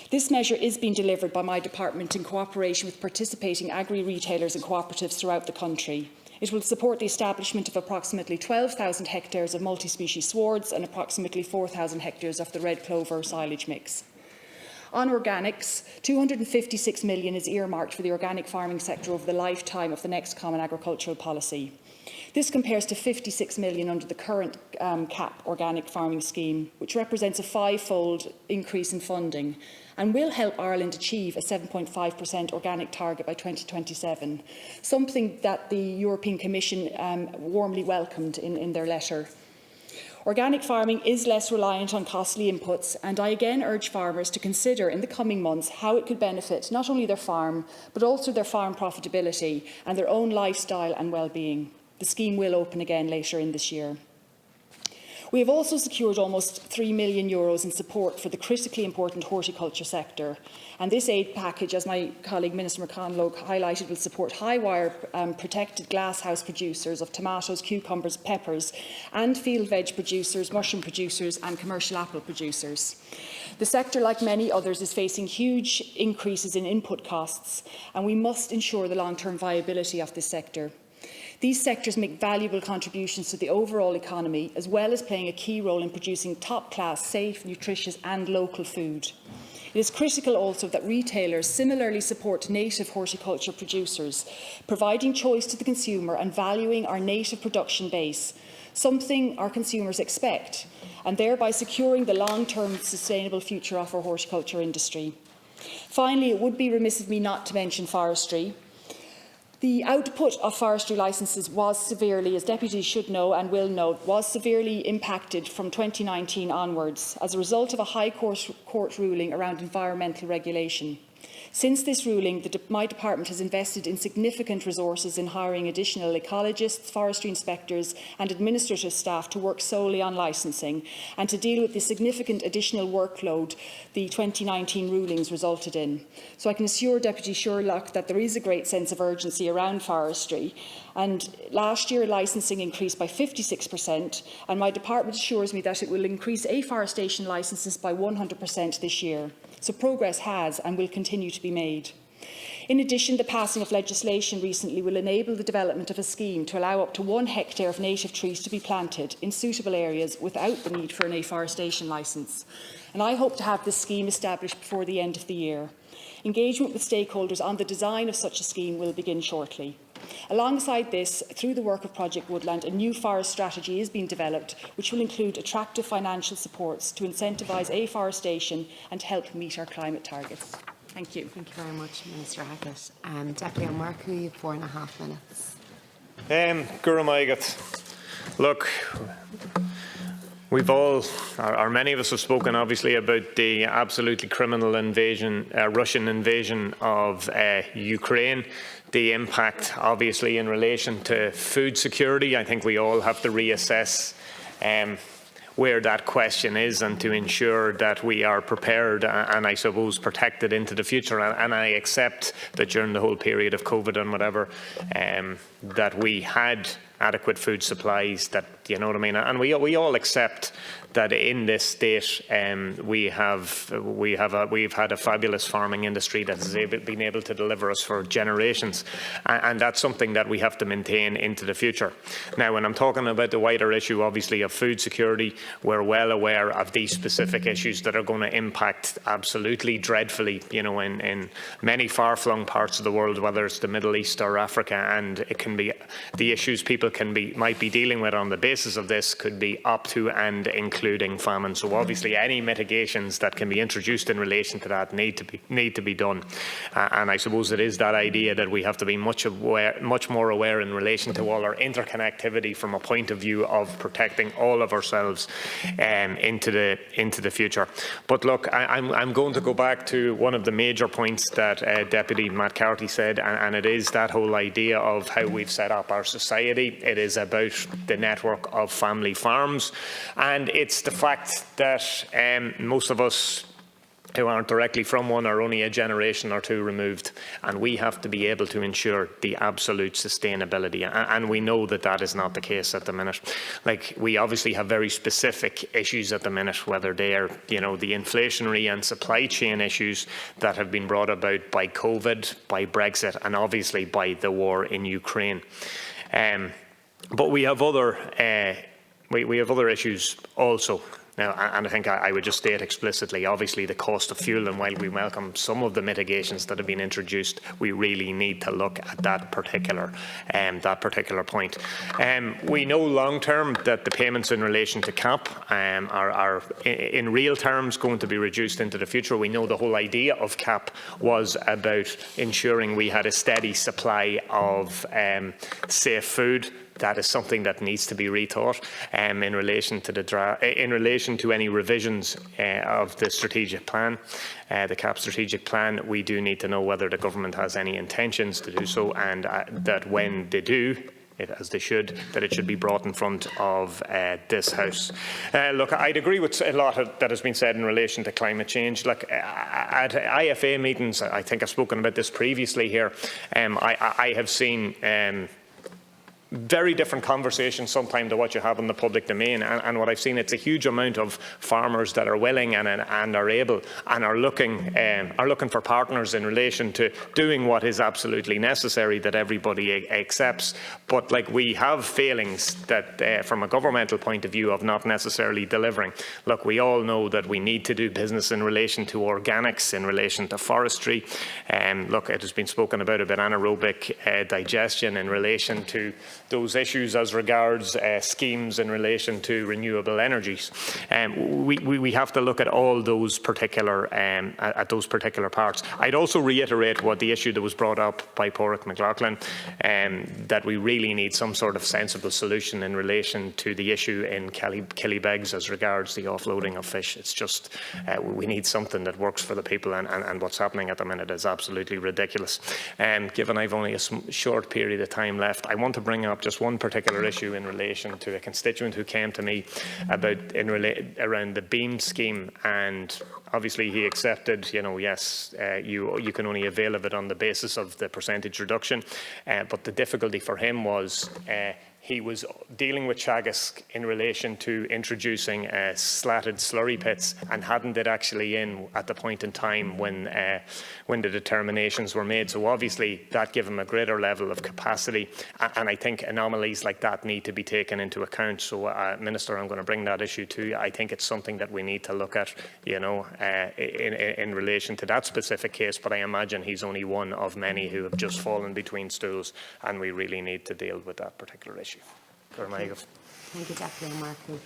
This measure is being delivered by my department in cooperation with participating agri-retailers and cooperatives throughout the country. It will support the establishment of approximately 12,000 hectares of multi-species swards and approximately 4,000 hectares of the red clover silage mix. On organics, £256 million is earmarked for the organic farming sector over the lifetime of the next Common Agricultural Policy. This compares to £56 million under the current CAP organic farming scheme, which represents a five-fold increase in funding and will help Ireland achieve a 7.5% organic target by 2027, something that the European Commission warmly welcomed in their letter. Organic farming is less reliant on costly inputs, and I again urge farmers to consider in the coming months how it could benefit not only their farm, but also their farm profitability and their own lifestyle and well-being. The scheme will open again later in this year. We have also secured almost €3 million in support for the critically important horticulture sector. And this aid package, as my colleague Minister McConlogue highlighted, will support high-wire protected glasshouse producers of tomatoes, cucumbers, peppers, and field veg producers, mushroom producers and commercial apple producers. The sector, like many others, is facing huge increases in input costs, and we must ensure the long-term viability of this sector. These sectors make valuable contributions to the overall economy, as well as playing a key role in producing top-class, safe, nutritious and local food. It is critical also that retailers similarly support native horticulture producers, providing choice to the consumer and valuing our native production base, something our consumers expect, and thereby securing the long-term sustainable future of our horticulture industry. Finally, it would be remiss of me not to mention forestry. The output of forestry licences was severely, as deputies should know and will know, was severely impacted from 2019 onwards as a result of a High Court ruling around environmental regulation. Since this ruling, my department has invested in significant resources in hiring additional ecologists, forestry inspectors and administrative staff to work solely on licensing and to deal with the significant additional workload the 2019 rulings resulted in. So I can assure Deputy Sherlock that there is a great sense of urgency around forestry. And last year, licensing increased by 56%, and my department assures me that it will increase afforestation licences by 100% this year. So progress has and will continue to be made. In addition, the passing of legislation recently will enable the development of a scheme to allow up to 1 hectare of native trees to be planted in suitable areas without the need for an afforestation licence. And I hope to have this scheme established before the end of the year. Engagement with stakeholders on the design of such a scheme will begin shortly. Alongside this, through the work of Project Woodland, a new forest strategy is being developed, which will include attractive financial supports to incentivise afforestation and help meet our climate targets. Thank you. Thank you very much, Minister Hackett. Deputy O'Mark, you have 4.5 minutes. Gura Maigat. Look, we've all, or many of us have spoken obviously about the absolutely criminal invasion, Russian invasion of Ukraine. The impact obviously in relation to food security. I think we all have to reassess where that question is and to ensure that we are prepared and I suppose protected into the future. And I accept that during the whole period of COVID and whatever, that we had adequate food supplies, that, you know what I mean, and we all accept that in this state we've had a fabulous farming industry that has been able to deliver us for generations, and that's something that we have to maintain into the future. Now, when I'm talking about the wider issue, obviously, of food security, we're well aware of these specific issues that are going to impact absolutely dreadfully, you know, in many far-flung parts of the world, whether it's the Middle East or Africa, and it can be the issues people might be dealing with on the basis of this could be up to and including famine. So obviously any mitigations that can be introduced in relation to that need to be done. And I suppose it is that idea that we have to be much more aware in relation to all our interconnectivity from a point of view of protecting all of ourselves into the future. But look, I'm going to go back to one of the major points that Deputy Matt Carty said, and it is that whole idea of how we've set up our society. It is about the network of family farms, and it's the fact that most of us who aren't directly from one are only a generation or two removed, and we have to be able to ensure the absolute sustainability, and we know that that is not the case at the minute. Like, we obviously have very specific issues at the minute, whether they are, you know, the inflationary and supply chain issues that have been brought about by COVID, by Brexit, and obviously by the war in Ukraine. But we have other issues also. Now, and I think I would just state explicitly, obviously, the cost of fuel, and while we welcome some of the mitigations that have been introduced, we really need to look at that particular point. We know long term that the payments in relation to CAP are in real terms going to be reduced into the future. We know the whole idea of CAP was about ensuring we had a steady supply of safe food. That is something that needs to be rethought in relation to any revisions of the strategic plan, the CAP strategic plan. We do need to know whether the government has any intentions to do so, and that when they do, as they should, that it should be brought in front of this House. Look, I'd agree with a lot that has been said in relation to climate change. Look, at IFA meetings, I think I've spoken about this previously here, I have seen very different conversations sometimes to what you have in the public domain, and what I've seen, it's a huge amount of farmers that are willing and are able and are looking for partners in relation to doing what is absolutely necessary that everybody accepts. But like, we have failings that from a governmental point of view of not necessarily delivering. Look, we all know that we need to do business in relation to organics, in relation to forestry. Look, it has been spoken about anaerobic digestion in relation to those issues as regards schemes in relation to renewable energies. We have to look at all those particular parts. I'd also reiterate what the issue that was brought up by Pádraig McLaughlin, that we really need some sort of sensible solution in relation to the issue in Killybegs as regards the offloading of fish. It's just we need something that works for the people, and what's happening at the minute is absolutely ridiculous. Given I've only a short period of time left, I want to bring up just one particular issue in relation to a constituent who came to me about around the beam scheme, and obviously he accepted, yes, you can only avail of it on the basis of the percentage reduction, but the difficulty for him was he was dealing with Teagasc in relation to introducing slatted slurry pits, and hadn't it actually in at the point in time when the determinations were made. So obviously that gave him a greater level of capacity, and I think anomalies like that need to be taken into account. So Minister, I'm going to bring that issue to you. I think it's something that we need to look at, in relation to that specific case, but I imagine he's only one of many who have just fallen between stools, and we really need to deal with that particular issue. Thank you, Deputy Murphy.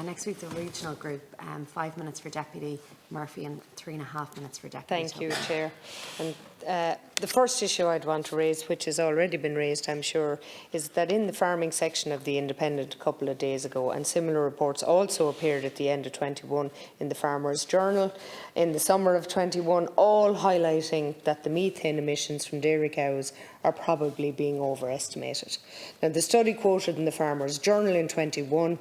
Next week, the regional group, 5 minutes for Deputy Murphy and 3.5 minutes for Deputy. Thank you, Chair. And the first issue I'd want to raise, which has already been raised, I'm sure, is that in the farming section of the Independent a couple of days ago, and similar reports also appeared at the end of 21 in the Farmers' Journal in the summer of 21, all highlighting that the methane emissions from dairy cows are probably being overestimated. Now, the study quoted in the Farmers' Journal in 21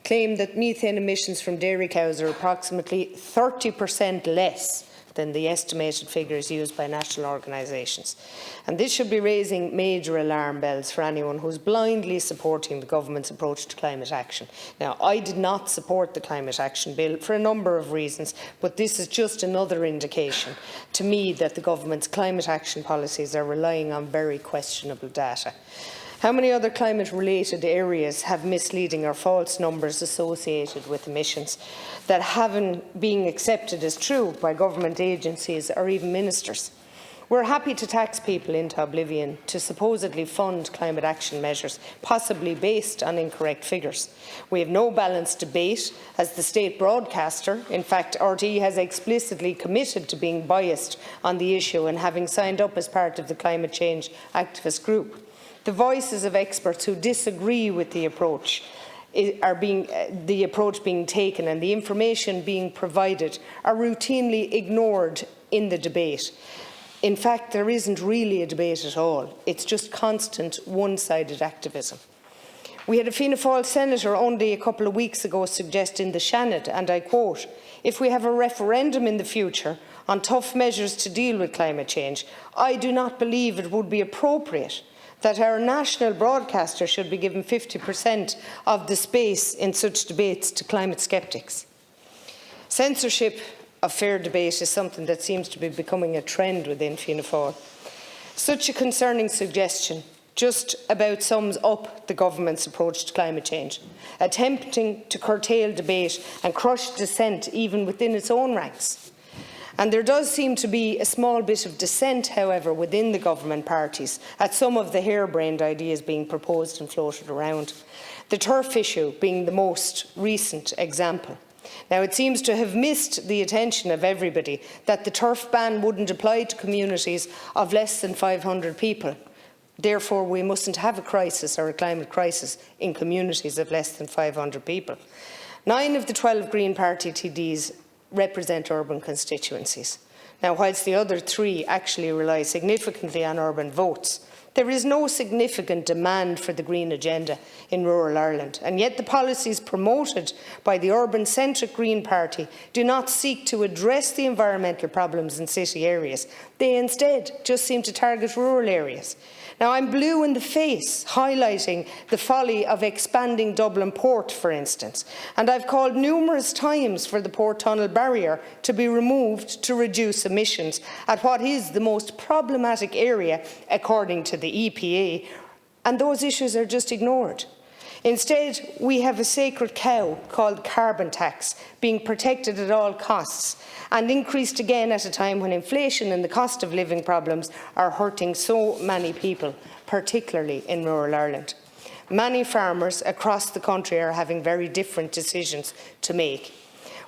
claimed that methane emissions from dairy cows are approximately 30% less than the estimated figures used by national organisations. And this should be raising major alarm bells for anyone who is blindly supporting the government's approach to climate action. Now, I did not support the Climate Action Bill for a number of reasons, but this is just another indication to me that the government's climate action policies are relying on very questionable data. How many other climate-related areas have misleading or false numbers associated with emissions that haven't been accepted as true by government agencies or even ministers? We're happy to tax people into oblivion to supposedly fund climate action measures, possibly based on incorrect figures. We have no balanced debate as the state broadcaster. In fact, RTE has explicitly committed to being biased on the issue and having signed up as part of the climate change activist group. The voices of experts who disagree with the approach being taken and the information being provided are routinely ignored in the debate. In fact, there isn't really a debate at all. It's just constant one-sided activism. We had a Fianna Fáil senator only a couple of weeks ago suggesting the Shannon, and I quote, "If we have a referendum in the future on tough measures to deal with climate change, I do not believe it would be appropriate that our national broadcaster should be given 50% of the space in such debates to climate sceptics." Censorship of fair debate is something that seems to be becoming a trend within Fianna Fáil. Such a concerning suggestion just about sums up the government's approach to climate change, attempting to curtail debate and crush dissent even within its own ranks. And there does seem to be a small bit of dissent, however, within the government parties at some of the harebrained ideas being proposed and floated around. The turf issue being the most recent example. Now, it seems to have missed the attention of everybody that the turf ban wouldn't apply to communities of less than 500 people. Therefore, we mustn't have a crisis or a climate crisis in communities of less than 500 people. 9 of the 12 Green Party TDs represent urban constituencies. Now, whilst the other 3 actually rely significantly on urban votes, there is no significant demand for the green agenda in rural Ireland, and yet the policies promoted by the urban-centric Green Party do not seek to address the environmental problems in city areas. They instead just seem to target rural areas. Now, I'm blue in the face, highlighting the folly of expanding Dublin Port, for instance, and I've called numerous times for the Port Tunnel barrier to be removed to reduce emissions at what is the most problematic area, according to the EPA, and those issues are just ignored. Instead, we have a sacred cow called carbon tax being protected at all costs and increased again at a time when inflation and the cost of living problems are hurting so many people, particularly in rural Ireland. Many farmers across the country are having very different decisions to make,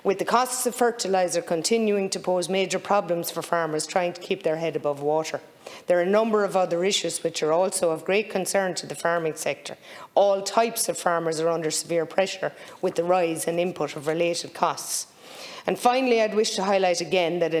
with the costs of fertiliser continuing to pose major problems for farmers trying to keep their head above water. There are a number of other issues which are also of great concern to the farming sector. All types of farmers are under severe pressure with the rise in input of related costs. And finally, I'd wish to highlight again that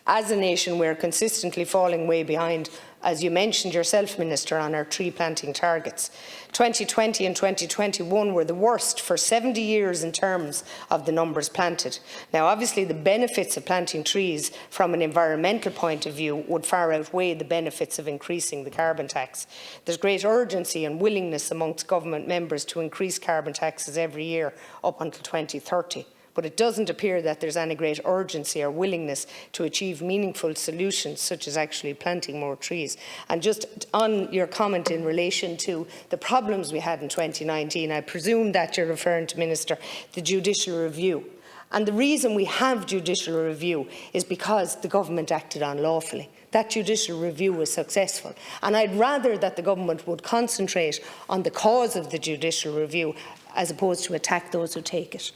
as a nation, we are consistently falling way behind, as you mentioned yourself, Minister, on our tree planting targets. 2020 and 2021 were the worst for 70 years in terms of the numbers planted. Now, obviously, the benefits of planting trees from an environmental point of view would far outweigh the benefits of increasing the carbon tax. There's great urgency and willingness amongst government members to increase carbon taxes every year up until 2030. But it doesn't appear that there's any great urgency or willingness to achieve meaningful solutions, such as actually planting more trees. And just on your comment in relation to the problems we had in 2019, I presume that you're referring to, Minister, the judicial review. And the reason we have judicial review is because the government acted unlawfully. That judicial review was successful. And I'd rather that the government would concentrate on the cause of the judicial review as opposed to attack those who take it.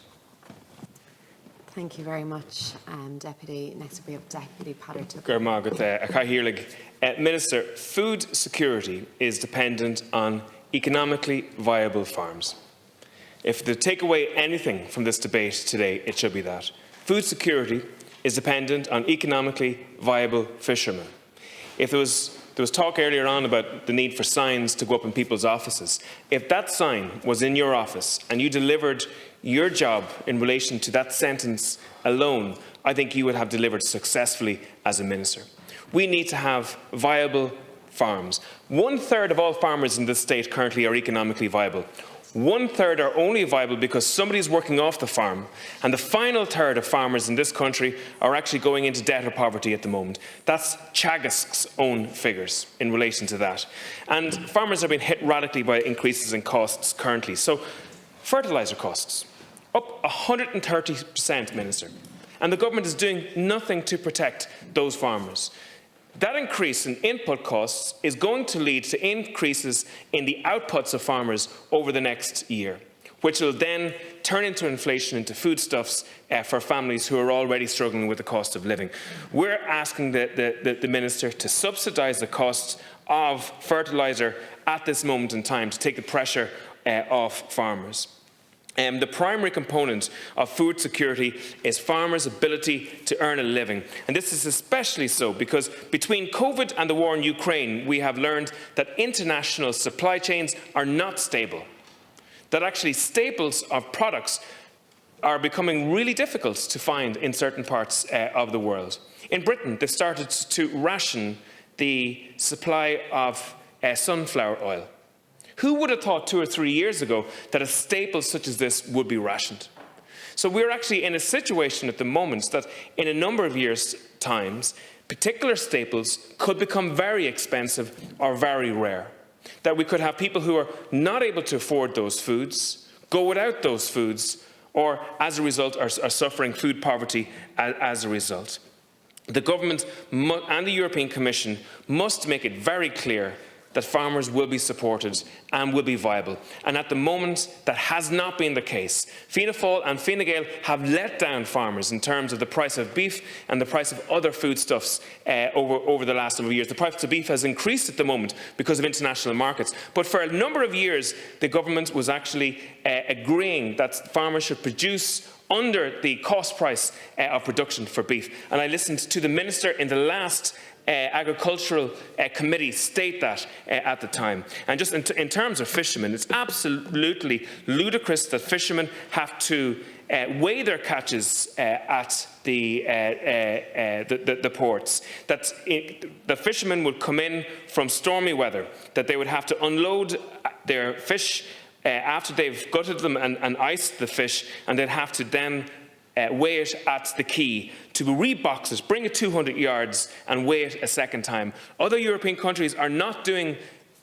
Thank you very much, Deputy. Next we have Deputy Patterson. Minister, food security is dependent on economically viable farms. If they take away anything from this debate today, it should be that. Food security is dependent on economically viable fishermen. If there was talk earlier on about the need for signs to go up in people's offices. If that sign was in your office and you delivered your job in relation to that sentence alone, I think you would have delivered successfully as a minister. We need to have viable farms. 1/3 of all farmers in this state currently are economically viable. 1/3 are only viable because somebody's working off the farm, and the final third of farmers in this country are actually going into debt or poverty at the moment. That's Teagasc's own figures in relation to that. And farmers are being hit radically by increases in costs currently. So, fertiliser costs, up 130%, Minister. And the government is doing nothing to protect those farmers. That increase in input costs is going to lead to increases in the outputs of farmers over the next year, which will then turn into inflation, into foodstuffs for families who are already struggling with the cost of living. We're asking the Minister to subsidise the costs of fertiliser at this moment in time to take the pressure off farmers. The primary component of food security is farmers' ability to earn a living. And this is especially so because between COVID and the war in Ukraine, we have learned that international supply chains are not stable. That actually staples of products are becoming really difficult to find in certain parts of the world. In Britain, they've started to ration the supply of sunflower oil. Who would have thought 2 or 3 years ago that a staple such as this would be rationed? So we're actually in a situation at the moment that in a number of years' times, particular staples could become very expensive or very rare. That we could have people who are not able to afford those foods, go without those foods, or as a result are suffering food poverty as a result. The government and the European Commission must make it very clear that farmers will be supported and will be viable. And at the moment, that has not been the case. Fianna Fáil and Fine Gael have let down farmers in terms of the price of beef and the price of other foodstuffs over the last number of years. The price of beef has increased at the moment because of international markets. But for a number of years, the government was actually agreeing that farmers should produce under the cost price of production for beef. And I listened to the Minister in the last Agricultural Committee state that at the time. And just in terms of fishermen, it's absolutely ludicrous that fishermen have to weigh their catches at the ports. That the fishermen would come in from stormy weather, that they would have to unload their fish after they've gutted them and iced the fish, and they'd have to then weigh it at the quay, to rebox it, bring it 200 yards and weigh it a second time. Other European countries are not doing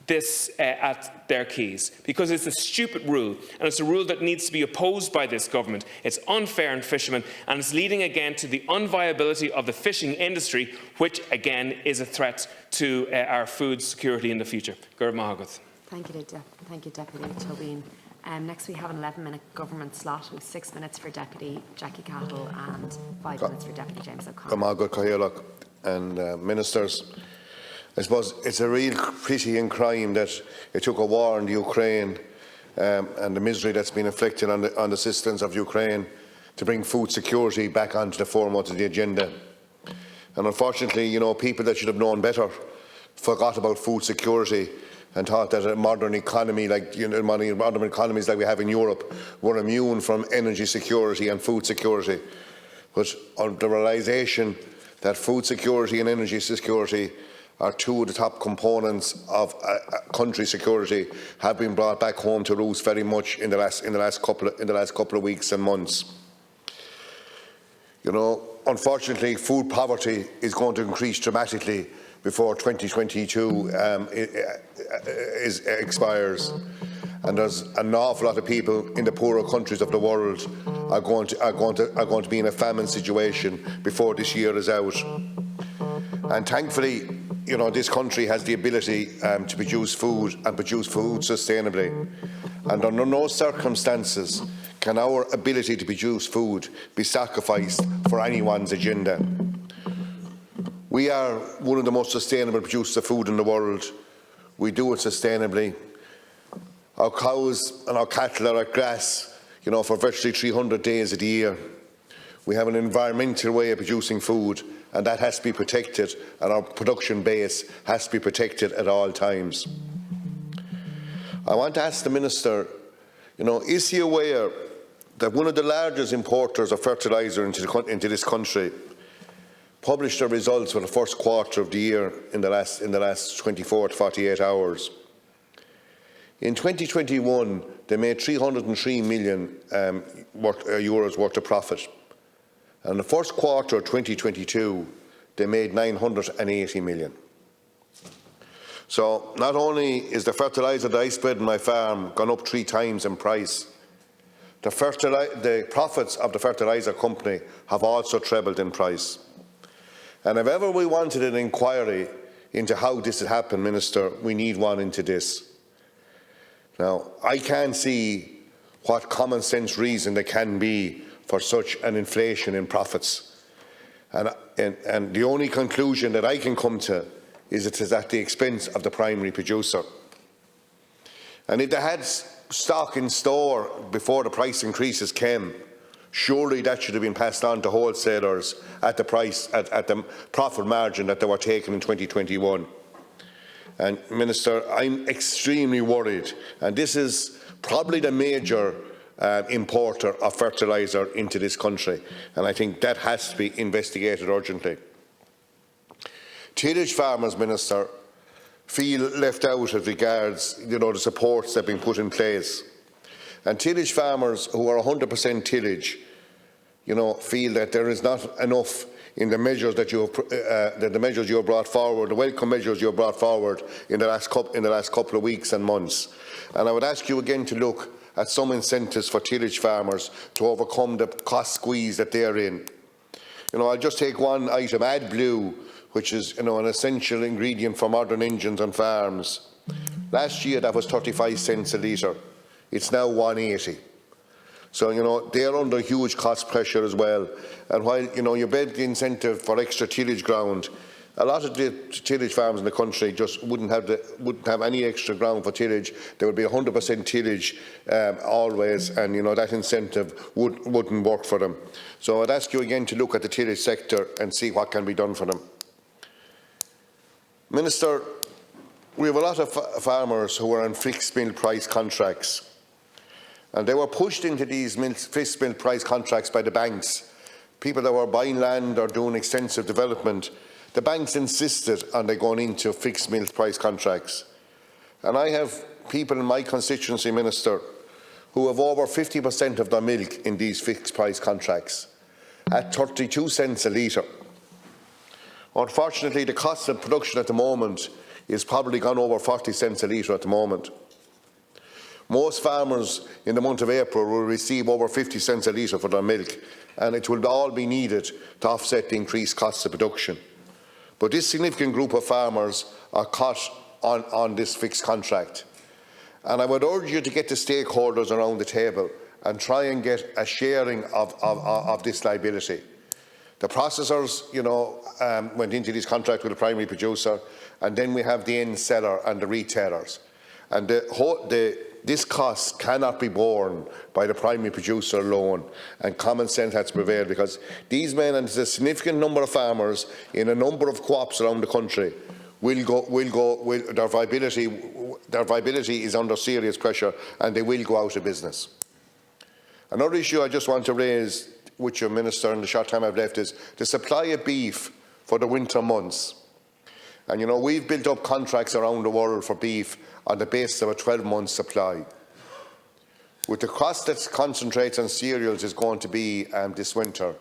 this at their quays because it's a stupid rule, and it's a rule that needs to be opposed by this government. It's unfair on fishermen, and it's leading again to the unviability of the fishing industry, which again is a threat to our food security in the future. Gurb Mahagat. Thank you, Deputy Tobin. Next we have an 11-minute government slot with 6 minutes for Deputy Jackie Cahill and 5 minutes for Deputy James O'Connor. And Ministers, I suppose it's a real pity and crime that it took a war in the Ukraine and the misery that's been inflicted on the citizens of Ukraine to bring food security back onto the foremost of the agenda. And unfortunately, you know, people that should have known better forgot about food security and thought that a modern economy like modern economies like we have in Europe were immune from energy security and food security. But the realisation that food security and energy security are two of the top components of country security have been brought back home to roost very much in the last couple of weeks and months. You know, unfortunately, food poverty is going to increase dramatically before 2022 expires, and there's an awful lot of people in the poorer countries of the world are going to be in a famine situation before this year is out. And thankfully, you know, this country has the ability to produce food and produce food sustainably, and under no circumstances can our ability to produce food be sacrificed for anyone's agenda. We are one of the most sustainable producers of food in the world. We do it sustainably. Our cows and our cattle are at grass, you know, for virtually 300 days of the year. We have an environmental way of producing food, and that has to be protected, and our production base has to be protected at all times. I want to ask the Minister, you know, is he aware that one of the largest importers of fertiliser into this country published their results for the first quarter of the year in the last 24 to 48 hours. In 2021, they made €303 million worth of profit. And in the first quarter of 2022, they made €980 million. So not only is the fertiliser that I spread on my farm gone up 3 times in price, the profits of the fertiliser company have also trebled in price. And if ever we wanted an inquiry into how this had happened, Minister, we need one into this. Now, I can't see what common sense reason there can be for such an inflation in profits. And the only conclusion that I can come to is it is at the expense of the primary producer. And if they had stock in store before the price increases came, surely that should have been passed on to wholesalers at the price, at the profit margin that they were taking in 2021. And Minister, I'm extremely worried, and this is probably the major importer of fertiliser into this country, and I think that has to be investigated urgently. Tillage farmers, Minister, feel left out as regards, you know, the supports that have been put in place. And tillage farmers who are 100% tillage, you know, feel that there is not enough in the measures that you have brought forward, the welcome measures you have brought forward in the last couple of weeks and months. And I would ask you again to look at some incentives for tillage farmers to overcome the cost squeeze that they are in. You know, I'll just take one item, AdBlue, which is, you know, an essential ingredient for modern engines on farms. Last year that was 35 cents a litre. It's now 180. So, you know, they're under huge cost pressure as well. And while, you know, you build the incentive for extra tillage ground, a lot of the tillage farms in the country just wouldn't have any extra ground for tillage. There would be 100% tillage always, and, you know, that incentive wouldn't work for them. So I'd ask you again to look at the tillage sector and see what can be done for them. Minister, we have a lot of farmers who are on fixed milk price contracts, and they were pushed into these fixed milk price contracts by the banks. People that were buying land or doing extensive development, the banks insisted on they going into fixed milk price contracts. And I have people in my constituency, Minister, who have over 50% of their milk in these fixed price contracts at 32 cents a litre. Unfortunately, the cost of production at the moment is probably gone over 40 cents a litre at the moment. Most farmers in the month of April will receive over 50 cents a litre for their milk, and it will all be needed to offset the increased costs of production. But this significant group of farmers are caught on this fixed contract. And I would urge you to get the stakeholders around the table and try and get a sharing of this liability. The processors, went into this contract with the primary producer, and then we have the end seller and the retailers. And this cost cannot be borne by the primary producer alone, and common sense has to prevail, because these men, and there's a significant number of farmers in a number of co-ops around the country, their viability is under serious pressure, and they will go out of business. Another issue I just want to raise with your Minister in the short time I've left is the supply of beef for the winter months. And we've built up contracts around the world for beef on the basis of a 12-month supply. With the cost that concentrates on cereals is going to be this winter,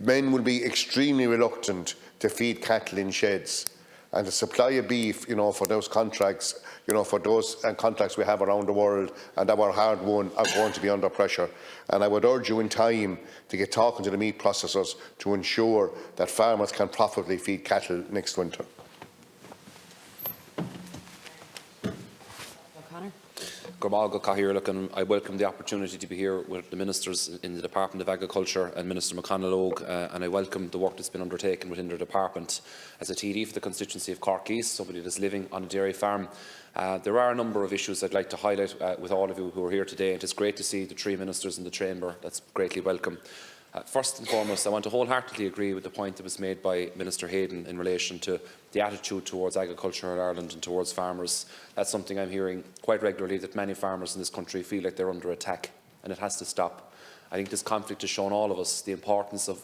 men will be extremely reluctant to feed cattle in sheds. And the supply of beef, for those contracts, contracts we have around the world and that were hard won, are going to be under pressure. And I would urge you in time to get talking to the meat processors to ensure that farmers can profitably feed cattle next winter. I welcome the opportunity to be here with the ministers in the Department of Agriculture and Minister McConnell, and I welcome the work that's been undertaken within their department. As a TD for the constituency of Cork East, somebody that's living on a dairy farm, there are a number of issues I'd like to highlight with all of you who are here today. It is great to see the three ministers in the chamber. That's greatly welcome. First and foremost, I want to wholeheartedly agree with the point that was made by Minister Hayden in relation to the attitude towards agriculture in Ireland and towards farmers. That's something I'm hearing quite regularly, that many farmers in this country feel like they're under attack, and it has to stop. I think this conflict has shown all of us the importance of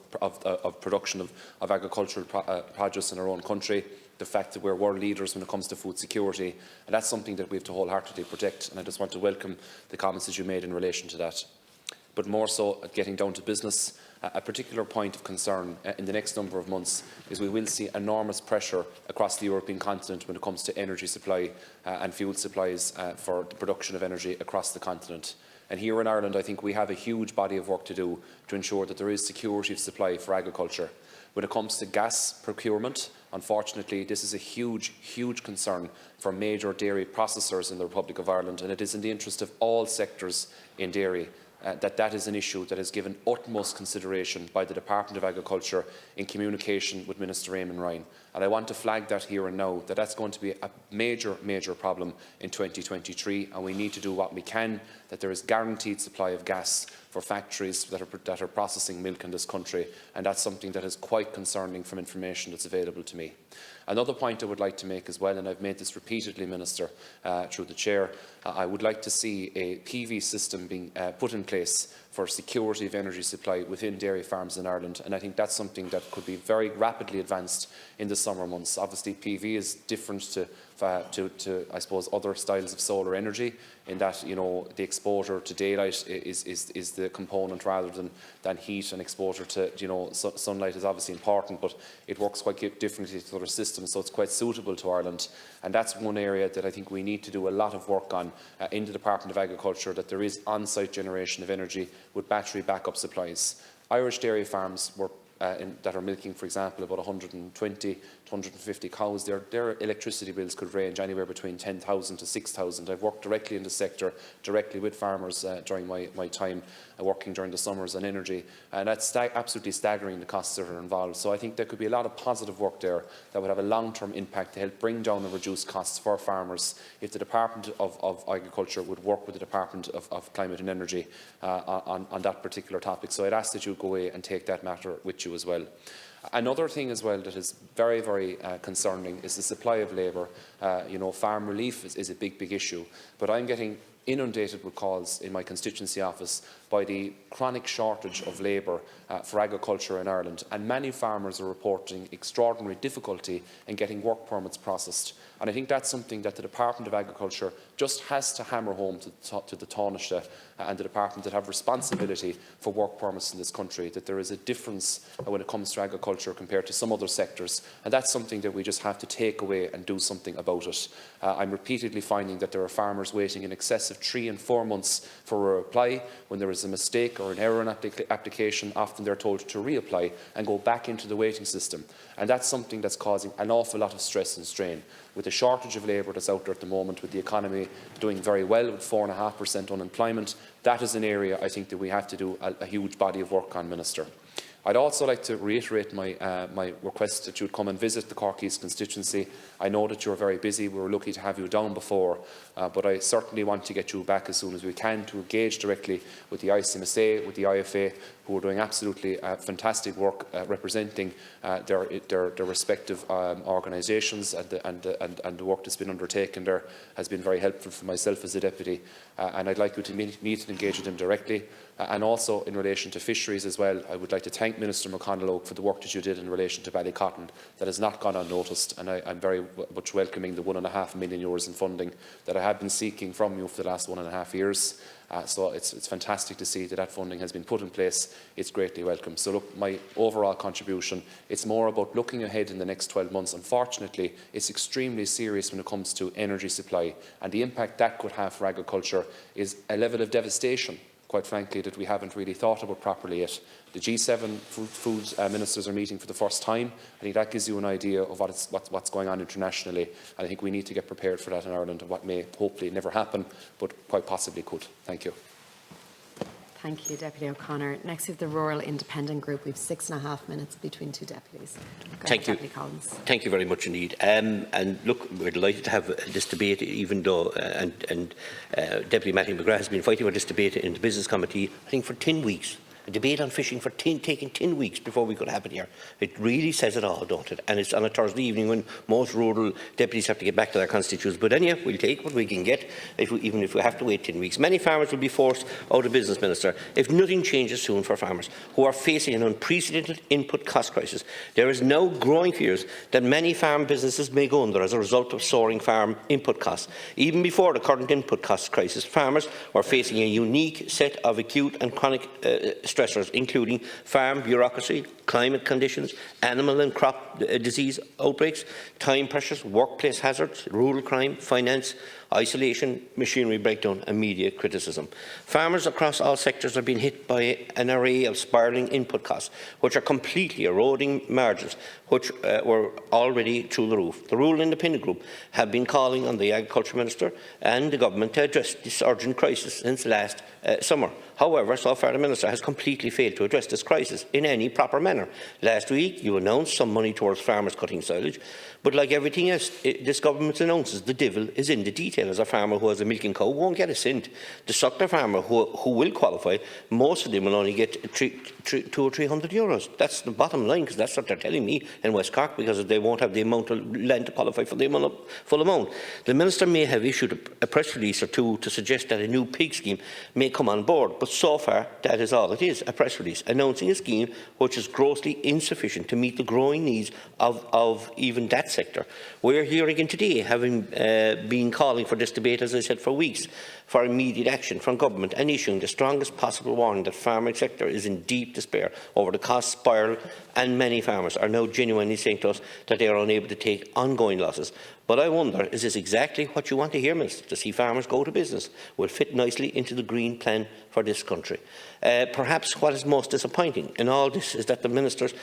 production of agricultural produce in our own country, the fact that we're world leaders when it comes to food security, and that's something that we have to wholeheartedly protect, and I just want to welcome the comments that you made in relation to that. But more so, getting down to business, a particular point of concern in the next number of months is we will see enormous pressure across the European continent when it comes to energy supply and fuel supplies for the production of energy across the continent. And here in Ireland, I think we have a huge body of work to do to ensure that there is security of supply for agriculture. When it comes to gas procurement, unfortunately, this is a huge, huge concern for major dairy processors in the Republic of Ireland, and it is in the interest of all sectors in dairy that is an issue that is given utmost consideration by the Department of Agriculture in communication with Minister Eamon Ryan. And I want to flag that here and now, that that's going to be a major, major problem in 2023, and we need to do what we can, that there is guaranteed supply of gas for factories that are processing milk in this country, and that's something that is quite concerning from information that's available to me. Another point I would like to make as well, and I've made this repeatedly, Minister, through the Chair, I would like to see a PV system being put in place for security of energy supply within dairy farms in Ireland, and I think that's something that could be very rapidly advanced in the summer months. Obviously, PV is different to I suppose, other styles of solar energy, in that, the exposure to daylight is the component rather than heat, and exposure to, sunlight is obviously important, but it works quite differently to other systems, so it's quite suitable to Ireland. And that's one area that I think we need to do a lot of work on in the Department of Agriculture, that there is on-site generation of energy with battery backup supplies. Irish dairy farms that are milking, for example, about 120 to 150 cows, their electricity bills could range anywhere between 10,000 to 6,000. I've worked directly in the sector, directly with farmers during my time working during the summers on energy, and that's absolutely staggering, the costs that are involved. So I think there could be a lot of positive work there that would have a long-term impact to help bring down and reduce costs for farmers if the Department of Agriculture would work with the Department of Climate and Energy on that particular topic. So I'd ask that you go away and take that matter with you as well. Another thing as well that is very, very concerning is the supply of labour. Farm relief is a big, big issue, but I'm getting inundated with calls in my constituency office by the chronic shortage of labour for agriculture in Ireland, and many farmers are reporting extraordinary difficulty in getting work permits processed. And I think that's something that the Department of Agriculture just has to hammer home to the Taoiseach and the department that have responsibility for work permits in this country, that there is a difference when it comes to agriculture compared to some other sectors, and that's something that we just have to take away and do something about it. I'm repeatedly finding that there are farmers waiting in excess of 3 and 4 months for a reply. When there is a mistake or an error in application, often they're told to reapply and go back into the waiting system. And that's something that's causing an awful lot of stress and strain. With the shortage of labour that's out there at the moment, with the economy doing very well with 4.5% unemployment, that is an area I think that we have to do a huge body of work on, Minister. I'd also like to reiterate my request that you would come and visit the Cork East constituency. I know that you're very busy. We were lucky to have you down before, but I certainly want to get you back as soon as we can to engage directly with the ICMSA, with the IFA, who are doing absolutely fantastic work representing their respective organisations, and the work that's been undertaken there has been very helpful for myself as a deputy, and I'd like you to meet and engage with them directly. And also in relation to fisheries as well, I would like to thank Minister McConnell for the work that you did in relation to Ballycotton. That has not gone unnoticed, and I'm very much welcoming the €1.5 million in funding that I have been seeking from you for the last 1.5 years. So it's fantastic to see that that funding has been put in place. It's greatly welcome. So look, my overall contribution, it's more about looking ahead in the next 12 months. Unfortunately, it's extremely serious when it comes to energy supply, and the impact that could have for agriculture is a level of devastation, quite frankly, that we haven't really thought about properly yet. The G7 food ministers are meeting for the first time. I think that gives you an idea of what's going on internationally. And I think we need to get prepared for that in Ireland, and what may hopefully never happen, but quite possibly could. Thank you. Thank you, Deputy O'Connor. Next, we have the Rural Independent Group. We have 6.5 minutes between two deputies. Thank you. Thank you very much indeed. And look, we're delighted to have this debate, even though Deputy Matthew McGrath has been fighting for this debate in the Business Committee, I think, for 10 weeks. A debate on fishing for taking 10 weeks before we could have it here. It really says it all, don't it? And it's on a Thursday evening when most rural deputies have to get back to their constituents. But anyhow, we'll take what we can get, even if we have to wait 10 weeks. Many farmers will be forced out of business, Minister, if nothing changes soon for farmers who are facing an unprecedented input cost crisis. There is now growing fears that many farm businesses may go under as a result of soaring farm input costs. Even before the current input cost crisis, farmers are facing a unique set of acute and chronic stressors, including farm bureaucracy, climate conditions, animal and crop disease outbreaks, time pressures, workplace hazards, rural crime, finance, isolation, machinery breakdown and media criticism. Farmers across all sectors are being hit by an array of spiralling input costs, which are completely eroding margins, which were already through the roof. The Rural Independent Group have been calling on the Agriculture Minister and the Government to address this urgent crisis since last summer. However, so far the Minister has completely failed to address this crisis in any proper manner. Last week you announced some money towards farmers cutting silage, but like everything else this Government announces, the devil is in the detail. As a farmer who has a milking cow won't get a cent. The suckler farmer who will qualify, most of them will only get €200 or €300. That's the bottom line, because that's what they're telling me in West Cork, because they won't have the amount of land to qualify for the full amount. The Minister may have issued a press release or two to suggest that a new pig scheme may come on board, but so far that is all it is, a press release announcing a scheme which is grossly insufficient to meet the growing needs of even that sector. We're here again today, having been calling for this debate, as I said, for weeks, for immediate action from Government, and issuing the strongest possible warning that the farming sector is in deep despair over the cost spiral, and many farmers are now genuinely saying to us that they are unable to take ongoing losses. But I wonder, is this exactly what you want to hear, Minister? To see farmers go to business will fit nicely into the green plan for this country. Perhaps what is most disappointing in all this is that the ministers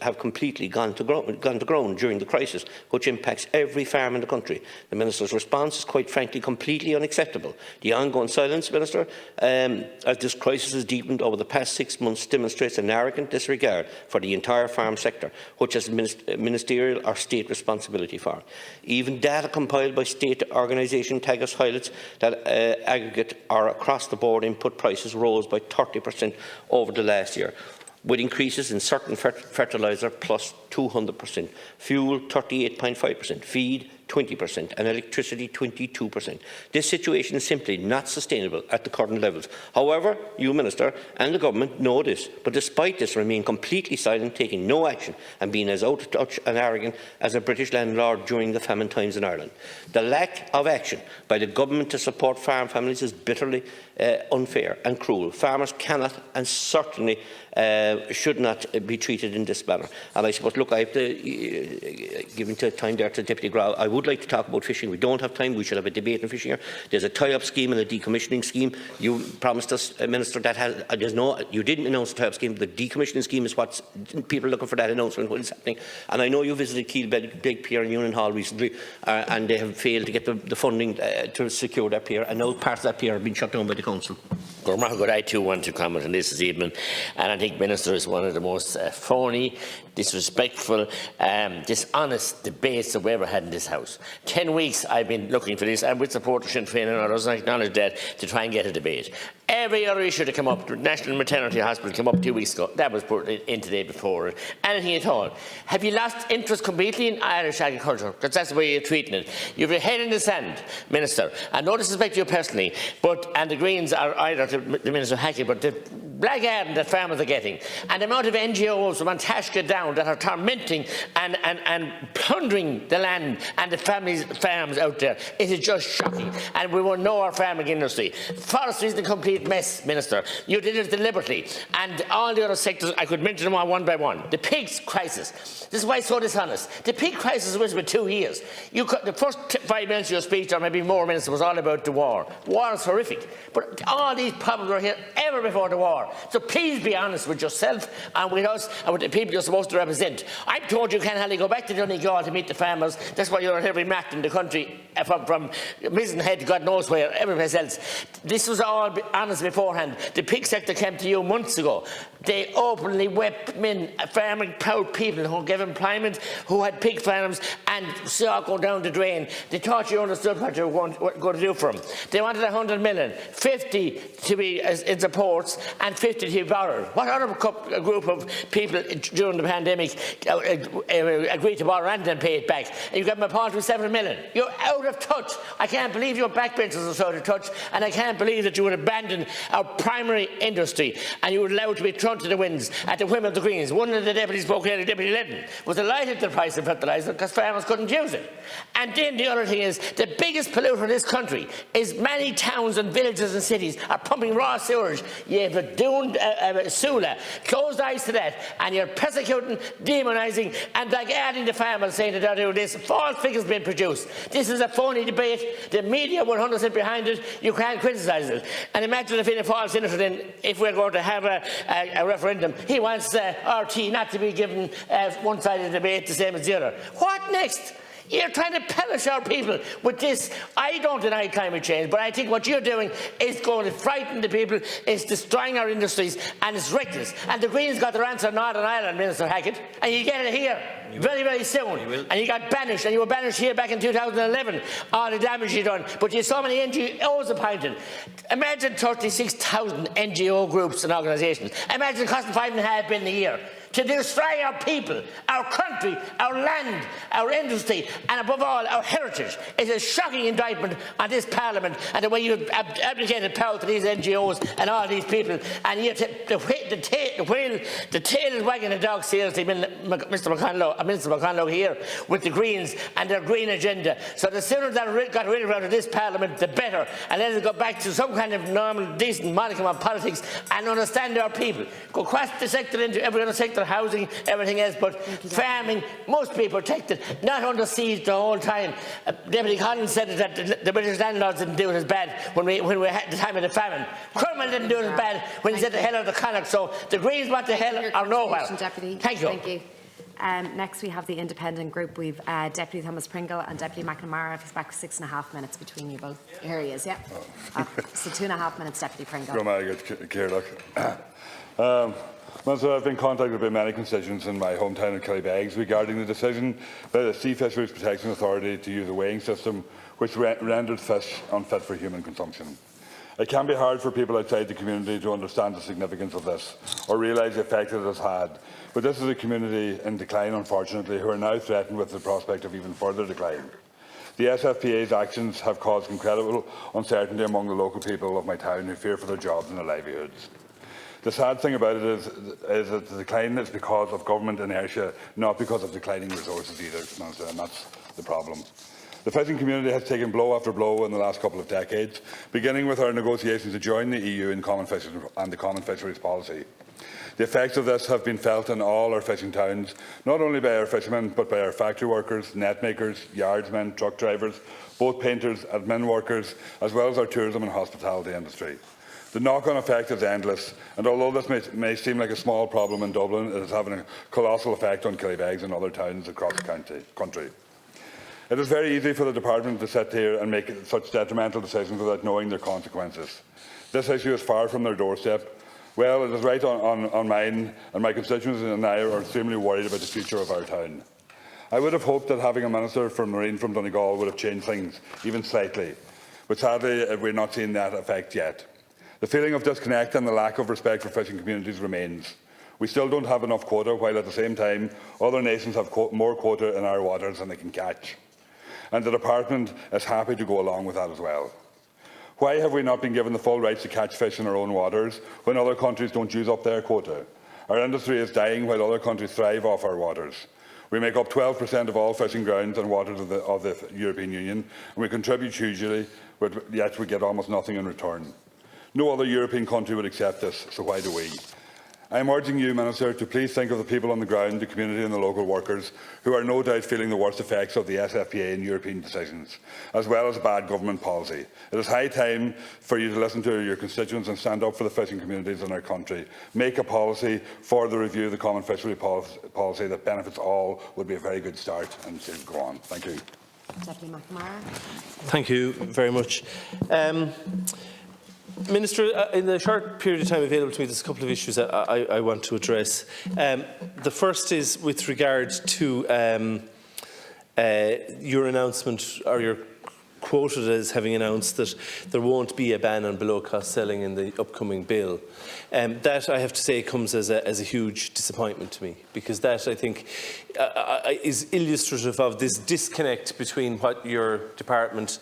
have completely gone to ground during the crisis, which impacts every farm in the country. The minister's response is, quite frankly, completely unacceptable. The ongoing silence, Minister, as this crisis has deepened over the past 6 months, demonstrates an arrogant disregard for the entire farm sector, which has ministerial or state responsibility for. Even data compiled by state organisation Tagus highlights that aggregate or across-the-board input prices rose by 30% over the last year, with increases in certain fertiliser plus 200%, fuel 38.5%, feed 20% and electricity 22%. This situation is simply not sustainable at the current levels. However, you, Minister, and the Government know this, but despite this remain completely silent, taking no action and being as out of touch and arrogant as a British landlord during the famine times in Ireland. The lack of action by the Government to support farm families is bitterly unfair and cruel. Farmers cannot and certainly should not be treated in this manner. And I suppose, look, I have to, given time there to Deputy Grau, I would would like to talk about fishing. We don't have time. We should have a debate on fishing here. There's a tie-up scheme and a decommissioning scheme. You promised us, Minister, that there's no. You didn't announce the tie-up scheme. The decommissioning scheme is what people are looking for, that announcement. What is happening? And I know you visited Keele Big Pier in Union Hall recently, and they have failed to get the funding to secure that pier. And now parts of that pier have been shut down by the council. I too want to comment on this evening, and I think Minister is one of the most phony, disrespectful, dishonest debates that we ever had in this House. 10 weeks I've been looking for this, and with support of Sinn Féin and others, I acknowledge that, to try and get a debate. Every other issue to come up, the National Maternity Hospital came up 2 weeks ago, that was put in today before. Anything at all. Have you lost interest completely in Irish agriculture? Because that's the way you're treating it. You have your head in the sand, Minister, and no disrespect to you personally, and the Greens are either the Minister Hackett, but the blackguard that farmers are getting, and the amount of NGOs from Antashka down that are tormenting and plundering the land and the farms out there, it is just shocking. And we won't know our farming industry. Forestry is a complete mess, Minister. You did it deliberately, and all the other sectors, I could mention them all one by one. The pigs crisis. This is why it's so dishonest. The pig crisis was for 2 years. The first 5 minutes of your speech, or maybe more, Minister, was all about the war. War is horrific, but all these problems were here ever before the war. So please be honest with yourself and with us and with the people you're supposed to represent. I'm told you can't hardly go back to Donegal to meet the farmers. That's why you're on every map in the country, from Misenhead to God knows where, every place else. This was all honest beforehand. The pig sector came to you months ago. They openly wept men, farming proud people who gave employment, who had pig farms, and saw it go down the drain. They thought you understood what you were going to do for them. They wanted 100 million, 50 to be in supports, and 50 to be borrowed. What other group of people during the pandemic agreed to borrow and then pay it back? And you got them a part with 7 million. You're out of touch. I can't believe your backbenchers are so out of touch, and I can't believe that you would abandon our primary industry and you would allow it to be thrown to the winds at the whim of the Greens. One of the deputies spoke here, Deputy Lennon, was delighted at the price of fertiliser because farmers couldn't use it. And then the other thing is, the biggest polluter in this country is many towns and villages and cities are pumping raw sewage. You have a doomed Sula. Closed eyes to that, and you're persecuting, demonising, and like adding the farmers saying that they're doing this. False figures being produced. This is a phony debate. The media 100% behind it. You can't criticise it. And imagine if in a false senator, then, if we're going to have a referendum, he wants RT not to be given one-sided debate the same as the other. What next? You're trying to perish our people with this. I don't deny climate change, but I think what you're doing is going to frighten the people, it's destroying our industries, and it's reckless. And the Greens got their answer in Northern Ireland, Minister Hackett, and you get it here very, very soon. And you got banished, and you were banished here back in 2011, all the damage you done. But you have so many NGOs appointed. Imagine 36,000 NGO groups and organisations. Imagine it costing $5.5 billion a year to destroy our people, our country, our land, our industry, and above all, our heritage. It's a shocking indictment on this Parliament and the way you've abdicated power to these NGOs and all these people. And yet the tail is wagging the dog seriously, Minister McConlogue here with the Greens and their green agenda. So the sooner that got rid of this Parliament, the better. And let us go back to some kind of normal, decent modicum of politics and understand our people. Go across the sector into every other sector, housing, everything else, but farming must be protected, not under siege the whole time. Deputy Collins said that the British landlords didn't do it as bad when we had the time of the famine. Cromwell didn't do it as bad when he said the hell of the Connacht. So the Greens want the hell or nowhere. Deputy. Thank you. Thank you. Next we have the independent group. We've Deputy Thomas Pringle and Deputy McNamara. If he's back for 6.5 minutes between you both. Here he is, yeah. So 2.5 minutes, Deputy Pringle. Minister, I've been contacted by many constituents in my hometown of Killybegs regarding the decision by the Sea Fisheries Protection Authority to use a weighing system which rendered fish unfit for human consumption. It can be hard for people outside the community to understand the significance of this or realise the effect it has had, but this is a community in decline, unfortunately, who are now threatened with the prospect of even further decline. The SFPA's actions have caused incredible uncertainty among the local people of my town who fear for their jobs and their livelihoods. The sad thing about it is that the decline is because of government inertia, not because of declining resources either, and that's the problem. The fishing community has taken blow after blow in the last couple of decades, beginning with our negotiations to join the EU in the Common Fisheries Policy. The effects of this have been felt in all our fishing towns, not only by our fishermen, but by our factory workers, net makers, yardsmen, truck drivers, boat painters, admin workers, as well as our tourism and hospitality industry. The knock-on effect is endless, and although this may seem like a small problem in Dublin, it is having a colossal effect on Killybegs and other towns across the country. It is very easy for the Department to sit here and make such detrimental decisions without knowing their consequences. This issue is far from their doorstep. Well, it is right on mine, and my constituents and I are extremely worried about the future of our town. I would have hoped that having a Minister for Marine from Donegal would have changed things, even slightly, but sadly we're not seeing that effect yet. The feeling of disconnect and the lack of respect for fishing communities remains. We still don't have enough quota, while at the same time other nations have more quota in our waters than they can catch. And the Department is happy to go along with that as well. Why have we not been given the full rights to catch fish in our own waters when other countries don't use up their quota? Our industry is dying while other countries thrive off our waters. We make up 12% of all fishing grounds and waters of the European Union, and we contribute hugely, but yet we get almost nothing in return. No other European country would accept this, so why do we? I am urging you, Minister, to please think of the people on the ground, the community and the local workers, who are no doubt feeling the worst effects of the SFPA and European decisions, as well as bad government policy. It is high time for you to listen to your constituents and stand up for the fishing communities in our country. Make a policy for the review of the common fishery policy that benefits all would be a very good start, and should go on. Thank you. Deputy McNamara. Thank you very much. Minister, in the short period of time available to me, there's a couple of issues that I want to address. The first is with regard to your announcement, or your quoted as having announced that there won't be a ban on below-cost selling in the upcoming bill. That, I have to say, comes as a huge disappointment to me, because that, I think, is illustrative of this disconnect between what your department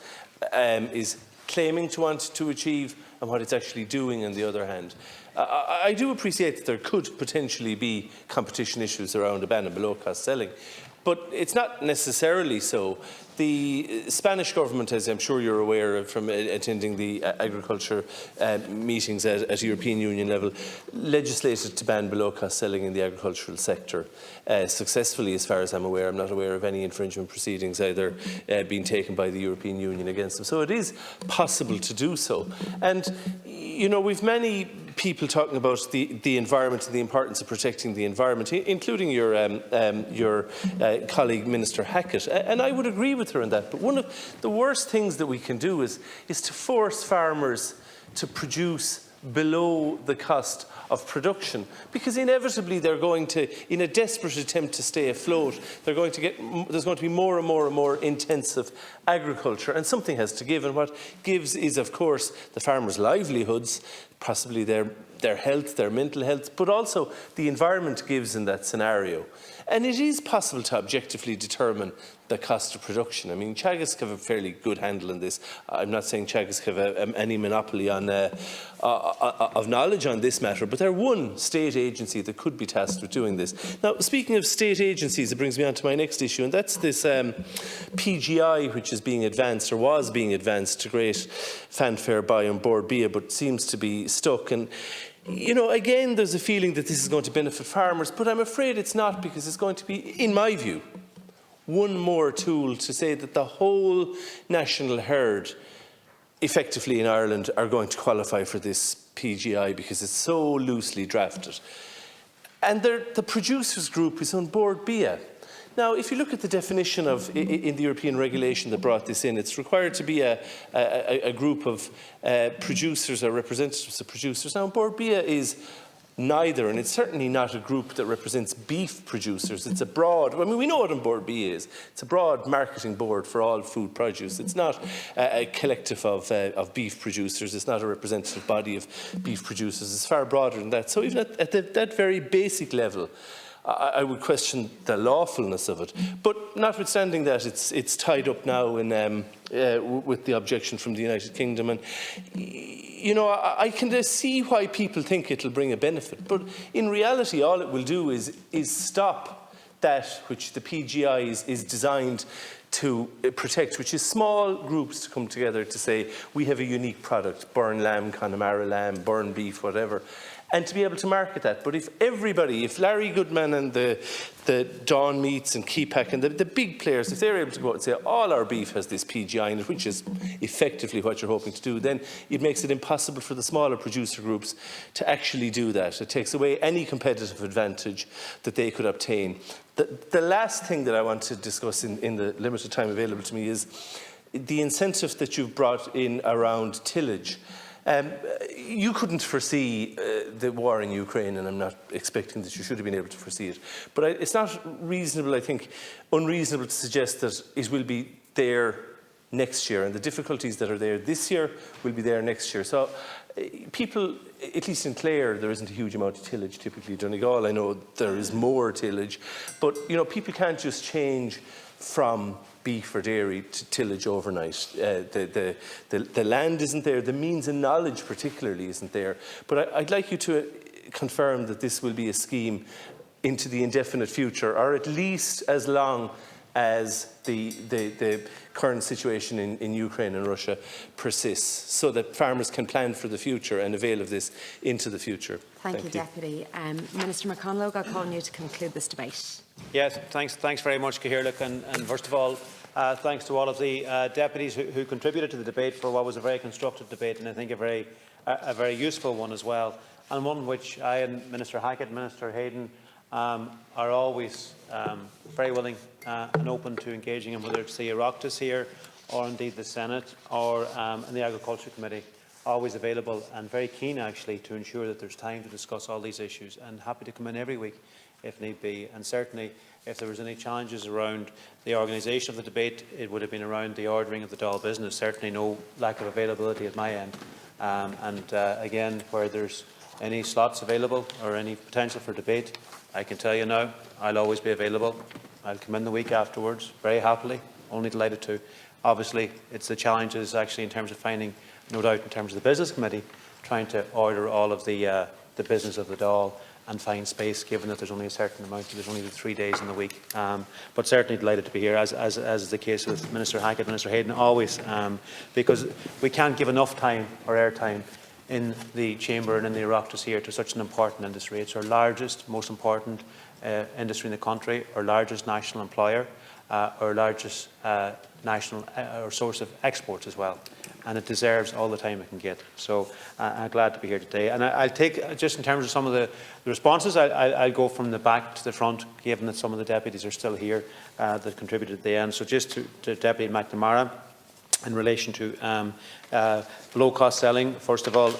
is claiming to want to achieve and what it's actually doing on the other hand. I do appreciate that there could potentially be competition issues around a ban on below-cost selling, but it's not necessarily so. The Spanish government, as I'm sure you're aware from attending the agriculture meetings at European Union level, legislated to ban below-cost selling in the agricultural sector successfully, as far as I'm aware. I'm not aware of any infringement proceedings either being taken by the European Union against them. So it is possible to do so. And, you know, we've many people talking about the environment and the importance of protecting the environment, including your colleague, Minister Hackett. And I would agree with her on that. But one of the worst things that we can do is to force farmers to produce below the cost of production, because inevitably they're going to, in a desperate attempt to stay afloat, there's going to be more and more and more intensive agriculture, and something has to give, and what gives is, of course, the farmers' livelihoods, possibly their health, their mental health, but also the environment gives in that scenario. And it is possible to objectively determine the cost of production. I mean, Teagasc have a fairly good handle on this. I'm not saying Teagasc have any monopoly on of knowledge on this matter, but they're one state agency that could be tasked with doing this. Now, speaking of state agencies, it brings me on to my next issue, and that's this PGI, which is being advanced, or was being advanced to great fanfare by On Board Bia, but seems to be stuck. And you know, again, there's a feeling that this is going to benefit farmers, but I'm afraid it's not, because it's going to be, in my view, one more tool to say that the whole national herd, effectively in Ireland, are going to qualify for this PGI because it's so loosely drafted. And the producers group is On Board Bia. Now, if you look at the definition in the European regulation that brought this in, it's required to be a group of producers or representatives of producers. Now, On Board Bia is neither, and it's certainly not a group that represents beef producers. It's a broad, I mean, we know what On Board Bia is. It's a broad marketing board for all food produce. It's not a collective of beef producers. It's not a representative body of beef producers. It's far broader than that. So even at that very basic level, I would question the lawfulness of it. But notwithstanding that, it's tied up now in, with the objection from the United Kingdom. And, you know, I can see why people think it'll bring a benefit. But in reality, all it will do is stop that which the PGI is designed to protect, which is small groups to come together to say, we have a unique product, burn lamb, Connemara lamb, burn beef, whatever. and to be able to market that. But if everybody, if Larry Goodman and the Dawn Meats and Keepack and the big players, if they're able to go out and say all our beef has this PGI in it, which is effectively what you're hoping to do, then it makes it impossible for the smaller producer groups to actually do that. It takes away any competitive advantage that they could obtain. The last thing that I want to discuss in the limited time available to me is the incentive that you've brought in around tillage. You couldn't foresee the war in Ukraine, and I'm not expecting that you should have been able to foresee it. But it's not reasonable, I think, unreasonable to suggest that it will be there next year, and the difficulties that are there this year will be there next year. So people, at least in Clare, there isn't a huge amount of tillage typically. Donegal, I know there is more tillage, but people can't just change from beef or dairy to tillage overnight. The land isn't there, the means and knowledge particularly isn't there. But I'd like you to confirm that this will be a scheme into the indefinite future, or at least as long as the current situation in Ukraine and Russia persists, so that farmers can plan for the future and avail of this into the future. Thank you, Deputy. Minister McConalogue, I'll call on you to conclude this debate. Yes, thanks very much, Cathaoirleach, and first of all, thanks to all of the deputies who contributed to the debate for what was a very constructive debate, and I think a very useful one as well, and one which I and Minister Hackett, Minister Hayden are always very willing and open to engaging in, whether it's the Oireachtas here or indeed the Senate or in the Agriculture Committee. Always available and very keen actually to ensure that there's time to discuss all these issues, and happy to come in every week if need be. And certainly if there was any challenges around the organisation of the debate, it would have been around the ordering of the Dáil business. Certainly no lack of availability at my end. Again, where there's any slots available or any potential for debate, I can tell you now, I'll always be available. I'll come in the week afterwards, very happily, only delighted to. Obviously, it's the challenges actually in terms of finding, no doubt in terms of the Business Committee, trying to order all of the business of the Dáil and find space, given that there's only a certain amount, there's only the 3 days in the week. But certainly delighted to be here, as is the case with Minister Hackett, Minister Hayden, always, because we can't give enough time or airtime in the Chamber and in the Oireachtas here to such an important industry. It's our largest, most important industry in the country, our largest national employer, our largest national or source of exports as well. And it deserves all the time it can get. So I'm glad to be here today. And I'll take, just in terms of some of the responses, I'll go from the back to the front, given that some of the deputies are still here that contributed at the end. So just to Deputy McNamara, in relation to low-cost selling, first of all,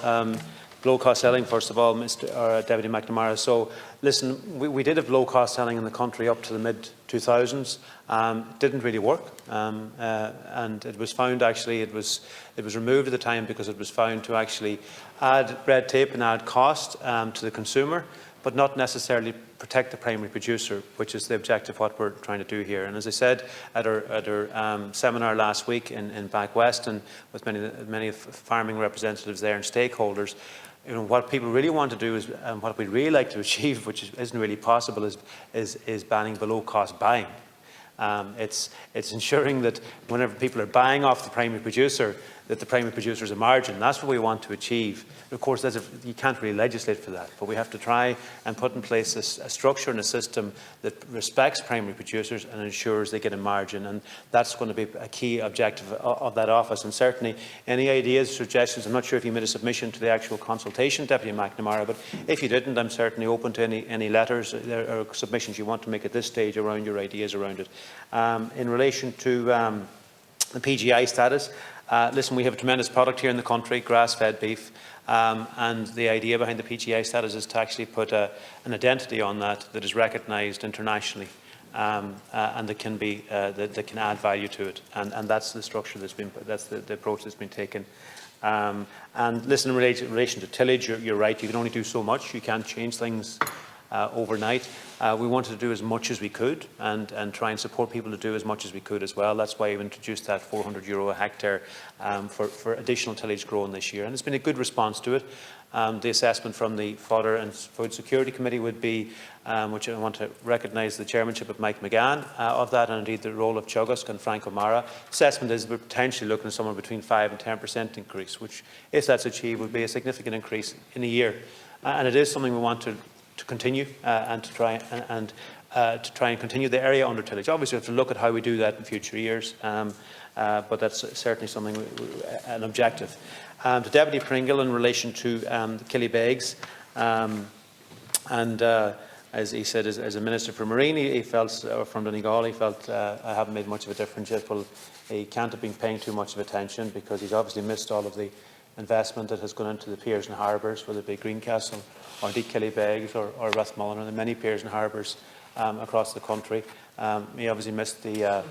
Mr. Deputy McNamara. So, listen, we did have low-cost selling in the country up to the mid-2000s. It didn't really work, and it was found actually it was removed at the time because it was found to actually add red tape and add cost to the consumer, but not necessarily protect the primary producer, which is the objective of what we're trying to do here. And as I said at our seminar last week in Back West, and with many farming representatives there and stakeholders, what people really want to do is, what we'd really like to achieve, which isn't really possible, is banning below-cost buying. It's ensuring that whenever people are buying off the primary producer, that the primary producer is a margin. That's what we want to achieve. Of course, you can't really legislate for that, but we have to try and put in place a structure and a system that respects primary producers and ensures they get a margin. And that's going to be a key objective of that office. And certainly, any ideas, suggestions, I'm not sure if you made a submission to the actual consultation, Deputy McNamara, but if you didn't, I'm certainly open to any letters or submissions you want to make at this stage around your ideas around it. In relation to the PGI status, listen, we have a tremendous product here in the country, grass-fed beef, and the idea behind the PGI status is to actually put an identity on that is recognised internationally, and that can add value to it, and that's the structure that's the approach that's been taken. And listen, in relation to tillage, you're right. You can only do so much. You can't change things overnight. We wanted to do as much as we could and try and support people to do as much as we could as well. That's why we introduced that €400 a hectare for additional tillage growing this year. And there's been a good response to it. The assessment from the Fodder and Food Security Committee would be, which I want to recognise the chairmanship of Mike McGann of that, and indeed the role of Chugusk and Frank O'Mara. Assessment is we're potentially looking at somewhere between 5 and 10% increase, which, if that's achieved, would be a significant increase in a year. And it is something we want to continue and to try and continue the area under tillage. Obviously, we have to look at how we do that in future years, but that's certainly something, an objective. To Deputy Pringle in relation to the Killybegs, as he said, as a Minister for Marine, he felt, or from Donegal, he felt, I haven't made much of a difference yet. Well, he can't have been paying too much of attention because he's obviously missed all of the investment that has gone into the piers and harbours, whether it be Greencastle or indeed Killybegs or Rathmullen, and the many piers and harbours across the country. He obviously missed the...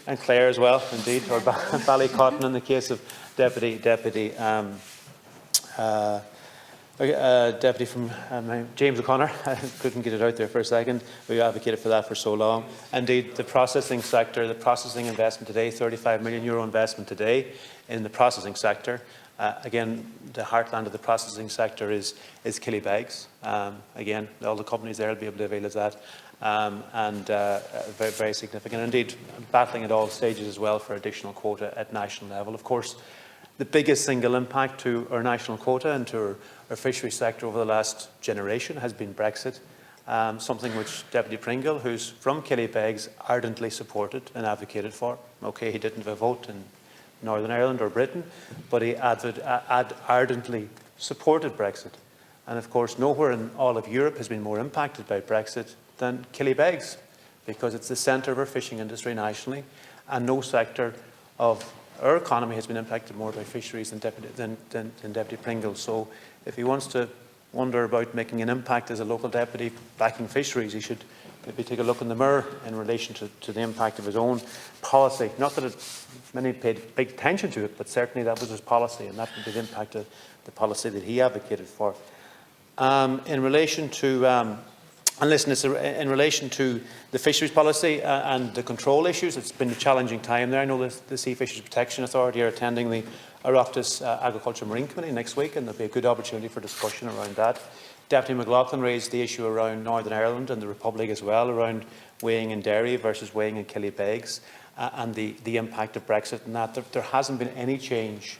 and Clare as well, indeed, or Ballycotton in the case of Deputy from James O'Connor. I couldn't get it out there for a second. We advocated for that for so long. Indeed, the processing sector, the processing investment today, €35 million investment today in the processing sector. Again, the heartland of the processing sector is Killybegs. Again, all the companies there will be able to avail of that. Very, very significant. Indeed, battling at all stages as well for additional quota at national level. Of course, the biggest single impact to our national quota and to our fisheries sector over the last generation has been Brexit, something which Deputy Pringle, who's from Killybegs, ardently supported and advocated for. Okay, he didn't have a vote in Northern Ireland or Britain, but he ardently supported Brexit. And of course, nowhere in all of Europe has been more impacted by Brexit than Killybegs, because it's the centre of our fishing industry nationally, and no sector of our economy has been impacted more by fisheries than Deputy Pringle. So if he wants to wonder about making an impact as a local deputy backing fisheries, he should maybe take a look in the mirror in relation to the impact of his own policy. Not that many paid big attention to it, but certainly that was his policy, and that would be the impact of the policy that he advocated for. In relation to and listen, it's in relation to the fisheries policy and the control issues, it's been a challenging time there. I know the Sea Fisheries Protection Authority are attending the Oireachtas Agriculture Marine Committee next week, and there'll be a good opportunity for discussion around that. Deputy McLaughlin raised the issue around Northern Ireland and the Republic as well, around weighing in Derry versus weighing in Killybegs, and the impact of Brexit and that. There hasn't been any change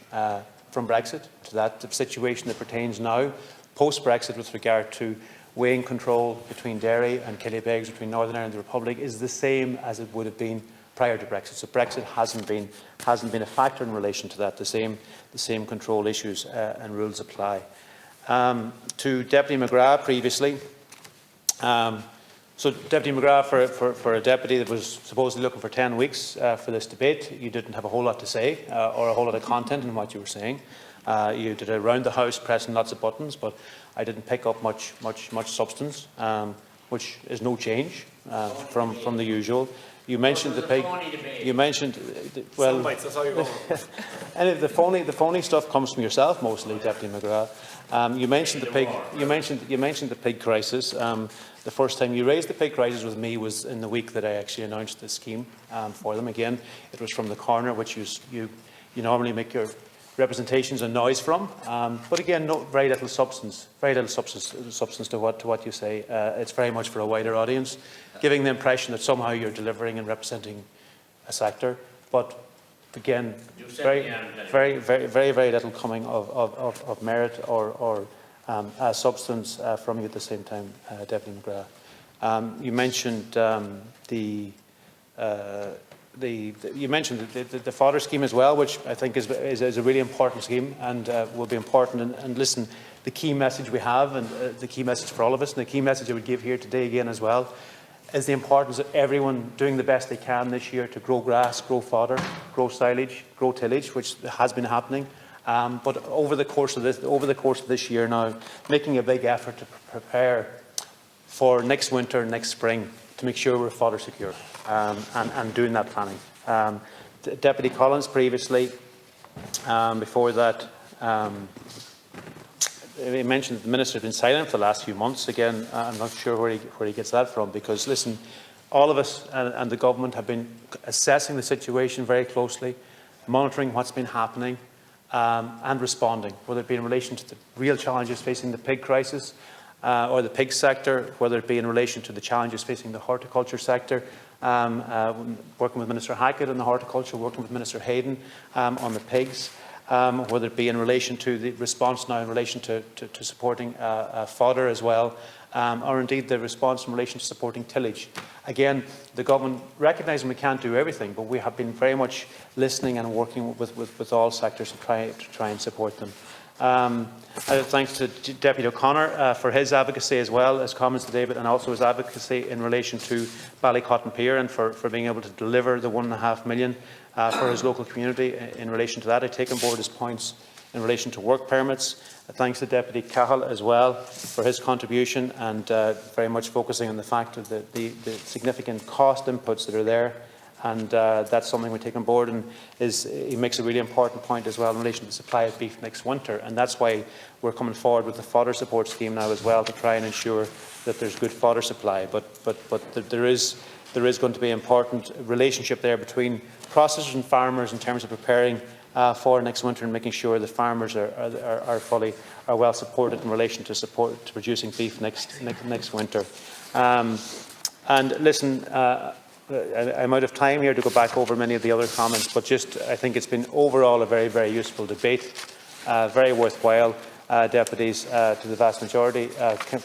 from Brexit to that situation that pertains now, post-Brexit, with regard to weighing control between Derry and Killybegs, between Northern Ireland and the Republic, is the same as it would have been prior to Brexit. So Brexit hasn't been a factor in relation to that. The same control issues and rules apply. To Deputy McGrath previously. So Deputy McGrath, for a deputy that was supposedly looking for 10 weeks for this debate, you didn't have a whole lot to say or a whole lot of content in what you were saying. You did a round the house pressing lots of buttons, but I didn't pick up much substance, which is no change from the usual. You mentioned the pig. You mentioned well. That's how you go. And the phony stuff comes from yourself mostly, Deputy McGrath. You mentioned the pig. You mentioned the pig crisis. The first time you raised the pig crisis with me was in the week that I actually announced the scheme for them. Again, it was from the corner, which you normally make your representations and noise from, but again, very little substance to what you say. It's very much for a wider audience, giving the impression that somehow you're delivering and representing a sector. But again, very little coming of merit or substance from you at the same time, Deputy McGrath. You mentioned you mentioned the fodder scheme as well, which I think is a really important scheme and will be important. And listen, the key message we have, and the key message for all of us, and the key message I would give here today again as well, is the importance of everyone doing the best they can this year to grow grass, grow fodder, grow silage, grow tillage, which has been happening. But over the course of this year now, making a big effort to prepare for next winter, next spring, to make sure we're fodder secure. And doing that planning. Deputy Collins previously, before that, he mentioned that the Minister has been silent for the last few months. Again, I'm not sure where he gets that from, because listen, all of us and the government have been assessing the situation very closely, monitoring what's been happening and responding, whether it be in relation to the real challenges facing the pig crisis or the pig sector, whether it be in relation to the challenges facing the horticulture sector, working with Minister Hackett on the horticulture, working with Minister Hayden on the pigs. whether it be in relation to the response now in relation to supporting fodder as well, or indeed the response in relation to supporting tillage. Again, the government, recognising we can't do everything, but we have been very much listening and working with all sectors to try and support them. Thanks to Deputy O'Connor for his advocacy as well as comments today, but and also his advocacy in relation to Ballycotton Pier and for being able to deliver the £1.5 million for his local community in relation to that. I take on board his points in relation to work permits. Thanks to Deputy Cahill as well for his contribution and very much focusing on the fact of the significant cost inputs that are there. And that's something we take on board, and he makes a really important point as well in relation to the supply of beef next winter, and that's why we're coming forward with the fodder support scheme now as well to try and ensure that there's good fodder supply. But there is going to be an important relationship there between processors and farmers in terms of preparing for next winter and making sure that farmers are well supported in relation to producing beef next winter. And listen. I'm out of time here to go back over many of the other comments, but I think it's been overall a very, very useful debate, very worthwhile, deputies, to the vast majority,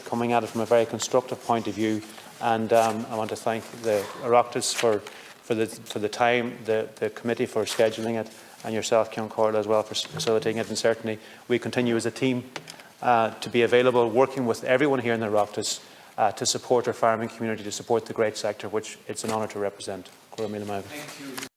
coming at it from a very constructive point of view. And I want to thank the Oireachtas for the time, the committee for scheduling it, and yourself, Ceann Comhairle, as well for facilitating it. And certainly we continue as a team to be available, working with everyone here in the Oireachtas to support our farming community, to support the great sector which it's an honour to represent. Thank you.